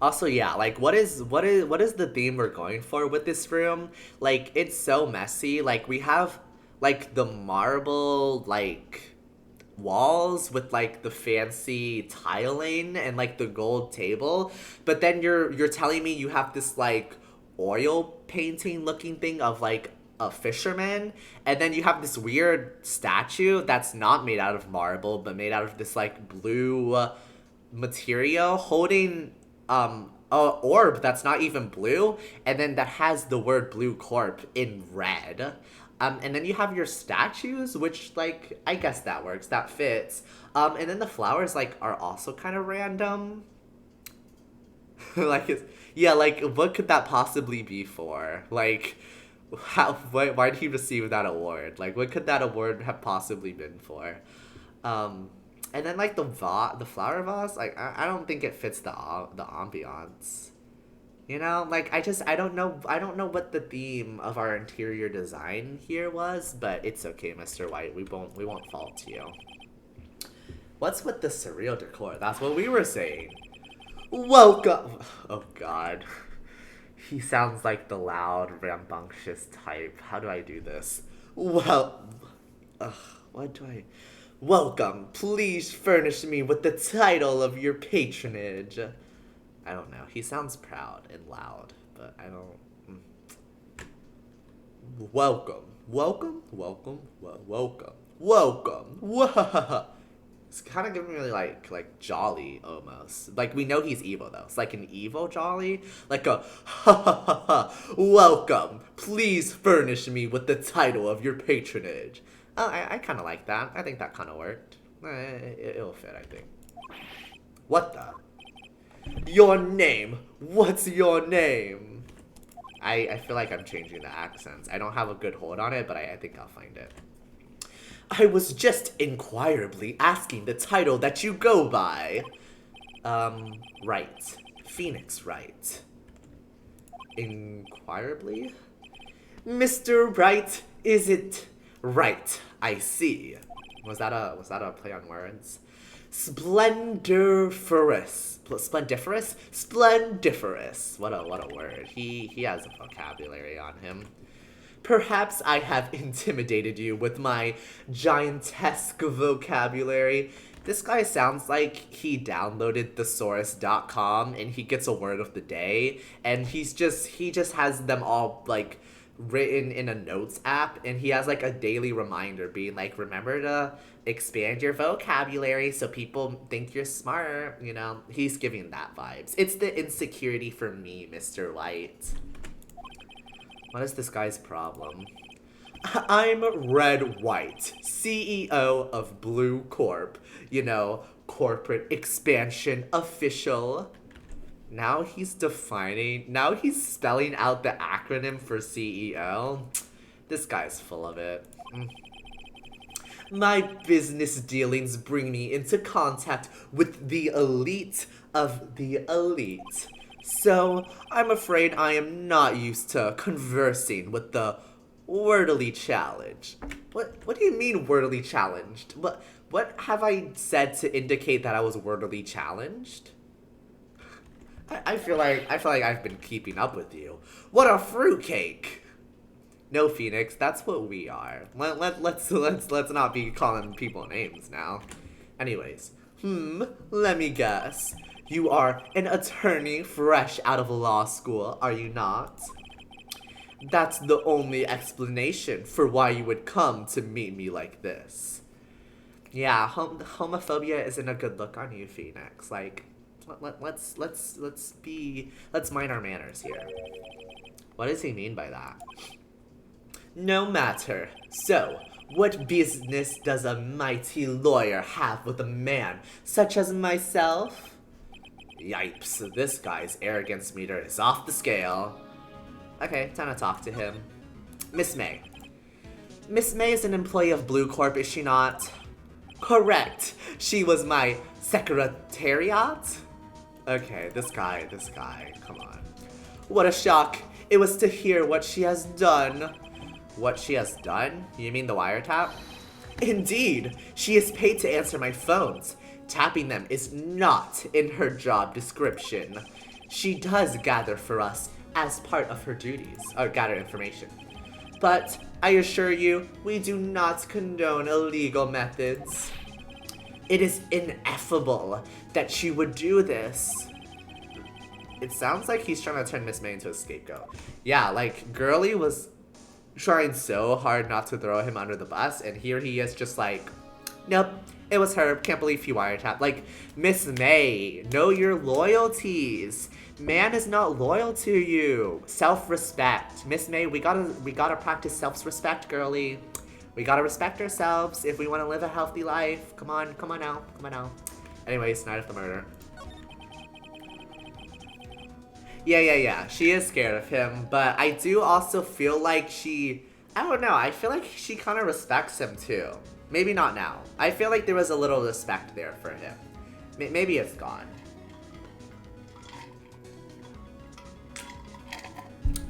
Also, yeah, like, what is the theme we're going for with this room? Like, it's so messy. Like, we have, like, the marble, like, walls with, like, the fancy tiling and, like, the gold table. But then you're telling me you have this, like, oil painting looking thing of, like, a fisherman. And then you have this weird statue that's not made out of marble, but made out of this, like, blue material holding... a orb that's not even blue, and then that has the word Blue Corp in red. And then you have your statues, which, like, I guess that works, that fits. And then the flowers, like, are also kind of random. Like, yeah, like, what could that possibly be for? Like, why did he receive that award? Like, what could that award have possibly been for? And then, like, the flower vase, like, I don't think it fits the ambiance. You know? Like, I don't know what the theme of our interior design here was, but it's okay, Mr. White. We won't fault you. What's with the surreal decor? That's what we were saying. Welcome! Oh, God. He sounds like the loud, rambunctious type. How do I do this? Well... what do I... Welcome, please furnish me with the title of your patronage. I don't know, he sounds proud and loud, but I don't... Welcome. It's kind of giving me like Jolly almost. Like, we know he's evil though. It's like an evil Jolly. Like a welcome, please furnish me with the title of your patronage. Oh, I kind of like that. I think that kind of worked. It'll fit, I think. What the? Your name. What's your name? I feel like I'm changing the accents. I don't have a good hold on it, but I think I'll find it. I was just inquirably asking the title that you go by. Wright. Phoenix Wright. Inquirably? Mr. Wright, is it... Right, I see. Was that a play on words? Splendiferous. Splendiferous? Splendiferous. What a word. He has a vocabulary on him. Perhaps I have intimidated you with my giantesque vocabulary. This guy sounds like he downloaded thesaurus.com and he gets a word of the day, and he just has them all, like, written in a notes app, and he has, like, a daily reminder being like, remember to expand your vocabulary so people think you're smart, you know? He's giving that vibes. It's the insecurity for me, Mr. White. What is this guy's problem? I'm Red White, CEO of Blue Corp. You know, corporate expansion official. Now he's spelling out the acronym for CEO. This guy's full of it. My business dealings bring me into contact with the elite of the elite. So, I'm afraid I am not used to conversing with the wordily challenged. What do you mean wordily challenged? What have I said to indicate that I was wordily challenged? I feel like I've been keeping up with you. What a fruitcake! No, Phoenix, that's what we are. Let's not be calling people names now. Anyways, let me guess. You are an attorney fresh out of law school, are you not? That's the only explanation for why you would come to meet me like this. Yeah, homophobia isn't a good look on you, Phoenix. Like, let's mind our manners here. What does he mean by that? No matter. So, what business does a mighty lawyer have with a man such as myself? Yipes, this guy's arrogance meter is off the scale. Okay, time to talk to him. Miss May. Miss May is an employee of Blue Corp, is she not? Correct. She was my secretariat? Okay, this guy, come on. What a shock. It was to hear what she has done. What she has done? You mean the wiretap? Indeed. She is paid to answer my phones. Tapping them is not in her job description. She does gather for us as part of her duties, or gather information. But I assure you, we do not condone illegal methods. It is ineffable that she would do this. It sounds like he's trying to turn Miss May into a scapegoat. Yeah, like, Girly was trying so hard not to throw him under the bus, and here he is just like, nope, it was her, can't believe he wiretapped. Like, Miss May, know your loyalties. Man is not loyal to you. Self-respect. Miss May, we gotta practice self-respect, girly. We gotta respect ourselves if we want to live a healthy life. Come on now. Anyways, night of the murder. Yeah. She is scared of him, but I do also feel like I don't know, I feel like she kind of respects him too. Maybe not now. I feel like there was a little respect there for him. Maybe it's gone.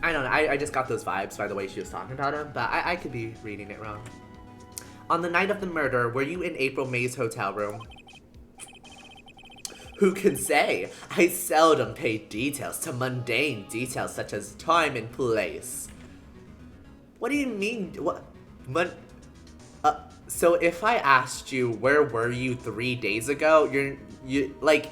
I don't know, I just got those vibes by the way she was talking about him, but I could be reading it wrong. On the night of the murder, were you in April May's hotel room? Who can say? I seldom pay details to mundane details such as time and place. What do you mean? What? So if I asked you where were you 3 days ago, you like,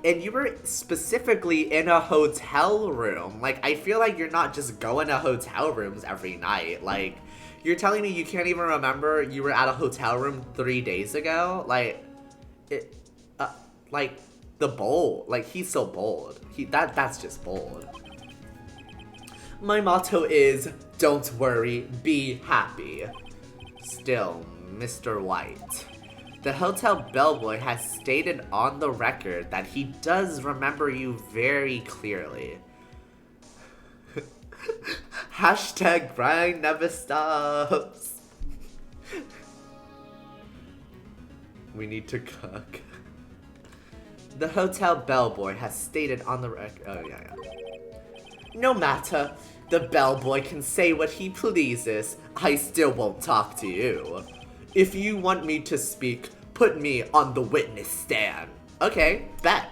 and you were specifically in a hotel room. Like, I feel like you're not just going to hotel rooms every night. Like, you're telling me you can't even remember you were at a hotel room 3 days ago? Like, like, the bold. Like, he's so bold. That's just bold. My motto is, don't worry, be happy. Still, Mr. White. The hotel bellboy has stated on the record that he does remember you very clearly. Hashtag grind never stops. We need to cook. The hotel bellboy has stated on the record. Oh, yeah. No matter. The bellboy can say what he pleases. I still won't talk to you. If you want me to speak, put me on the witness stand. Okay, bet.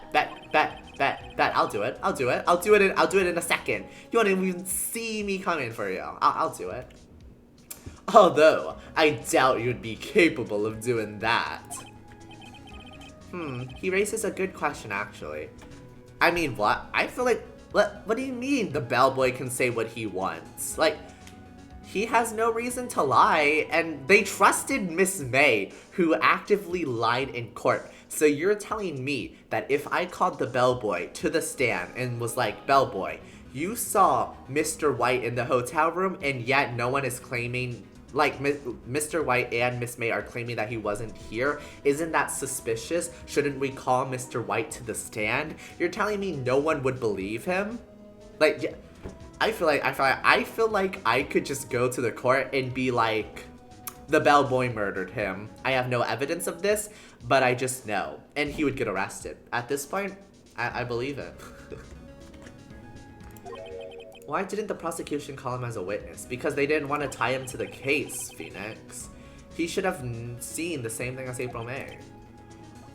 I'll do it. I'll do it in a second. You won't even see me coming for you. I'll do it. Although, I doubt you'd be capable of doing that. He raises a good question, actually. I mean, what? I feel like, what do you mean the bellboy can say what he wants? Like, he has no reason to lie, and they trusted Miss May, who actively lied in court. So you're telling me that if I called the bellboy to the stand and was like, bellboy, you saw Mr. White in the hotel room, and yet no one is claiming, like, Mr. White and Miss May are claiming that he wasn't here? Isn't that suspicious? Shouldn't we call Mr. White to the stand? You're telling me no one would believe him? Like, yeah, I feel like I could just go to the court and be like, the bellboy murdered him. I have no evidence of this, but I just know. And he would get arrested. At this point, I believe it. Why didn't the prosecution call him as a witness? Because they didn't want to tie him to the case, Phoenix. He should have seen the same thing as April May.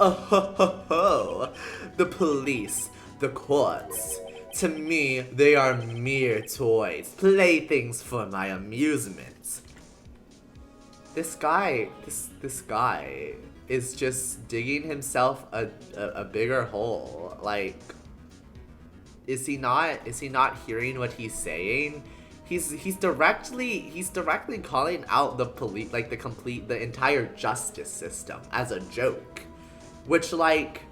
Oh ho ho ho! The police, the courts. To me, they are mere toys, playthings for my amusement. This guy is just digging himself a bigger hole. Like, is he not hearing what he's saying? He's directly calling out the police, like the entire justice system as a joke, which, like,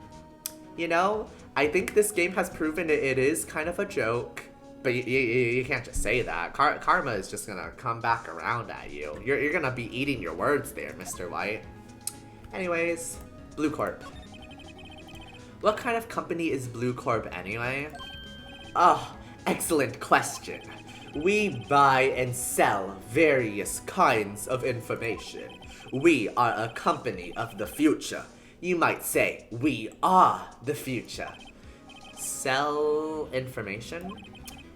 you know, I think this game has proven it is kind of a joke. But you can't just say that. Karma is just gonna come back around at you. You're gonna be eating your words there, Mr. White. Anyways, Blue Corp. What kind of company is Blue Corp anyway? Oh, excellent question. We buy and sell various kinds of information. We are a company of the future. You might say we are the future. Sell information?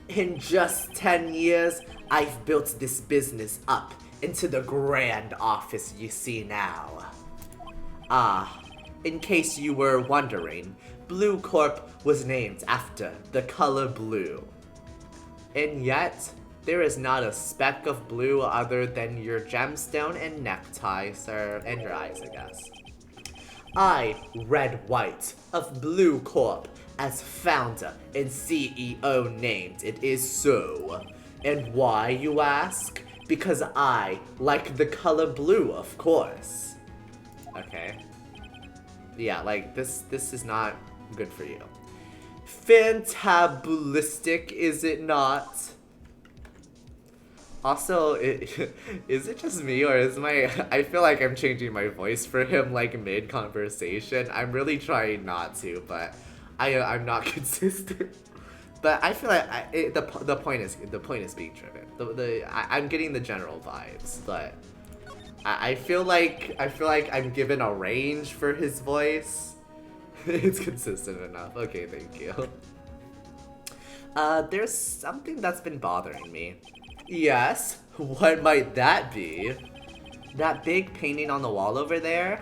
In just 10 years, I've built this business up into the grand office you see now. In case you were wondering, Blue Corp was named after the color blue. And yet, there is not a speck of blue other than your gemstone and necktie, sir, and your eyes, I guess. I, Red White, of Blue Corp, as founder and CEO named it is so. And why, you ask? Because I like the color blue, of course. Okay. Yeah, like, this is not good for you. Fantabulistic, is it not? Also, is it just me, or is I feel like I'm changing my voice for him, like, mid-conversation. I'm really trying not to, but I'm not consistent. But I feel like the point is being driven. I'm getting the general vibes, but I feel like I'm given a range for his voice. It's consistent enough. Okay, thank you. There's something that's been bothering me. Yes, what might that be? That big painting on the wall over there?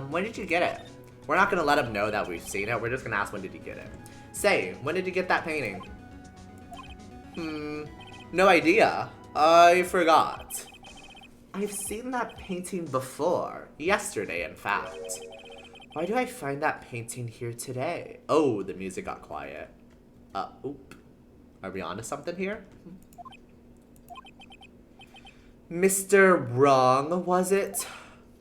When did you get it? We're not gonna let him know that we've seen it, we're just gonna ask when did he get it. Say, when did you get that painting? No idea. I forgot. I've seen that painting before. Yesterday, in fact. Why do I find that painting here today? Oh, the music got quiet. Oop. Are we onto something here? Mr. Wrong, was it?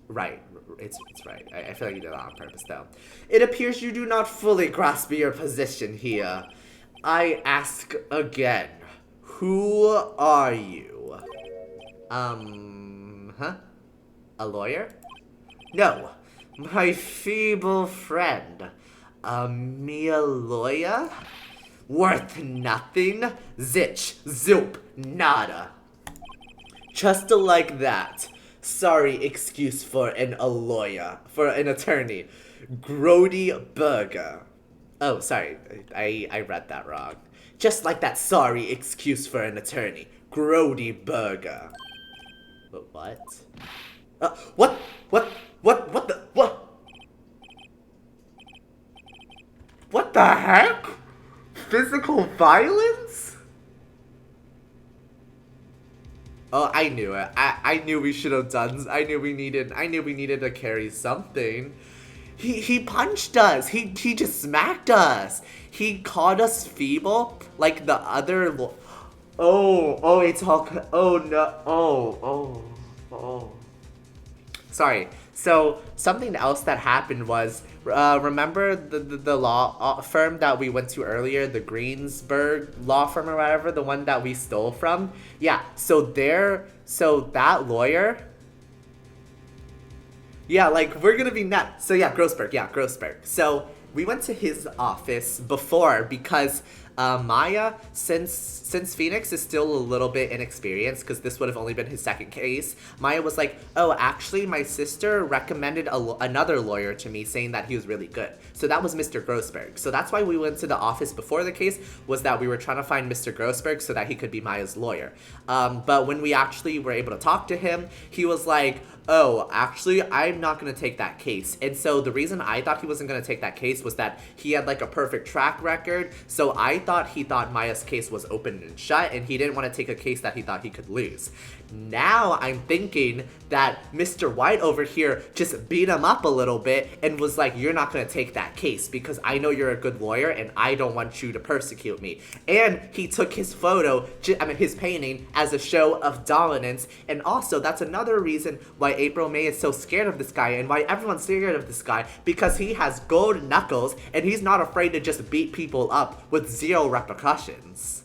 Right. It's right. I feel like you did that on purpose, though. It appears you do not fully grasp your position here. I ask again. Who are you? Huh? A lawyer? No. My feeble friend. Me a lawyer? Worth nothing? Zitch, zoop, nada. Just like that. Sorry excuse for an attorney. Grody Burger. Oh, sorry. I read that wrong. Just like that sorry excuse for an attorney. Grody Burger. But what? What the? What the heck? Physical violence? Oh, I knew it. I knew we should have done. I knew we needed to carry something. He punched us. He just smacked us. He called us feeble, like the other. Oh, it's all. Oh no. Oh. Sorry. So something else that happened was, remember the law firm that we went to earlier, the Greensburg law firm or whatever, the one that we stole from? Yeah, so that lawyer, yeah, like, we're gonna be nuts. So yeah, Grossberg. So we went to his office before because Maya, since Phoenix is still a little bit inexperienced, because this would have only been his second case, Maya was like, oh, actually, my sister recommended another lawyer to me saying that he was really good. So that was Mr. Grossberg. So that's why we went to the office before the case, was that we were trying to find Mr. Grossberg so that he could be Maya's lawyer. But when we actually were able to talk to him, he was like, oh, actually, I'm not going to take that case. And so the reason I thought he wasn't going to take that case was that he had like a perfect track record. So I thought he thought Maya's case was open and shut, and he didn't want to take a case that he thought he could lose. Now I'm thinking that Mr. White over here just beat him up a little bit and was like, you're not going to take that case because I know you're a good lawyer and I don't want you to persecute me. And he took his his painting as a show of dominance. And also, that's another reason why April May is so scared of this guy and why everyone's scared of this guy, because he has gold knuckles and he's not afraid to just beat people up with zero repercussions.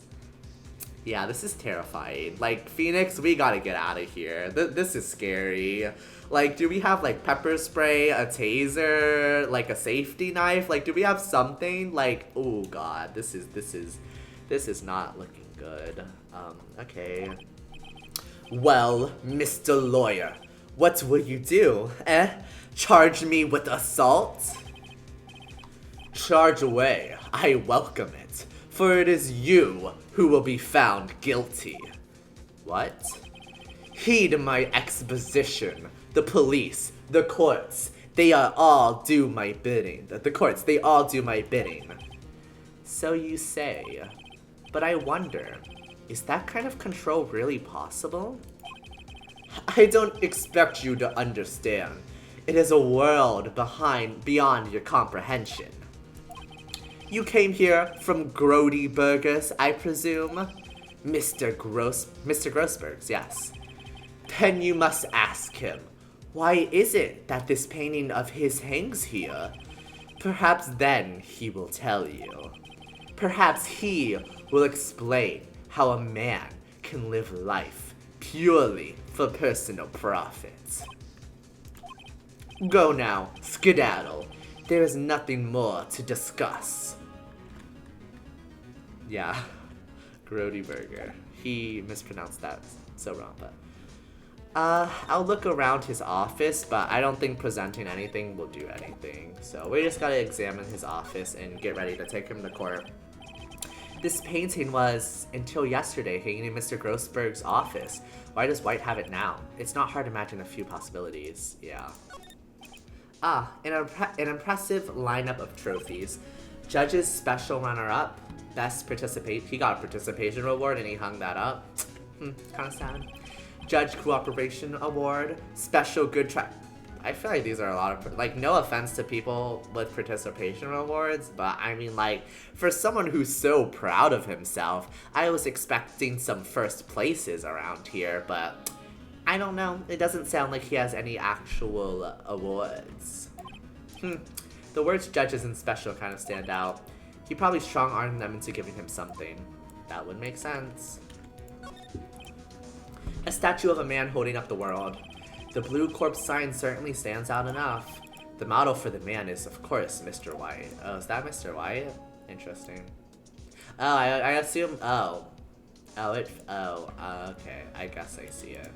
Yeah, this is terrifying. Like, Phoenix, we gotta get out of here. This is scary. Like, do we have, like, pepper spray, a taser, like, a safety knife? Like, do we have something? Like, oh god, this is not looking good. Okay. Well, Mr. Lawyer, what will you do? Charge me with assault? Charge away. I welcome it, for it is you who will be found guilty. What? Heed my exposition. The police, the courts, they all do my bidding. The courts, they all do my bidding. So you say. But I wonder, is that kind of control really possible? I don't expect you to understand. It is a world beyond your comprehension. You came here from Grody Burgers, I presume? Mr. Grossberg's, yes. Then you must ask him, why is it that this painting of his hangs here? Perhaps then he will tell you. Perhaps he will explain how a man can live life purely for personal profit. Go now, skedaddle. There is nothing more to discuss. Yeah, Grody Burger. He mispronounced that so wrong, but... I'll look around his office, but I don't think presenting anything will do anything. So we just gotta examine his office and get ready to take him to court. This painting was, until yesterday, hanging in Mr. Grossberg's office. Why does White have it now? It's not hard to imagine a few possibilities. Yeah. An impressive lineup of trophies. Judge's special runner-up. Best participate. He got a participation reward and he hung that up. Kind of sad. Judge Cooperation Award. Special good track. I feel like these are a lot of, like, no offense to people with participation awards, but I mean, like, for someone who's so proud of himself, I was expecting some first places around here, but I don't know. It doesn't sound like he has any actual awards. The words judges and special kind of stand out. He probably strong-armed them into giving him something. That would make sense. A statue of a man holding up the world. The blue corpse sign certainly stands out enough. The model for the man is, of course, Mr. White. Oh, is that Mr. White? Interesting. Oh, I assume... okay. I guess I see it.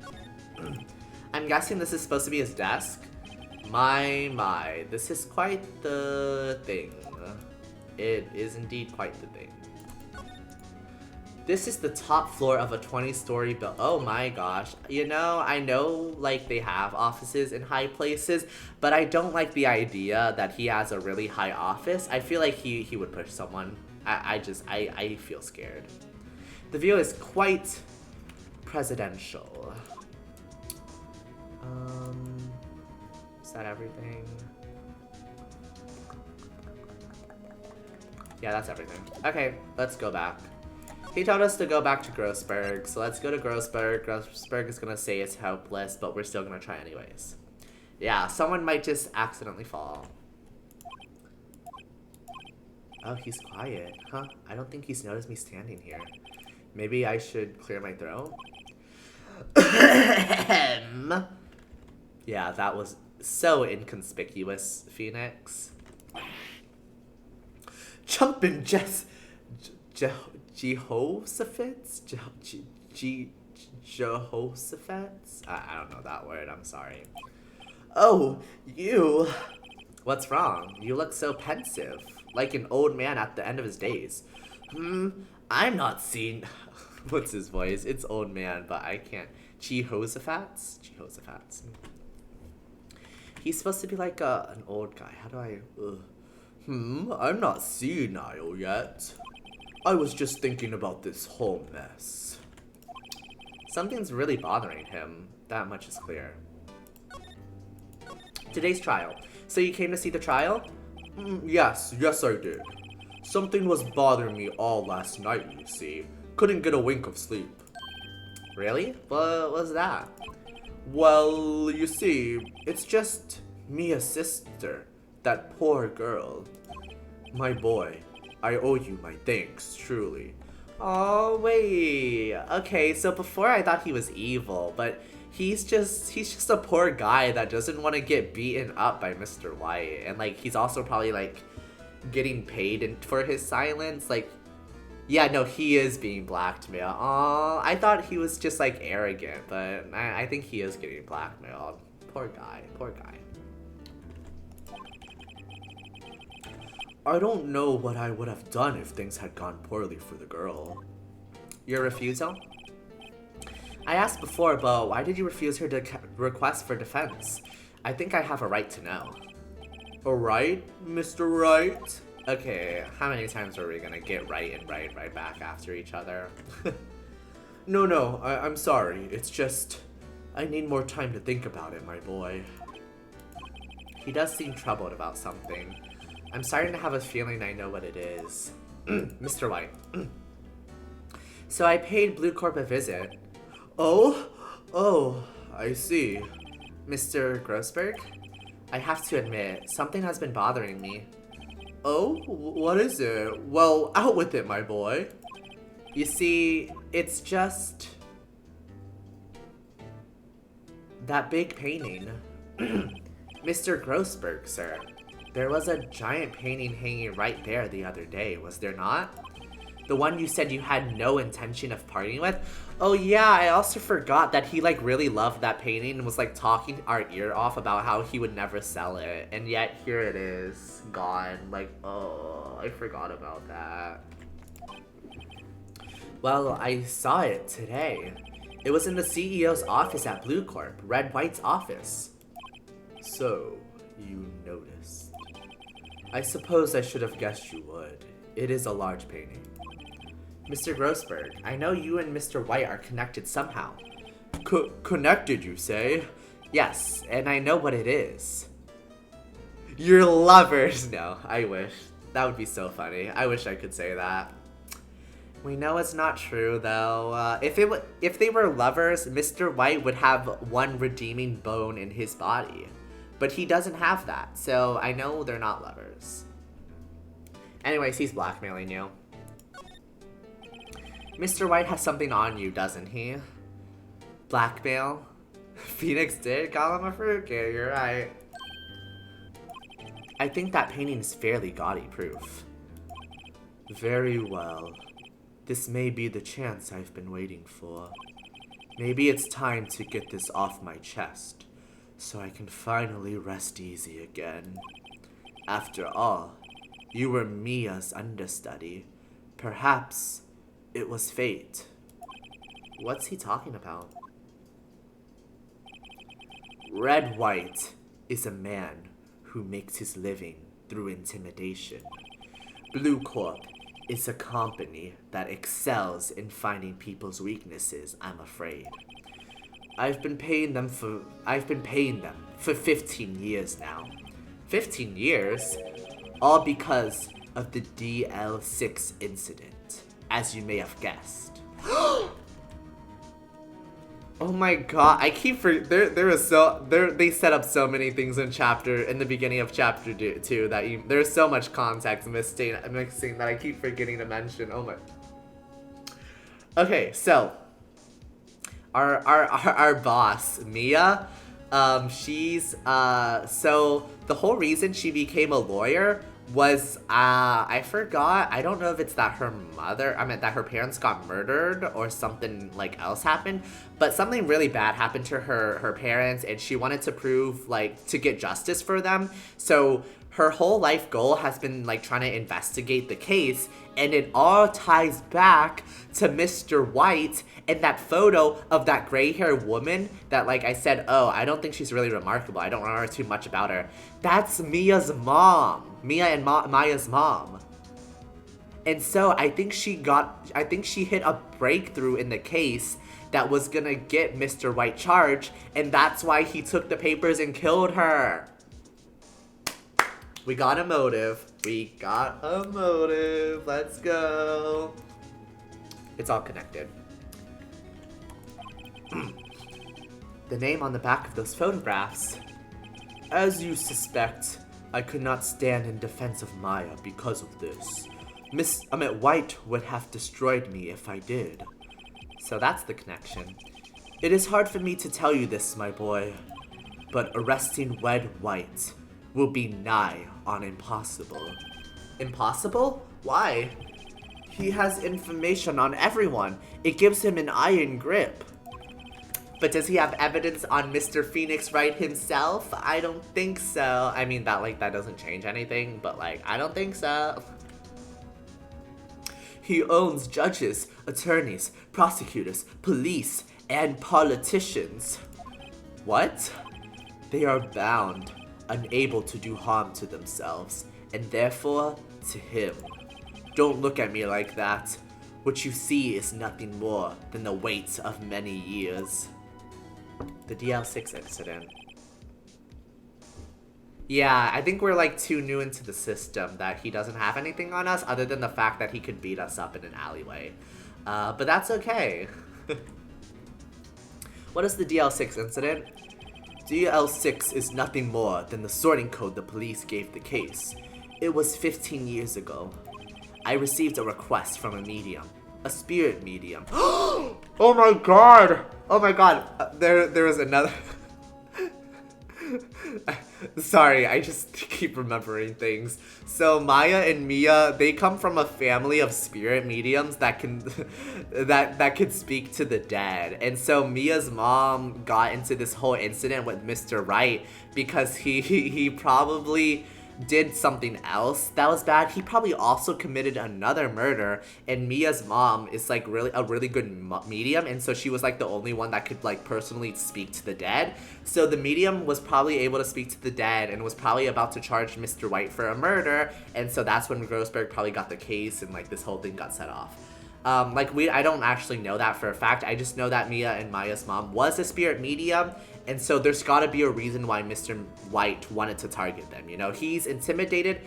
I'm guessing this is supposed to be his desk. My. This is quite the thing. It is indeed quite the thing. This is the top floor of a 20-story building. Oh my gosh. You know, I know, like, they have offices in high places, but I don't like the idea that he has a really high office. I feel like he would push someone. I feel scared. The view is quite presidential. Is that everything? Yeah, that's everything. Okay, let's go back. He told us to go back to Grossberg, so let's go to Grossberg. Grossberg is gonna say it's hopeless, but we're still gonna try anyways. Yeah, someone might just accidentally fall. Oh, he's quiet. Huh? I don't think he's noticed me standing here. Maybe I should clear my throat? Yeah, that was so inconspicuous, Phoenix. Jumpin' Jehoshaphat's? Jehoshaphat's? I don't know that word, I'm sorry. Oh, you. What's wrong? You look so pensive, like an old man at the end of his days. I'm not seeing... What's his voice? It's old man, but I can't. Jehoshaphat's? Jehoshaphat's. He's supposed to be like an old guy. How do I... I'm not senile yet. I was just thinking about this whole mess. Something's really bothering him. That much is clear. Today's trial. So you came to see the trial? Yes I did. Something was bothering me all last night, you see. Couldn't get a wink of sleep. Really? What was that? Well, you see, it's just Mia's sister. That poor girl. My boy, I owe you my thanks, truly. Oh, wait. Okay, so before I thought he was evil, but he's just a poor guy that doesn't want to get beaten up by Mr. White. And, like, he's also probably, like, getting paid for his silence. Like, yeah, no, he is being blackmailed. Aw, I thought he was just, like, arrogant, but I think he is getting blackmailed. Poor guy, poor guy. I don't know what I would have done if things had gone poorly for the girl. Your refusal? I asked before, but why did you refuse her request for defense? I think I have a right to know. A right, Mr. Right? Okay, how many times are we gonna get right and right back after each other? No, I'm sorry. It's just, I need more time to think about it, my boy. He does seem troubled about something. I'm starting to have a feeling I know what it is. Mr. White. So I paid Blue Corp a visit. Oh, I see. Mr. Grossberg? I have to admit, something has been bothering me. Oh, what is it? Well, out with it, my boy. You see, it's just... that big painting. Mr. Grossberg, sir. There was a giant painting hanging right there the other day, was there not? The one you said you had no intention of parting with? Oh yeah, I also forgot that he like really loved that painting and was like talking our ear off about how he would never sell it. And yet here it is, gone. Like, oh, I forgot about that. Well, I saw it today. It was in the CEO's office at Blue Corp, Red White's office. So, you noticed. I suppose I should have guessed you would. It is a large painting. Mr. Grossberg, I know you and Mr. White are connected somehow. Connected, you say? Yes, and I know what it is. You're lovers! No, I wish. That would be so funny. I wish I could say that. We know it's not true, though. If they were lovers, Mr. White would have one redeeming bone in his body. But he doesn't have that, so I know they're not lovers. Anyways, he's blackmailing you. Mr. White has something on you, doesn't he? Blackmail? Phoenix did call him a fruitcake, you're right. I think that painting is fairly gaudy proof. Very well. This may be the chance I've been waiting for. Maybe it's time to get this off my chest, so I can finally rest easy again. After all, you were Mia's understudy. Perhaps it was fate. What's he talking about? Red White is a man who makes his living through intimidation. Blue Corp is a company that excels in finding people's weaknesses, I'm afraid. I've been paying them for 15 years now. 15 years? All because of the DL6 incident, as you may have guessed. Oh my god, I keep they set up so many things in the beginning of chapter 2 that there's so much context mixing that I keep forgetting to mention. Oh my. Okay, so our boss, Mia, she's so the whole reason she became a lawyer was, I forgot. I don't know if it's that that her parents got murdered or something like else happened, but something really bad happened to her parents, and she wanted to prove, like, to get justice for them. So her whole life goal has been, like, trying to investigate the case, and it all ties back to Mr. White and that photo of that gray-haired woman that, like I said, oh, I don't think she's really remarkable. I don't remember too much about her. That's Mia's mom. Mia and Maya's mom. And so I think she hit a breakthrough in the case that was gonna get Mr. White charged, and that's why he took the papers and killed her. We got a motive. We got a motive. Let's go. It's all connected. The name on the back of those photographs. As you suspect, I could not stand in defense of Maya because of this. White would have destroyed me if I did. So that's the connection. It is hard for me to tell you this, my boy, but arresting Wed White will be nigh on impossible. Impossible? Why? He has information on everyone. It gives him an iron grip. But does he have evidence on Mr. Phoenix Wright himself? I don't think so. I mean, that doesn't change anything, but, like, I don't think so. He owns judges, attorneys, prosecutors, police, and politicians. What? They are bound, unable to do harm to themselves, and therefore to him. Don't look at me like that. What you see is nothing more than the weight of many years. The DL6 incident. Yeah, I think we're, like, too new into the system that he doesn't have anything on us other than the fact that he could beat us up in an alleyway. But that's okay. What is the DL6 incident? DL6 is nothing more than the sorting code the police gave the case. It was 15 years ago. I received a request from a medium. A spirit medium. Oh my god! Oh my god. There was another... Sorry, I just keep remembering things. So Maya and Mia, they come from a family of spirit mediums that can that can speak to the dead. And so Mia's mom got into this whole incident with Mr. Wright because he probably did something else that was bad. He probably also committed another murder, and Mia's mom is like a really good medium, and so she was like the only one that could like personally speak to the dead. So the medium was probably able to speak to the dead and was probably about to charge Mr. White for a murder, and so that's when Grossberg probably got the case and like this whole thing got set off. I don't actually know that for a fact. I just know that Mia and Maya's mom was a spirit medium, and so there's gotta be a reason why Mr. White wanted to target them. You know, he's intimidated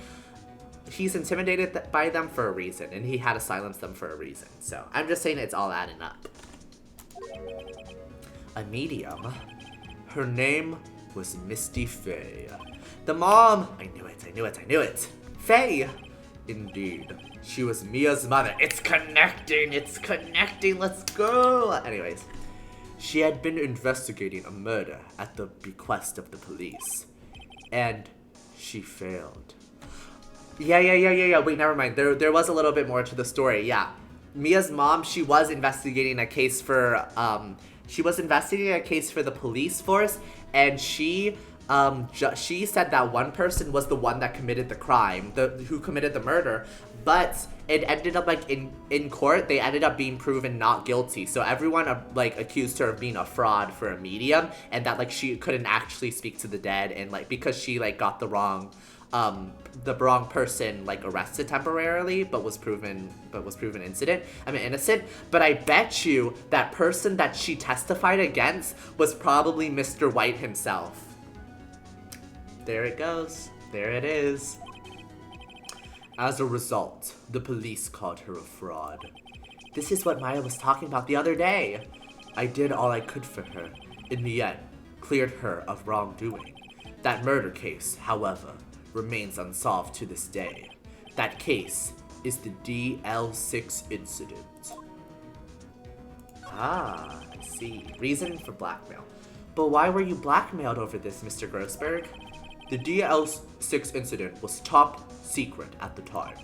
by them for a reason, and he had to silence them for a reason. So I'm just saying it's all adding up. A medium. Her name was Misty Faye. The mom. I knew it. Faye. Indeed. She was Mia's mother. It's connecting. Let's go. Anyways. She had been investigating a murder at the bequest of the police. And she failed. Yeah. Wait, never mind. There was a little bit more to the story. Yeah. Mia's mom, she was investigating a case for the police force, and she said that one person was the one that committed the crime, who committed the murder, but it ended up like in court they ended up being proven not guilty. So everyone like accused her of being a fraud for a medium, and that like she couldn't actually speak to the dead, and like because she like got the wrong person like arrested temporarily, but was proven innocent. But I bet you that person that she testified against was probably Mr. White himself. There it goes. There it is. As a result, the police called her a fraud. This is what Maya was talking about the other day. I did all I could for her. In the end, cleared her of wrongdoing. That murder case, however, remains unsolved to this day. That case is the DL6 incident. Ah, I see. Reason for blackmail. But why were you blackmailed over this, Mr. Grossberg? The DL6 incident was top secret at the time.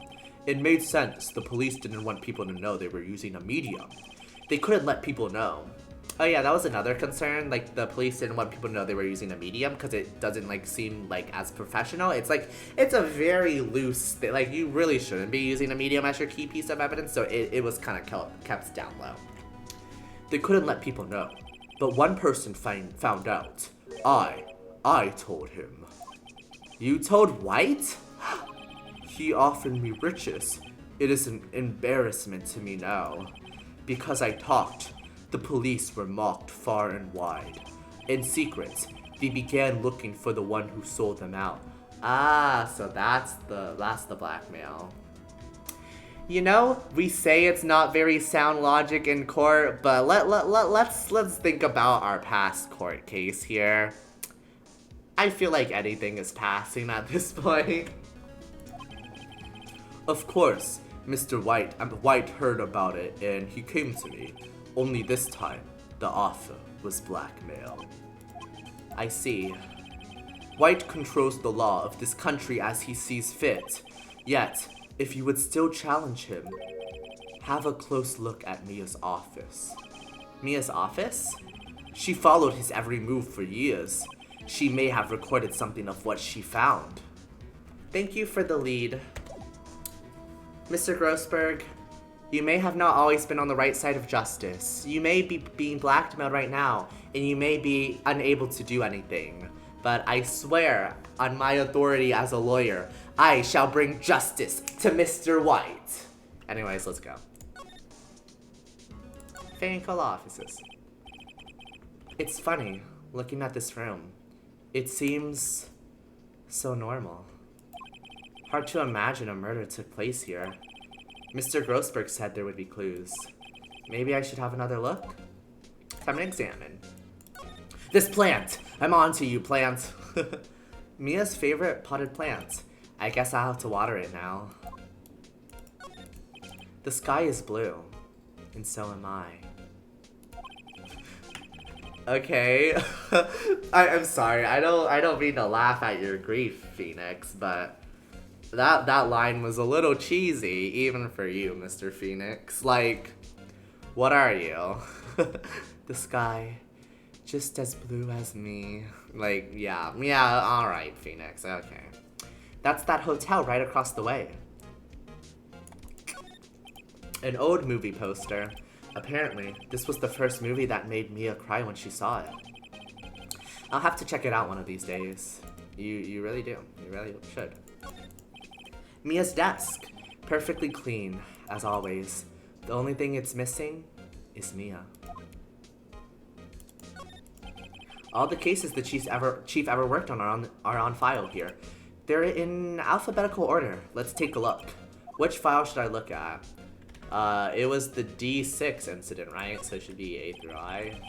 It made sense. The police didn't want people to know they were using a medium. They couldn't let people know. Oh yeah, that was another concern. Like, the police didn't want people to know they were using a medium because it doesn't, like, seem, like, as professional. It's, like, it's a very loose thing. Like, you really shouldn't be using a medium as your key piece of evidence, so it was kind of kept down low. They couldn't let people know. But one person found out. I told him. You told White? He offered me riches. It is an embarrassment to me now. Because I talked, the police were mocked far and wide. In secret, they began looking for the one who sold them out. Ah, so that's the blackmail. You know, we say it's not very sound logic in court, but let's think about our past court case here. I feel like anything is passing at this point. Of course, Mr. White heard about it and he came to me. Only this time, the offer was blackmail. I see. White controls the law of this country as he sees fit. Yet, if you would still challenge him, have a close look at Mia's office. Mia's office? She followed his every move for years. She may have recorded something of what she found. Thank you for the lead. Mr. Grossberg, you may have not always been on the right side of justice. You may be being blackmailed right now, and you may be unable to do anything. But I swear, on my authority as a lawyer, I shall bring justice to Mr. White. Anyways, let's go. Fanical offices. It's funny, looking at this room. It seems so normal. Hard to imagine a murder took place here. Mr. Grossberg said there would be clues. Maybe I should have another look? Time to examine. This plant! I'm on to you, plant! Mia's favorite potted plant. I guess I'll have to water it now. The sky is blue, and so am I. Okay. I'm sorry. I don't mean to laugh at your grief, Phoenix, but that line was a little cheesy, even for you, Mr. Phoenix. Like, what are you? The sky, just as blue as me. Like, yeah, alright, Phoenix, okay. That's that hotel right across the way. An old movie poster. Apparently, this was the first movie that made Mia cry when she saw it. I'll have to check it out one of these days. You really do. You really should. Mia's desk. Perfectly clean, as always. The only thing it's missing is Mia. All the cases the chief ever worked on are on file here. They're in alphabetical order. Let's take a look. Which file should I look at? It was the D6 incident, right? So it should be A through I.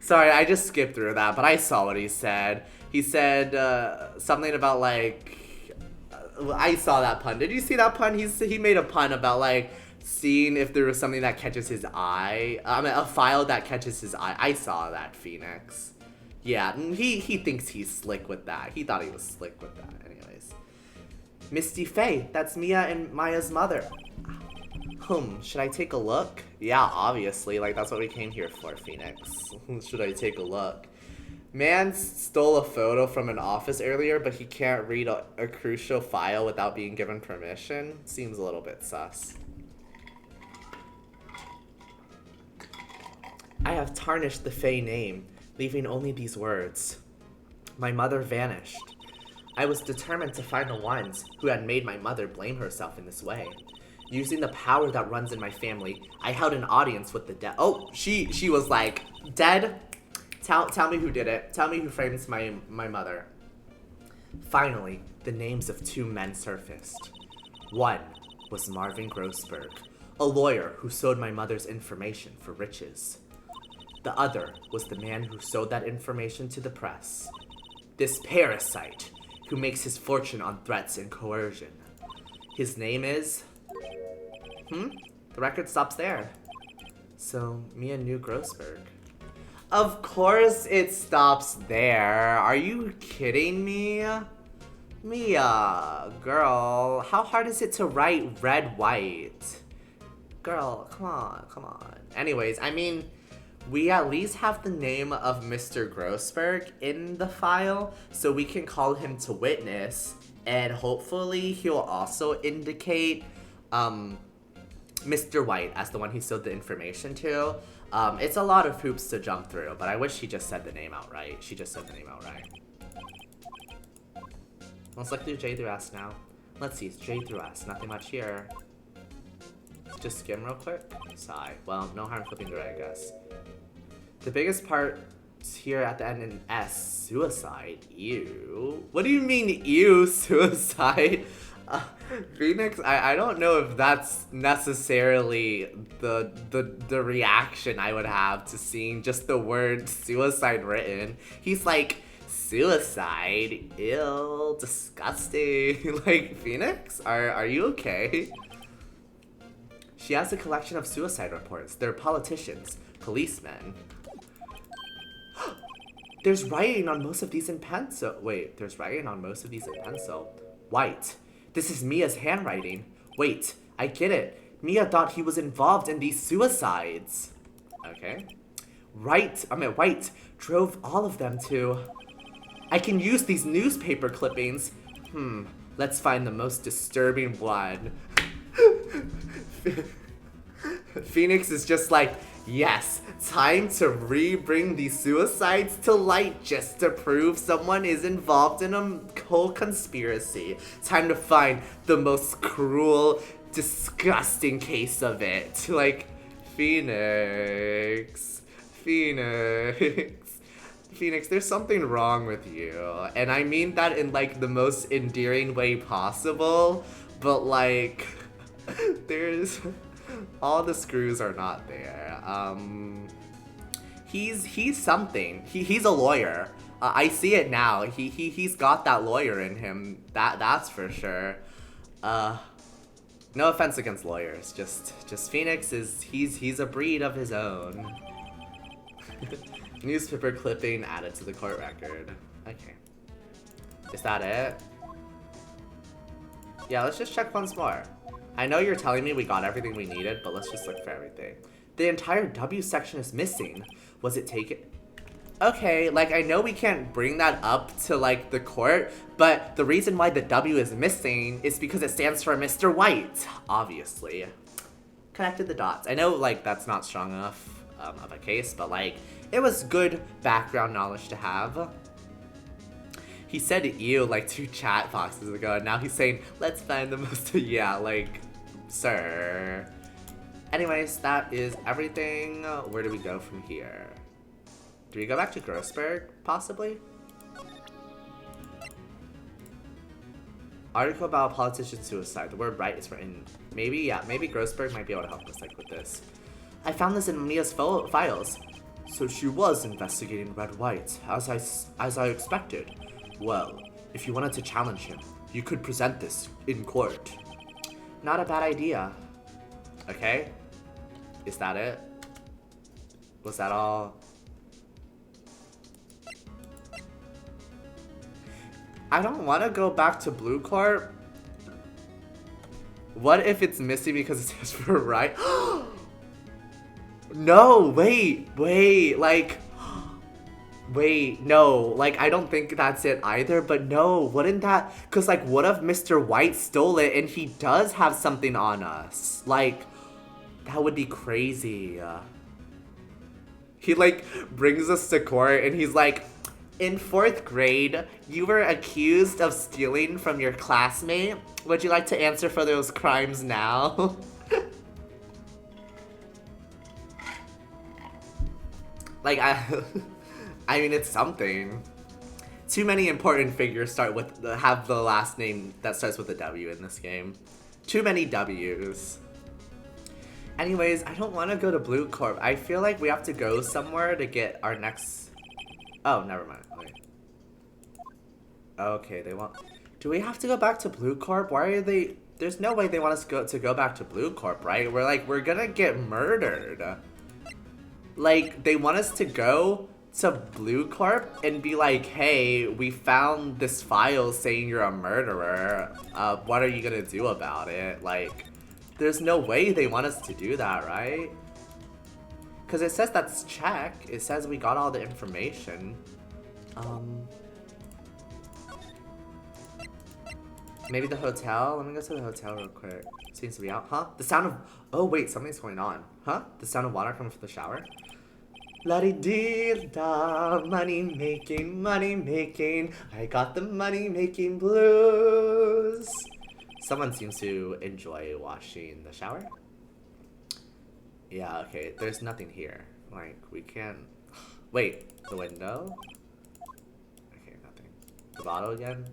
Sorry, I just skipped through that, but I saw what he said. He said something about, like, I saw that pun. Did you see that pun? He made a pun about, like, seeing if there was something that catches his eye. I mean, a file that catches his eye. I saw that, Phoenix. Yeah, he thinks he's slick with that. He thought he was slick with that. Anyways. Misty Faye, that's Mia and Maya's mother. Should I take a look? Yeah, obviously. Like, that's what we came here for, Phoenix. Should I take a look? Man stole a photo from an office earlier, but he can't read a crucial file without being given permission. Seems a little bit sus. I have tarnished the Faye name, leaving only these words. My mother vanished. I was determined to find the ones who had made my mother blame herself in this way. Using the power that runs in my family, I held an audience with the dead. Oh, she was like, dead? Tell me who did it. Tell me who frames my mother. Finally, the names of two men surfaced. One was Marvin Grossberg, a lawyer who sold my mother's information for riches. The other was the man who sold that information to the press. This parasite who makes his fortune on threats and coercion. His name is... The record stops there. So, Mia knew Grossberg. Of course it stops there. Are you kidding me? Mia, girl, how hard is it to write red, white? Girl, come on, come on. Anyways, I mean, we at least have the name of Mr. Grossberg in the file, so we can call him to witness, and hopefully he'll also indicate Mr. White as the one he showed the information to. It's a lot of hoops to jump through, but I wish she just said the name outright. She just said the name outright. Let's look through J through S now. Let's see, it's J through S, nothing much here. Let's just skim real quick. Sigh. Well, no harm flipping through it, I guess. The biggest part here at the end in S, suicide. Ew. What do you mean, ew, suicide? Phoenix, I don't know if that's necessarily the reaction I would have to seeing just the word suicide written. He's like, suicide? Ew, disgusting. Like, Phoenix, are you okay? She has a collection of suicide reports. They're politicians, policemen. There's writing on most of these in pencil. Wait, there's writing on most of these in pencil. White. This is Mia's handwriting. Wait, I get it. Mia thought he was involved in these suicides. Okay. White drove all of them to... I can use these newspaper clippings. Let's find the most disturbing one. Phoenix is just like, yes, time to re-bring these suicides to light just to prove someone is involved in a whole conspiracy. Time to find the most cruel, disgusting case of it. Like, Phoenix, there's something wrong with you. And I mean that in like the most endearing way possible, but like, there's... all the screws are not there. He's something. He's a lawyer. I see it now. He's got that lawyer in him. That's for sure. No offense against lawyers. Just Phoenix is he's a breed of his own. Newspaper clipping added to the court record. Okay. Is that it? Yeah, let's just check once more. I know you're telling me we got everything we needed, but let's just look for everything. The entire W section is missing. Was it taken? Okay, like I know we can't bring that up to like the court, but the reason why the W is missing is because it stands for Mr. White, obviously. Connected the dots. I know like that's not strong enough of a case, but like it was good background knowledge to have. He said ew like 2 chat boxes ago, and now he's saying, let's find the most, yeah, like, sir. Anyways, that is everything. Where do we go from here? Do we go back to Grossberg, possibly? Article about politician suicide. The word right is written. Maybe, yeah, maybe Grossberg might be able to help us, like, with this. I found this in Mia's files. So she was investigating Red White, as I expected. Well, if you wanted to challenge him, you could present this in court. Not a bad idea. Okay? Is that it? Was that all? I don't want to go back to Blue Corp. What if it's missing because it says for right? No, wait, like... Wait, no, like, I don't think that's it either, but no, wouldn't that, because, like, what if Mr. White stole it and he does have something on us? Like, that would be crazy. He, like, brings us to court and he's like, in 4th grade, you were accused of stealing from your classmate. Would you like to answer for those crimes now? Like, I mean, it's something. Too many important figures have the last name that starts with a W in this game. Too many W's. Anyways, I don't want to go to Blue Corp. I feel like we have to go somewhere to get our next... Oh, never mind. Wait. Okay, they want... Do we have to go back to Blue Corp? Why are they... There's no way they want us to go back to Blue Corp, right? We're gonna get murdered. Like, they want us to go to Blue Corp and be like, hey, we found this file saying you're a murderer. What are you gonna do about it? Like, there's no way they want us to do that, right? Because it says that's check. It says we got all the information. Maybe the hotel? Let me go to the hotel real quick. Seems to be out. Huh? The sound of... Oh, wait. Something's going on. Huh? The sound of water coming from the shower? La-di-dee-da. Money making, money making. I got the money making blues. Someone seems to enjoy washing the shower. Yeah, okay. There's nothing here. Like, we can't... Wait. The window? Okay, nothing. The bottle again?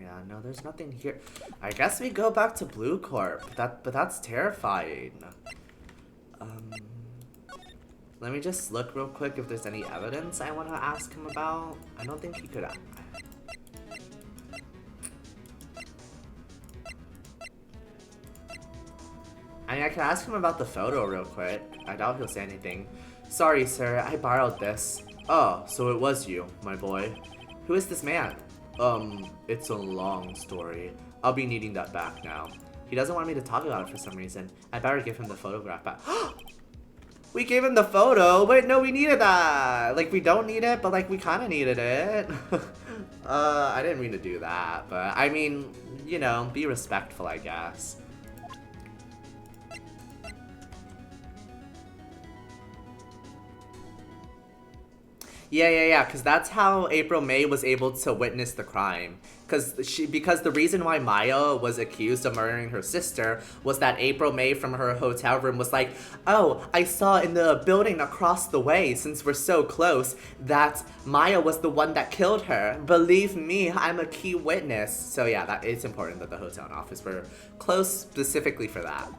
Yeah, no, there's nothing here. I guess we go back to Blue Corp. But that's terrifying. Let me just look real quick if there's any evidence I want to ask him about. I don't think he could. I mean, I can ask him about the photo real quick. I doubt he'll say anything. Sorry, sir, I borrowed this. Oh, so it was you, my boy. Who is this man? It's a long story. I'll be needing that back now. He doesn't want me to talk about it for some reason. I better give him the photograph back. We gave him the photo! Wait, no, we needed that! Like, we don't need it, but, like, we kinda needed it. I didn't mean to do that, but, I mean, you know, be respectful, I guess. Yeah, because that's how April May was able to witness the crime. Because the reason why Maya was accused of murdering her sister was that April May from her hotel room was like, oh, I saw in the building across the way, since we're so close, that Maya was the one that killed her. Believe me, I'm a key witness. So yeah, it's important that the hotel and office were close specifically for that.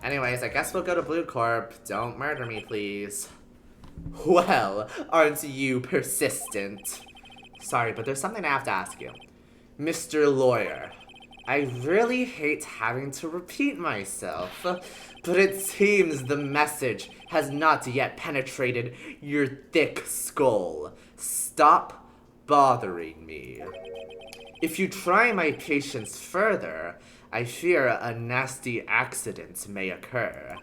Anyways, I guess we'll go to Blue Corp. Don't murder me, please. Well, aren't you persistent? Sorry, but there's something I have to ask you. Mr. Lawyer, I really hate having to repeat myself, but it seems the message has not yet penetrated your thick skull. Stop bothering me. If you try my patience further, I fear a nasty accident may occur.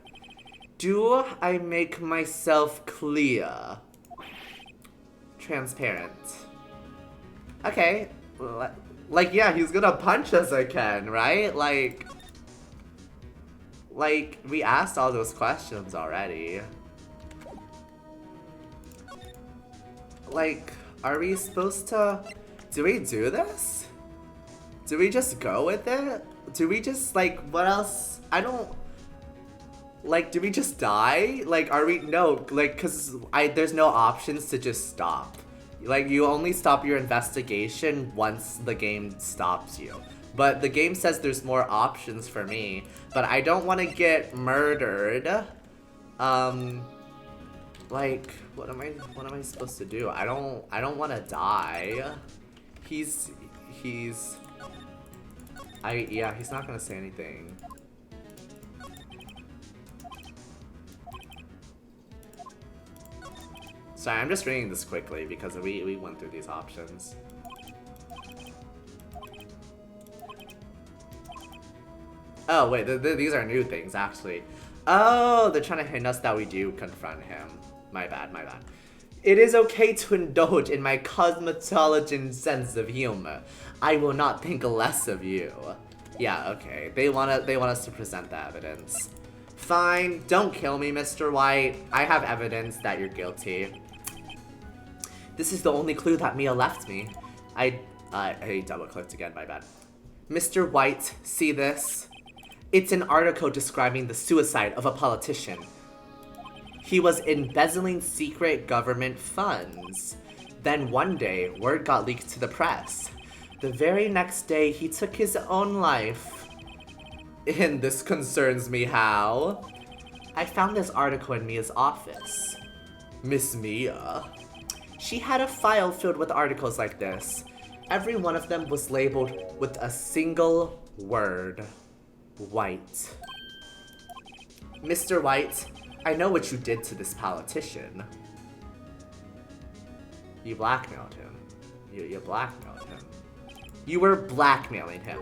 Do I make myself clear? Transparent. Okay. Like, yeah, he's gonna punch us again, right? Like, we asked all those questions already. Like, are we supposed to... Do we do this? Do we just go with it? Do we just, like, what else? I don't... Like, do we just die? Like, are we... No, like, because there's no options to just stop. Like, you only stop your investigation once the game stops you. But the game says there's more options for me. But I don't want to get murdered. Like, what am I supposed to do? I don't want to die. He's not gonna say anything. Sorry, I'm just reading this quickly because we went through these options. Oh, wait, these are new things, actually. Oh, they're trying to hint us that we do confront him. My bad. It is okay to indulge in my cosmetologian sense of humor. I will not think less of you. Yeah, okay. They want us to present the evidence. Fine, don't kill me, Mr. White. I have evidence that you're guilty. This is the only clue that Mia left me. I double-clicked again, my bad. Mr. White, see this? It's an article describing the suicide of a politician. He was embezzling secret government funds. Then one day, word got leaked to the press. The very next day, he took his own life. And this concerns me how? I found this article in Mia's office. Miss Mia. She had a file filled with articles like this. Every one of them was labeled with a single word. White. Mr. White, I know what you did to this politician. You blackmailed him. You blackmailed him. You were blackmailing him.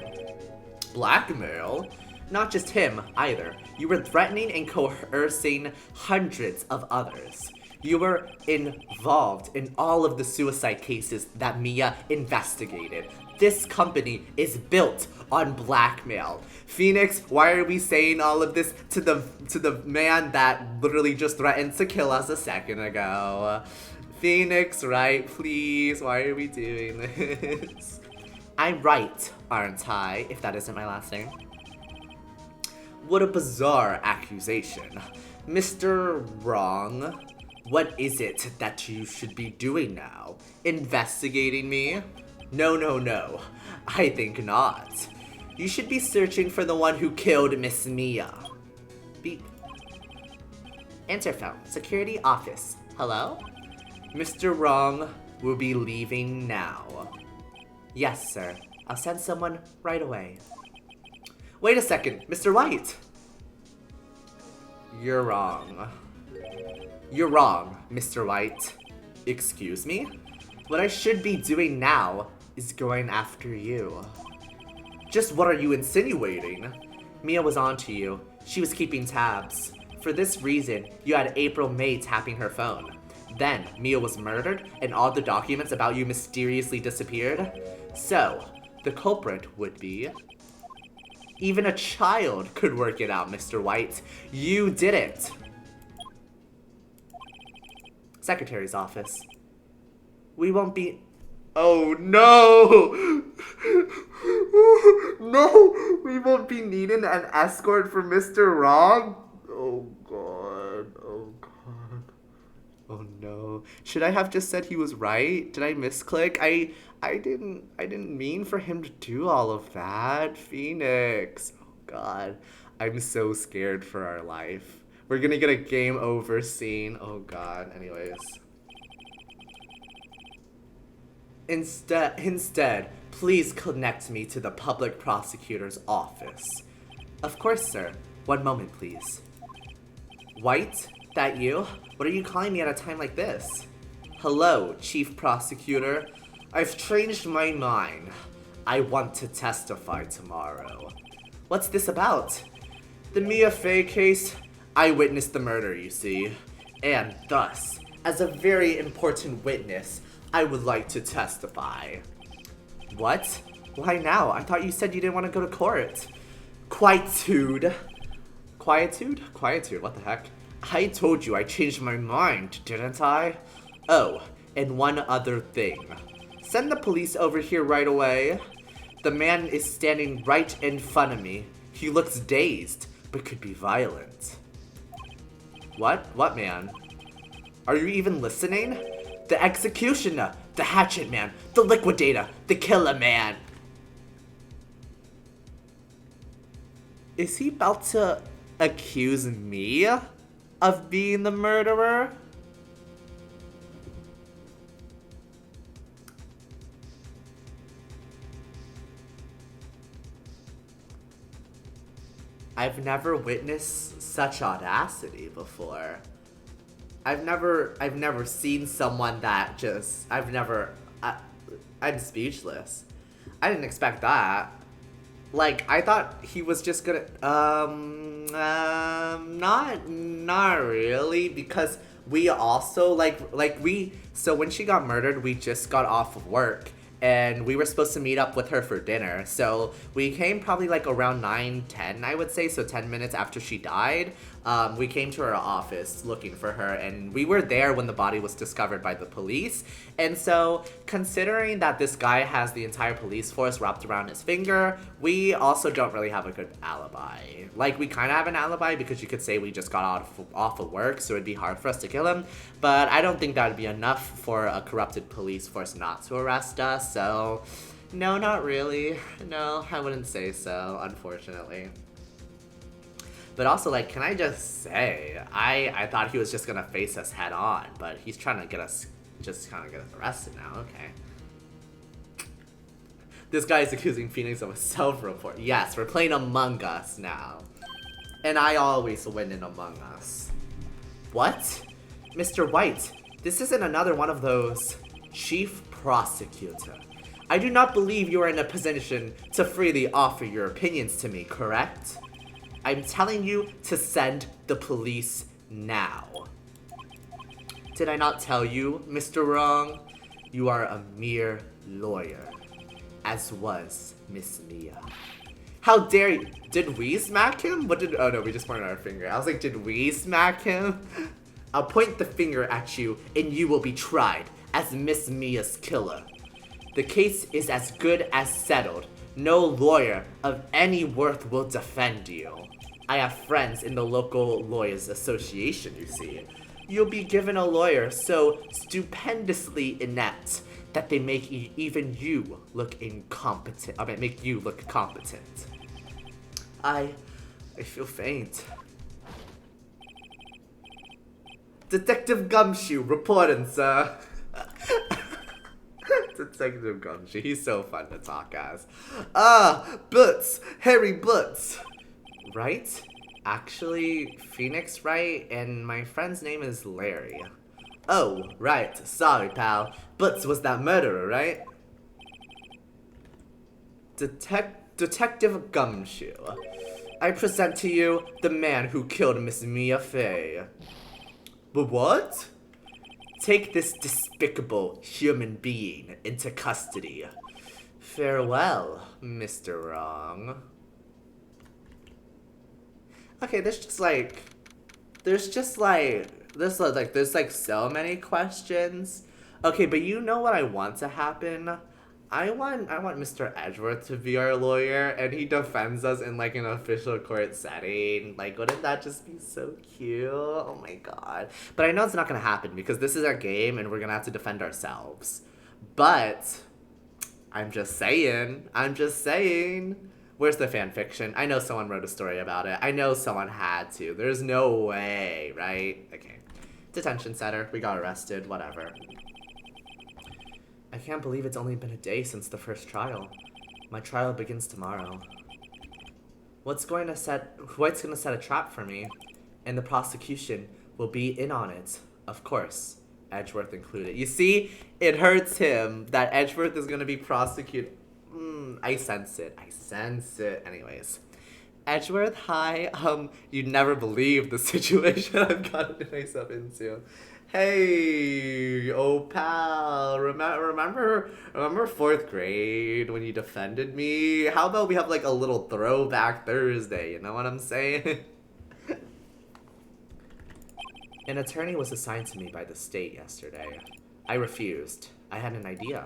Blackmail? Not just him, either. You were threatening and coercing hundreds of others. You were involved in all of the suicide cases that Mia investigated. This company is built on blackmail. Phoenix, why are we saying all of this to the man that literally just threatened to kill us a second ago? Phoenix, right? Please, why are we doing this? I'm right, aren't I? If that isn't my last name. What a bizarre accusation. Mr. Wrong, what is it that you should be doing now? Investigating me? No. I think not. You should be searching for the one who killed Miss Mia. Beep. Interphone. Security office. Hello? Mr. Wrong will be leaving now. Yes, sir. I'll send someone right away. Wait a second, Mr. White! You're wrong. You're wrong, Mr. White. Excuse me? What I should be doing now is going after you. Just what are you insinuating? Mia was onto you. She was keeping tabs. For this reason, you had April May tapping her phone. Then, Mia was murdered, and all the documents about you mysteriously disappeared. So, the culprit would be... Even a child could work it out, Mr. White. You did it! Secretary's office. We won't be... Oh no! No! We won't be needing an escort for Mr. Wrong? Oh god, oh god. Oh no. Should I have just said he was right? Did I misclick? I didn't mean for him to do all of that. Phoenix. Oh god. I'm so scared for our life. We're gonna get a game over scene. Oh god. Anyways. Instead, please connect me to the public prosecutor's office. Of course, sir. One moment, please. White? That you? What are you calling me at a time like this? Hello, Chief Prosecutor. I've changed my mind. I want to testify tomorrow. What's this about? The Mia Fey case? I witnessed the murder, you see. And thus, as a very important witness, I would like to testify. What? Why now? I thought you said you didn't want to go to court. Quietude. Quietude? Quietude, what the heck? I told you I changed my mind, didn't I? Oh, and one other thing. Send the police over here right away. The man is standing right in front of me. He looks dazed, but could be violent. What? What man? Are you even listening? The executioner, the hatchet man, the liquidator, the killer man. Is he about to accuse me of being the murderer? I've never witnessed such audacity before. I've never seen someone that just, I'm speechless. I didn't expect that. Like, I thought he was just gonna, not really, because we also, so when she got murdered, we just got off of work, and we were supposed to meet up with her for dinner, so we came probably, like, around 9:10, I would say, so 10 minutes after she died. We came to her office looking for her, and we were there when the body was discovered by the police. And so, considering that this guy has the entire police force wrapped around his finger, we also don't really have a good alibi. Like, we kind of have an alibi because you could say we just got off of work, so it'd be hard for us to kill him. But I don't think that would be enough for a corrupted police force not to arrest us, so no, not really. No, I wouldn't say so, unfortunately. But also, like, can I just say, I thought he was just gonna face us head on, but he's trying to get us, just kind of get us arrested now, okay. This guy is accusing Phoenix of a self-report. Yes, we're playing Among Us now. and I always win in Among Us. What? Mr. White, this isn't another one of those. Chief Prosecutor, I do not believe you are in a position to freely offer your opinions to me, correct? I'm telling you to send the police now. Did I not tell you, Mr. Wrong? You are a mere lawyer, as was Miss Mia. How dare you? Did we smack him? Oh no, we just pointed our finger. I was like, did we smack him? I'll point the finger at you and you will be tried as Miss Mia's killer. The case is as good as settled. No lawyer of any worth will defend you. I have friends in the local lawyers association, you see. You'll be given a lawyer so stupendously inept that they make even you look incompetent. Make you look competent. I feel faint. Detective Gumshoe reporting, sir. Detective Gumshoe, he's so fun to talk as. Butts, Harry Butts. Right? Actually, Phoenix, right? And my friend's name is Larry. Oh, right. Sorry, pal. Butts was that murderer, right? Detective Gumshoe. I present to you the man who killed Miss Mia Fey. But what? Take this despicable human being into custody. Farewell, Mr. Wrong. Okay, there's so many questions. Okay, but you know what I want to happen? I want Mr. Edgeworth to be our lawyer and he defends us in like an official court setting. Like, wouldn't that just be so cute? Oh my god. But I know it's not gonna happen because this is our game and we're gonna have to defend ourselves. But I'm just saying. Where's the fan fiction? I know someone wrote a story about it. I know someone had to. There's no way, right? Okay. Detention center. We got arrested. Whatever. I can't believe it's only been a day since the first trial. My trial begins tomorrow. White's gonna set a trap for me, and the prosecution will be in on it, of course, Edgeworth included. You see, it hurts him that Edgeworth is gonna be prosecuted. I sense it. Anyways. Edgeworth, hi. You'd never believe the situation I've gotten myself into. Hey, oh pal, remember 4th grade when you defended me? How about we have like a little throwback Thursday, you know what I'm saying? An attorney was assigned to me by the state yesterday. I refused. I had an idea.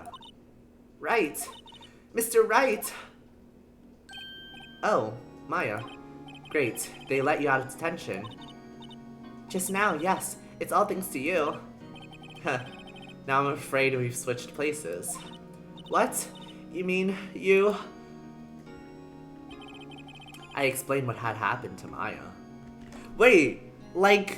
Right, Mr. Wright. Oh, Maya. Great, they let you out of detention. Just now, yes. It's all thanks to you. Now I'm afraid we've switched places. What? You mean you? I explained what had happened to Maya. Wait, we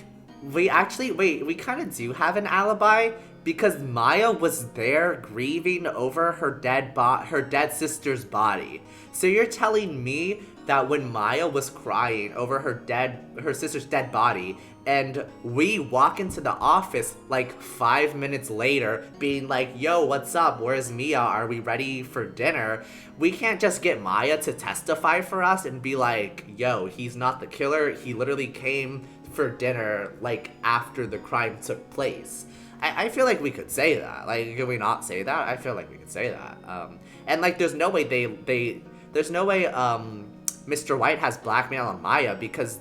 kind of do have an alibi because Maya was there grieving over her dead sister's body. So you're telling me that when Maya was crying over her sister's dead body, and we walk into the office like 5 minutes later being like, yo, what's up? Where's Mia? Are we ready for dinner? We can't just get Maya to testify for us and be like, yo, he's not the killer. He literally came for dinner like after the crime took place. I feel like we could say that. Like, could we not say that? I feel like we could say that. And like, there's no way Mr. White has blackmail on Maya because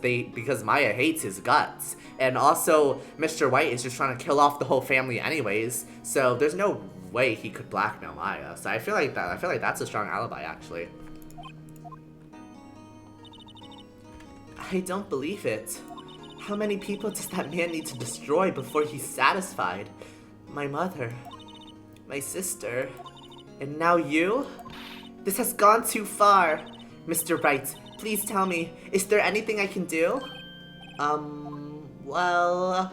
Maya hates his guts. And also, Mr. White is just trying to kill off the whole family anyways. So there's no way he could blackmail Maya. So I feel like that's a strong alibi, actually. I don't believe it. How many people does that man need to destroy before he's satisfied? My mother, my sister, and now you? This has gone too far. Mr. Wright, please tell me, is there anything I can do? Well...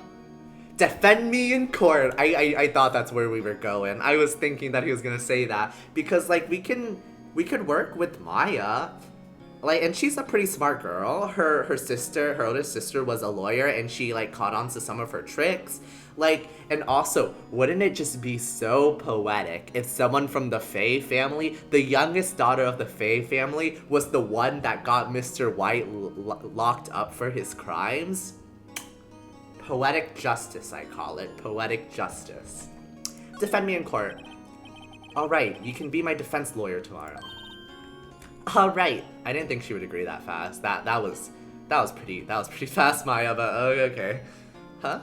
Defend me in court. I thought that's where we were going. I was thinking that he was gonna say that. Because, like, we could work with Maya. Like, and she's a pretty smart girl. Her oldest sister was a lawyer, and she like caught on to some of her tricks. Like, and also, wouldn't it just be so poetic if someone from the Faye family, the youngest daughter of the Faye family, was the one that got Mr. White locked up for his crimes? Poetic justice, I call it. Poetic justice. Defend me in court. Alright, you can be my defense lawyer tomorrow. Alright. I didn't think she would agree that fast. That was pretty fast, Maya, but okay. Huh?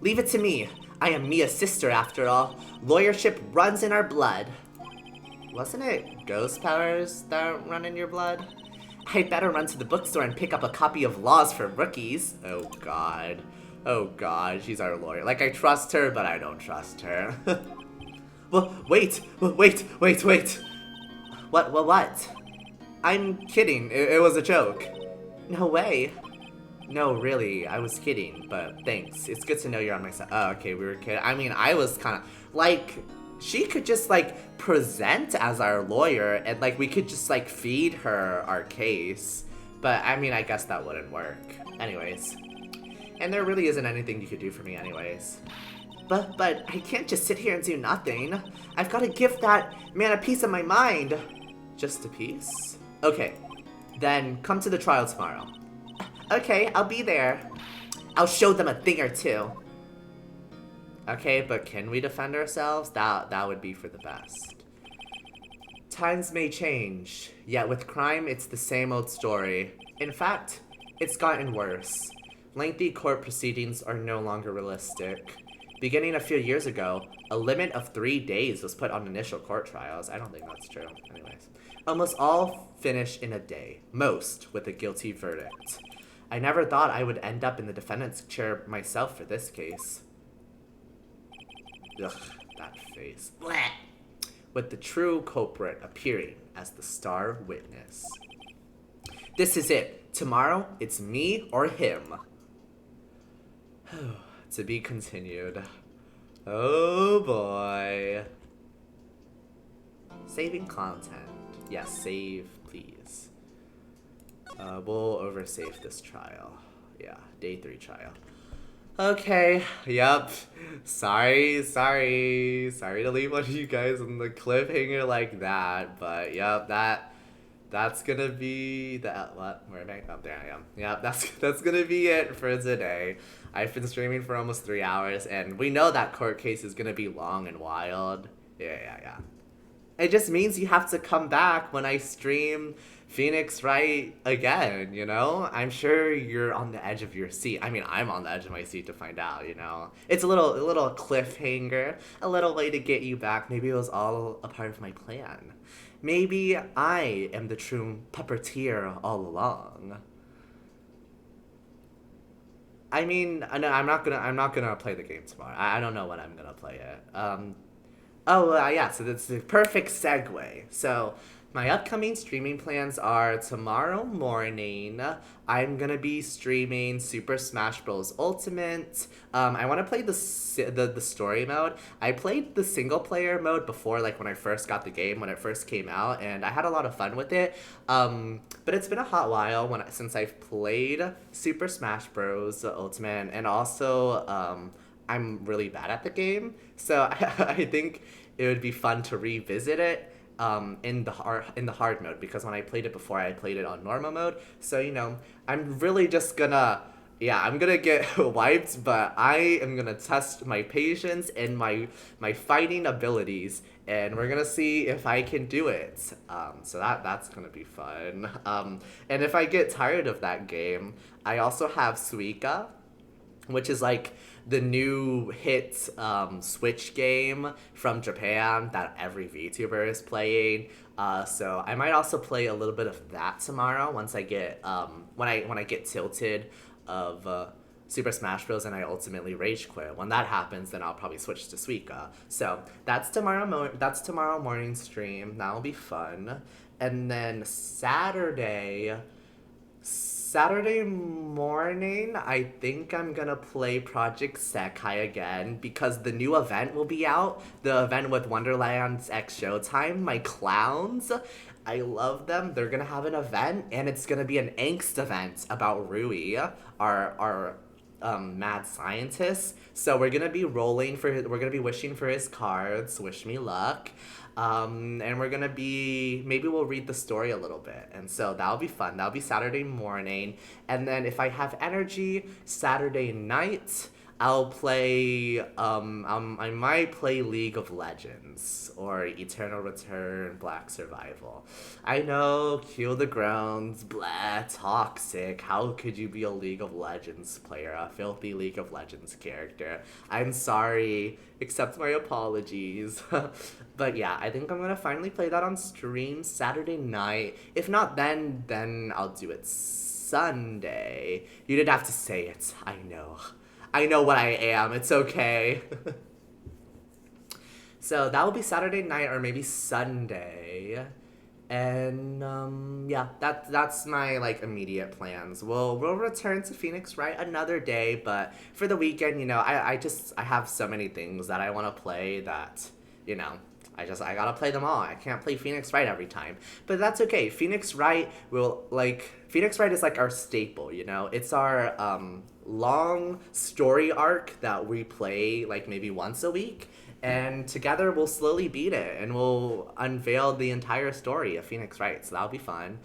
Leave it to me. I am Mia's sister after all. Lawyership runs in our blood. Wasn't it ghost powers that run in your blood? I'd better run to the bookstore and pick up a copy of Laws for Rookies. Oh god. Oh god, she's our lawyer. Like, I trust her, but I don't trust her. Well, wait. What? I'm kidding. It was a joke. No way. No, really, I was kidding, but thanks. It's good to know you're on my side. Oh, okay, we were kidding. I mean, I was kind of, like, she could just, like, present as our lawyer, and, like, we could just, like, feed her our case. But, I mean, I guess that wouldn't work. Anyways. And there really isn't anything you could do for me anyways. But I can't just sit here and do nothing. I've got to give that man a piece of my mind. Just a piece? Okay, then come to the trial tomorrow. Okay, I'll be there. I'll show them a thing or two. Okay, but can we defend ourselves? That would be for the best. Times may change, yet with crime, it's the same old story. In fact, it's gotten worse. Lengthy court proceedings are no longer realistic. Beginning a few years ago, a limit of 3 days was put on initial court trials. I don't think that's true. Anyways. Almost all finish in a day, most with a guilty verdict. I never thought I would end up in the defendant's chair myself for this case. Ugh, that face. Blech. With the true culprit appearing as the star witness. This is it. Tomorrow, it's me or him. To be continued. Oh boy. Saving content. Yes, save, please. We'll oversave this trial. Yeah, day 3 trial. Okay, yep. Sorry to leave one of you guys on the cliffhanger like that, but yep, that's gonna be what? Where am I? Oh, there I am. Yeah, that's gonna be it for today. I've been streaming for almost 3 hours, and we know that court case is gonna be long and wild. Yeah. It just means you have to come back when I stream Phoenix Wright again, you know? I'm sure you're on the edge of your seat. I mean, I'm on the edge of my seat to find out, you know? It's a little cliffhanger, a little way to get you back. Maybe it was all a part of my plan. Maybe I am the true puppeteer all along. I mean, no, I'm not gonna play the game tomorrow. I don't know when I'm gonna play it. Yeah, so that's the perfect segue. So, my upcoming streaming plans are tomorrow morning, I'm gonna be streaming Super Smash Bros. Ultimate. I want to play the story mode. I played the single player mode before, like when I first got the game, when it first came out, and I had a lot of fun with it. But it's been a hot while since I've played Super Smash Bros. Ultimate, and also, I'm really bad at the game, so I think it would be fun to revisit it in the hard mode, because when I played it before, I played it on normal mode. So, you know, I'm really just gonna, I'm gonna get wiped, but I am gonna test my patience and my fighting abilities, and we're gonna see if I can do it. So that's gonna be fun. And if I get tired of that game, I also have Suika, which is like the new hit Switch game from Japan that every VTuber is playing. So I might also play a little bit of that tomorrow once I get when I get tilted of Super Smash Bros. And I ultimately rage quit. When that happens, then I'll probably switch to Suika. So that's tomorrow morning stream. That'll be fun. And then Saturday morning, I think I'm gonna play Project Sekai again, because the new event will be out. The event with Wonderland's X Showtime, my clowns. I love them. They're gonna have an event, and it's gonna be an angst event about Rui, our mad scientist. So we're gonna be we're gonna be wishing for his cards. Wish me luck. And we're gonna be maybe we'll read the story a little bit, and so that'll be fun. That'll be Saturday morning, and then if I have energy, Saturday night. I'll play, I might play League of Legends or Eternal Return, Black Survival. I know, Kill the Grounds, blah, toxic. How could you be a League of Legends player, a filthy League of Legends character? I'm sorry, accept my apologies. But yeah, I think I'm gonna finally play that on stream Saturday night. If not then I'll do it Sunday. You didn't have to say it, I know. I know what I am. It's okay. So that will be Saturday night or maybe Sunday. And yeah, that's my like immediate plans. We'll return to Phoenix Wright another day, but for the weekend, I have so many things that I want to play that, I gotta play them all. I can't play Phoenix Wright every time. But that's okay. Phoenix Wright is like our staple, It's our long story arc that we play like maybe once a week. And together we'll slowly beat it and we'll unveil the entire story of Phoenix Wright. So that'll be fun.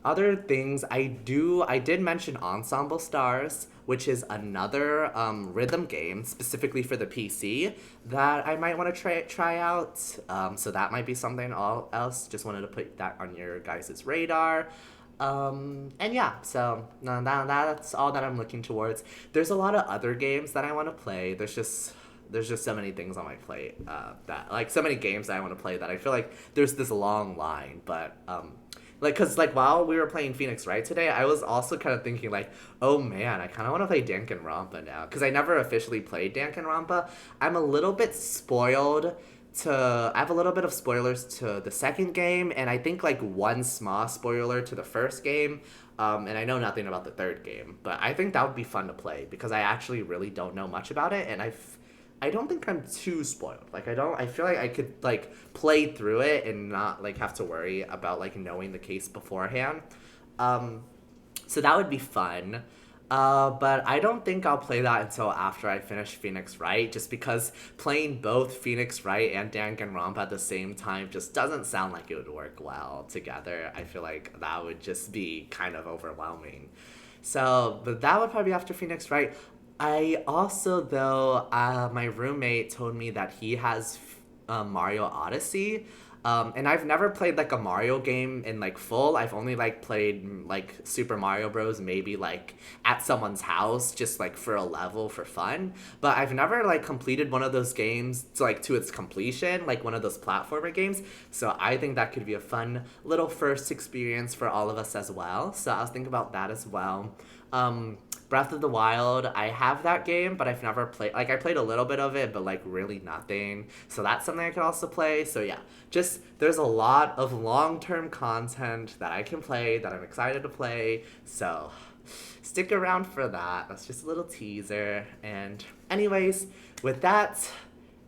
Other things I did mention Ensemble Stars, which is another rhythm game specifically for the PC that I might want to try out. So that might be something else. Just wanted to put that on your guys' radar. And yeah, so that's all that I'm looking towards. There's a lot of other games that I want to play. There's just so many things on my plate that like so many games that I want to play that I feel like there's this long line, but because while we were playing Phoenix Wright today, I was also kind of thinking like, oh man, I kind of want to play Danganronpa now because I never officially played Danganronpa. I'm a little bit spoiled. I have a little bit of spoilers to the second game, and I think like one small spoiler to the first game, and I know nothing about the third game, but I think that would be fun to play because I actually really don't know much about it, and I don't think I'm too spoiled. I feel like I could like play through it and not like have to worry about like knowing the case beforehand. So that would be fun. But I don't think I'll play that until after I finish Phoenix Wright, just because playing both Phoenix Wright and Danganronpa at the same time just doesn't sound like it would work well together. I feel like that would just be kind of overwhelming. So, but that would probably be after Phoenix Wright. I also, though, my roommate told me that he has Mario Odyssey. And I've never played like a Mario game in like full. I've only like played like Super Mario Bros. Maybe like at someone's house just like for a level for fun. But I've never like completed one of those games to its completion, like one of those platformer games. So I think that could be a fun little first experience for all of us as well. So I was thinking about that as well. Breath of the Wild, I have that game, but I've never played, like I played a little bit of it, but like really nothing. So that's something I could also play. So yeah, just there's a lot of long-term content that I can play that I'm excited to play. So stick around for that. That's just a little teaser. And anyways, with that,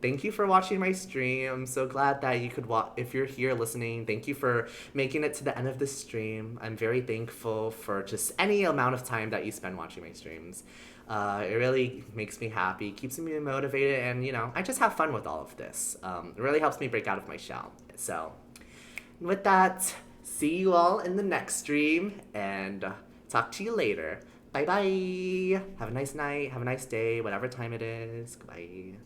thank you for watching my stream. I'm so glad that you could watch. If you're here listening, thank you for making it to the end of the stream. I'm very thankful for just any amount of time that you spend watching my streams. It really makes me happy, keeps me motivated, and I just have fun with all of this. It really helps me break out of my shell. So with that, see you all in the next stream, and talk to you later. Bye bye. Have a nice night. Have a nice day, whatever time it is. Goodbye.